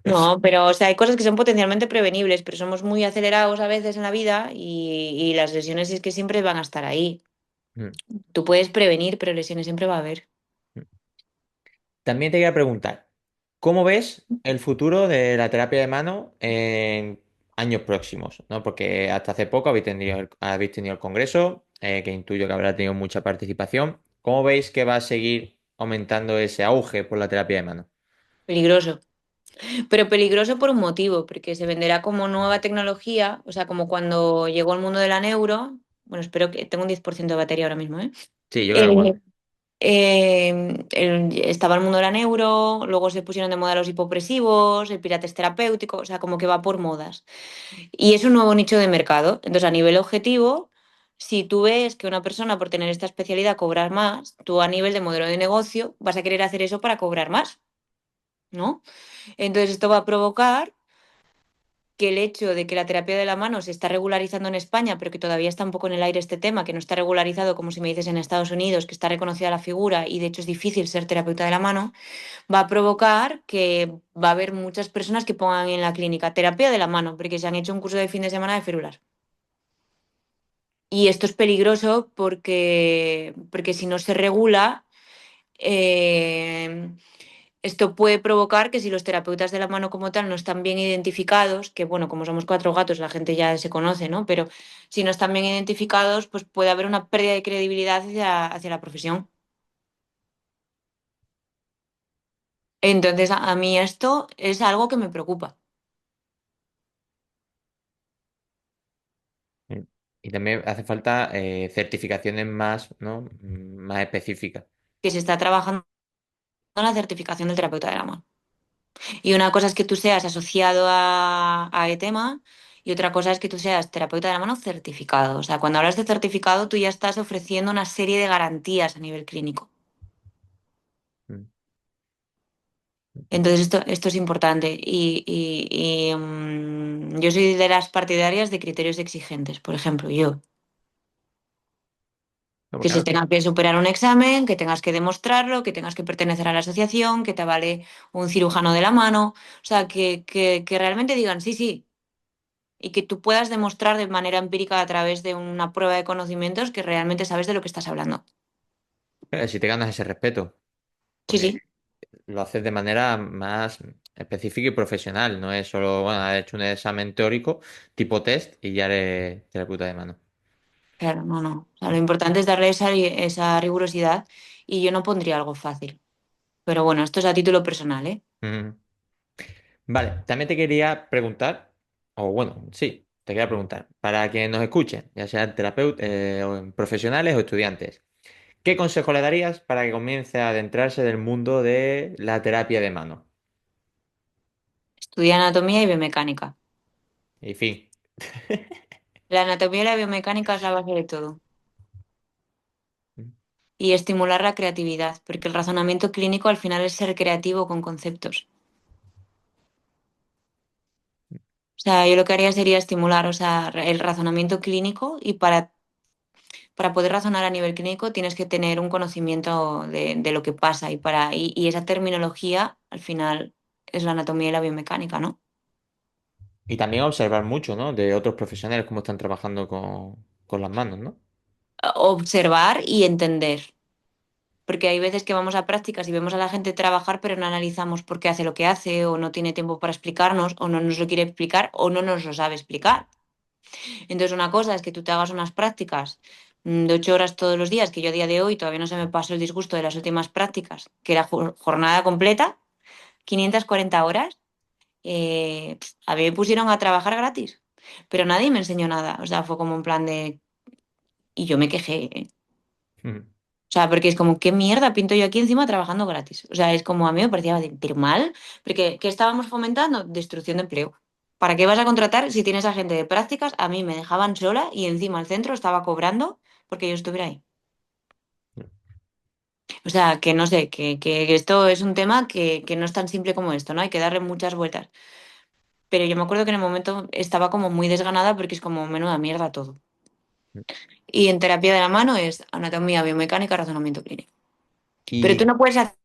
No, pero o sea, hay cosas que son potencialmente prevenibles, pero somos muy acelerados a veces en la vida y las lesiones es que siempre van a estar ahí. Tú puedes prevenir, pero lesiones siempre va a haber. También te quería preguntar, ¿cómo ves el futuro de la terapia de mano en años próximos, ¿no? Porque hasta hace poco habéis tenido el congreso, que intuyo que habrá tenido mucha participación. ¿Cómo veis que va a seguir aumentando ese auge por la terapia de mano? Peligroso. Pero peligroso por un motivo, porque se venderá como nueva tecnología, o sea, como cuando llegó el mundo de la neuro. Bueno, espero que tengo un 10% de batería ahora mismo, ¿eh? Sí, yo creo que Eh, igual. Estaba el mundo de la neuro, luego se pusieron de moda los hipopresivos, el pilates terapéutico, o sea, como que va por modas. Y es un nuevo nicho de mercado. Entonces, a nivel objetivo, si tú ves que una persona por tener esta especialidad cobrar más, tú a nivel de modelo de negocio vas a querer hacer eso para cobrar más, ¿no? Entonces, esto va a provocar que el hecho de que la terapia de la mano se está regularizando en España, pero que todavía está un poco en el aire este tema, que no está regularizado como si me dices en Estados Unidos, que está reconocida la figura y de hecho es difícil ser terapeuta de la mano, va a provocar que va a haber muchas personas que pongan en la clínica terapia de la mano, porque se han hecho un curso de fin de semana de férulas. Y esto es peligroso porque si no se regula, eh, esto puede provocar que si los terapeutas de la mano como tal no están bien identificados, que bueno, como somos cuatro gatos, la gente ya se conoce, ¿no? Pero si no están bien identificados, pues puede haber una pérdida de credibilidad hacia la profesión. Entonces, a mí esto es algo que me preocupa, Mm. Y también hace falta certificaciones más, ¿no? Más específicas. que se está trabajando en la certificación del terapeuta de la mano. Y una cosa es que tú seas asociado a ETEMA y otra cosa es que tú seas terapeuta de la mano certificado. O sea, cuando hablas de certificado, tú ya estás ofreciendo una serie de garantías a nivel clínico. Mm. Entonces, esto es importante. Yo soy de las partidarias de criterios exigentes, por ejemplo, yo. No, Que se claro. tenga que superar un examen, que tengas que demostrarlo, que tengas que pertenecer a la asociación, que te vale un cirujano de la mano. O sea, que realmente digan, sí, sí, y que tú puedas demostrar de manera empírica a través de una prueba de conocimientos que realmente sabes de lo que estás hablando. Si te ganas ese respeto, Sí, porque sí, lo haces de manera más específica y profesional, no es solo, bueno, has hecho un examen teórico tipo test y ya eres terapeuta de mano. claro, no, no. O sea, lo importante es darle esa rigurosidad y yo no pondría algo fácil. Pero bueno, esto es a título personal, ¿eh? Mm. Vale, también te quería preguntar, o bueno, sí, te quería preguntar, para quienes nos escuchen, ya sean terapeutas, profesionales o estudiantes, ¿qué consejo le darías para que comience a adentrarse del mundo de la terapia de mano? Estudia anatomía y biomecánica. Y fin. La anatomía y la biomecánica es la base de todo. Y estimular la creatividad, porque el razonamiento clínico al final es ser creativo con conceptos. O sea, yo lo que haría sería estimular, o sea, el razonamiento clínico y para poder razonar a nivel clínico tienes que tener un conocimiento de lo que pasa y esa terminología al final es la anatomía y la biomecánica, ¿no? Y también observar mucho, ¿no? De otros profesionales cómo están trabajando con las manos, ¿no? Observar y entender. Porque hay veces que vamos a prácticas y vemos a la gente trabajar, pero no analizamos por qué hace lo que hace, o no tiene tiempo para explicarnos, o no nos lo quiere explicar, o no nos lo sabe explicar. Entonces, una cosa es que tú te hagas unas prácticas de 8 horas todos los días, que yo a día de hoy todavía no se me pasó el disgusto de las últimas prácticas, que era jornada completa, 540 horas. A mí me pusieron a trabajar gratis, pero nadie me enseñó nada. O sea, fue como un plan de... Y yo me quejé, ¿eh? Mm. O sea, porque es como, ¿qué mierda pinto yo aquí encima trabajando gratis? O sea, es como a mí me parecía pero mal, porque ¿qué estábamos fomentando? Destrucción de empleo. ¿Para qué vas a contratar si tienes a gente de prácticas? A mí me dejaban sola y encima el centro estaba cobrando porque yo estuviera ahí. O sea, que no sé, que esto es un tema que no es tan simple como esto, ¿no? Hay que darle muchas vueltas. Pero yo me acuerdo que en el momento estaba como muy desganada porque es como menuda mierda todo. Y en terapia de la mano es anatomía, biomecánica, razonamiento clínico. Pero tú Y, no puedes hacer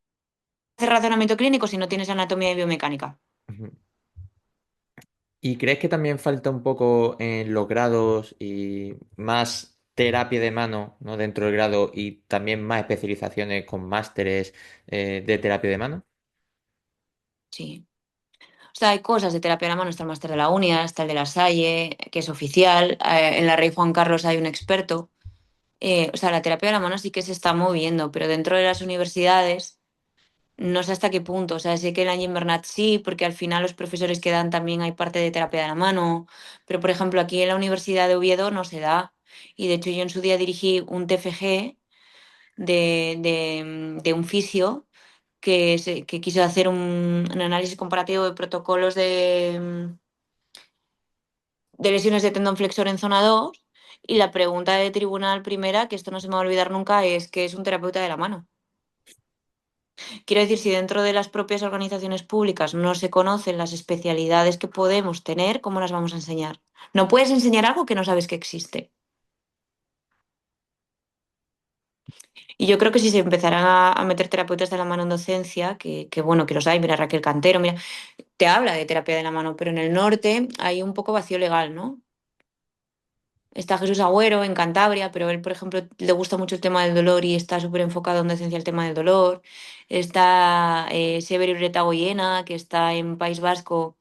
razonamiento clínico si no tienes anatomía y biomecánica. ujú. ¿Y crees que también falta un poco en los grados y más terapia de mano, ¿no? Dentro del grado y también más especializaciones con másteres de terapia de mano? Sí. sea, hay cosas de terapia de la mano, está el máster de la uni, está el de la Salle, que es oficial. En la Rey Juan Carlos hay un experto. O sea, la terapia de la mano sí que se está moviendo, pero dentro de las universidades no sé hasta qué punto. O sea, sé que en la Gimbernat sí, porque al final los profesores que dan también hay parte de terapia de la mano. Pero, por ejemplo, aquí en la Universidad de Oviedo no se da. Y de hecho yo en su día dirigí un TFG de un fisio que quiso hacer un análisis comparativo de protocolos de lesiones de tendón flexor en zona 2 y la pregunta de tribunal primera, que esto no se me va a olvidar nunca, es ¿qué es un terapeuta de la mano? Quiero decir, si dentro de las propias organizaciones públicas no se conocen las especialidades que podemos tener, ¿cómo las vamos a enseñar? No puedes enseñar algo que no sabes que existe. Y yo creo que si se empezaran a meter terapeutas de la mano en docencia, que bueno, que los hay, mira Raquel Cantero, mira, te habla de terapia de la mano, pero en el norte hay un poco vacío legal, ¿no? Está Jesús Agüero en Cantabria, pero él, por ejemplo, le gusta mucho el tema del dolor y está súper enfocado en docencia el tema del dolor. Está Sever Goyena, que está en País Vasco,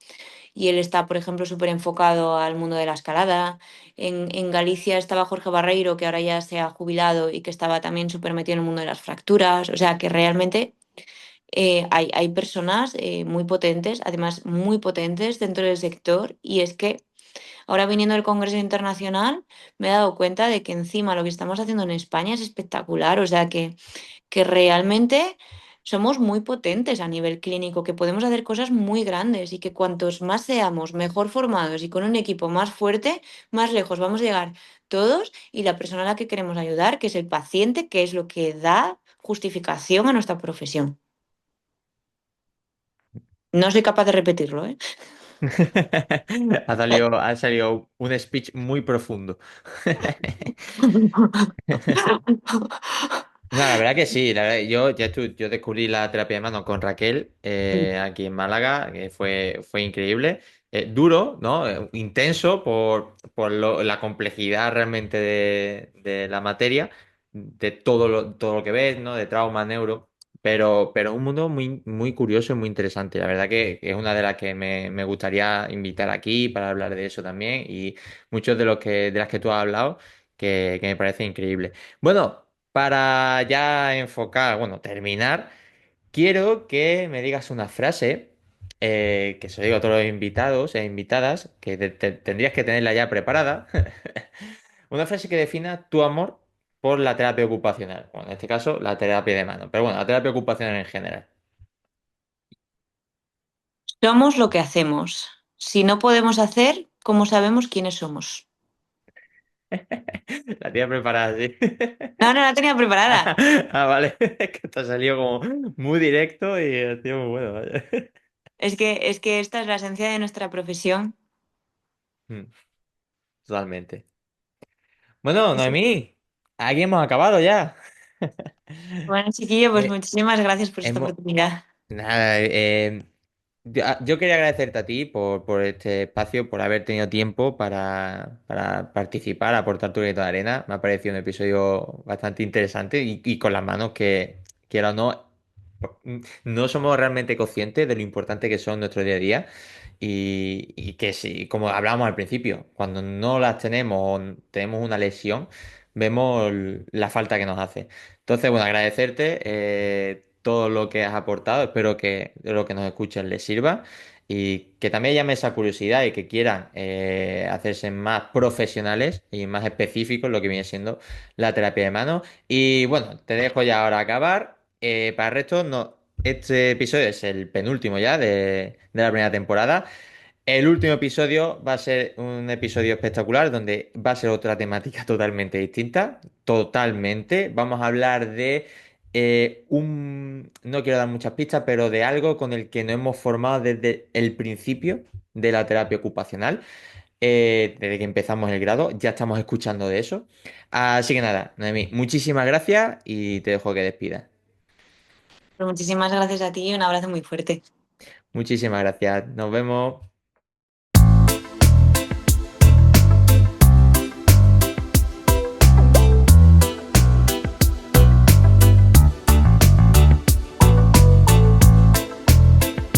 y él está, por ejemplo, súper enfocado al mundo de la escalada. En Galicia estaba Jorge Barreiro, que ahora ya se ha jubilado y que estaba también súper metido en el mundo de las fracturas. O sea, que realmente hay personas muy potentes, además muy potentes dentro del sector, y es que ahora viniendo del Congreso Internacional me he dado cuenta de que encima lo que estamos haciendo en España es espectacular, o sea que realmente somos muy potentes a nivel clínico, que podemos hacer cosas muy grandes y que cuantos más seamos mejor formados y con un equipo más fuerte, más lejos vamos a llegar todos y la persona a la que queremos ayudar, que es el paciente, que es lo que da justificación a nuestra profesión. No soy capaz de repetirlo, ¿eh? Ha salido un speech muy profundo. No, la verdad que sí, la verdad, yo descubrí la terapia de mano con Raquel aquí en Málaga, que fue increíble. Duro, ¿no? Intenso por la complejidad realmente de la materia, de todo lo que ves, ¿no? De trauma, neuro, pero es un mundo muy, muy curioso y muy interesante. La verdad que es una de las que me gustaría invitar aquí para hablar de eso también y muchos de las que tú has hablado que me parece increíble. Bueno. Para ya enfocar, bueno, terminar, quiero que me digas una frase que se lo digo a todos los invitados e invitadas, que tendrías que tenerla ya preparada. Una frase que defina tu amor por la terapia ocupacional. Bueno, en este caso, la terapia de mano, pero bueno, la terapia ocupacional en general. Somos lo que hacemos. Si no podemos hacer, ¿cómo sabemos quiénes somos? La tía preparada, sí. No, no la tenía preparada. Ah, vale. Es que te ha salido como muy directo y ha sido muy bueno, vaya. Es que esta es la esencia de nuestra profesión. Mm, totalmente. Bueno, Es- Noemí, aquí hemos acabado ya. Bueno, chiquillo, pues Eh, muchísimas gracias por esta hemos, oportunidad. nada, yo quería agradecerte a ti por este espacio, por haber tenido tiempo para participar, aportar tu granito de arena. Me ha parecido un episodio bastante interesante y con las manos que, quiera o no, no somos realmente conscientes de lo importante que son en nuestro día a día. Y que sí, como hablábamos al principio, cuando no las tenemos o tenemos una lesión, vemos la falta que nos hace. Entonces, bueno, agradecerte todo lo que has aportado. Espero que lo que nos escuchen les sirva y que también llame esa curiosidad y que quieran hacerse más profesionales y más específicos en lo que viene siendo la terapia de mano. Y bueno, te dejo ya ahora acabar. Para el resto, no, este episodio es el penúltimo ya de la primera temporada. El último episodio va a ser un episodio espectacular donde va a ser otra temática totalmente distinta. Totalmente. Vamos a hablar de no quiero dar muchas pistas, pero de algo con el que nos hemos formado desde el principio de la terapia ocupacional. Desde que empezamos el grado, ya estamos escuchando de eso. Así que nada, Noemí, muchísimas gracias y te dejo que despidas. Pues muchísimas gracias a ti y un abrazo muy fuerte. Muchísimas gracias. Nos vemos.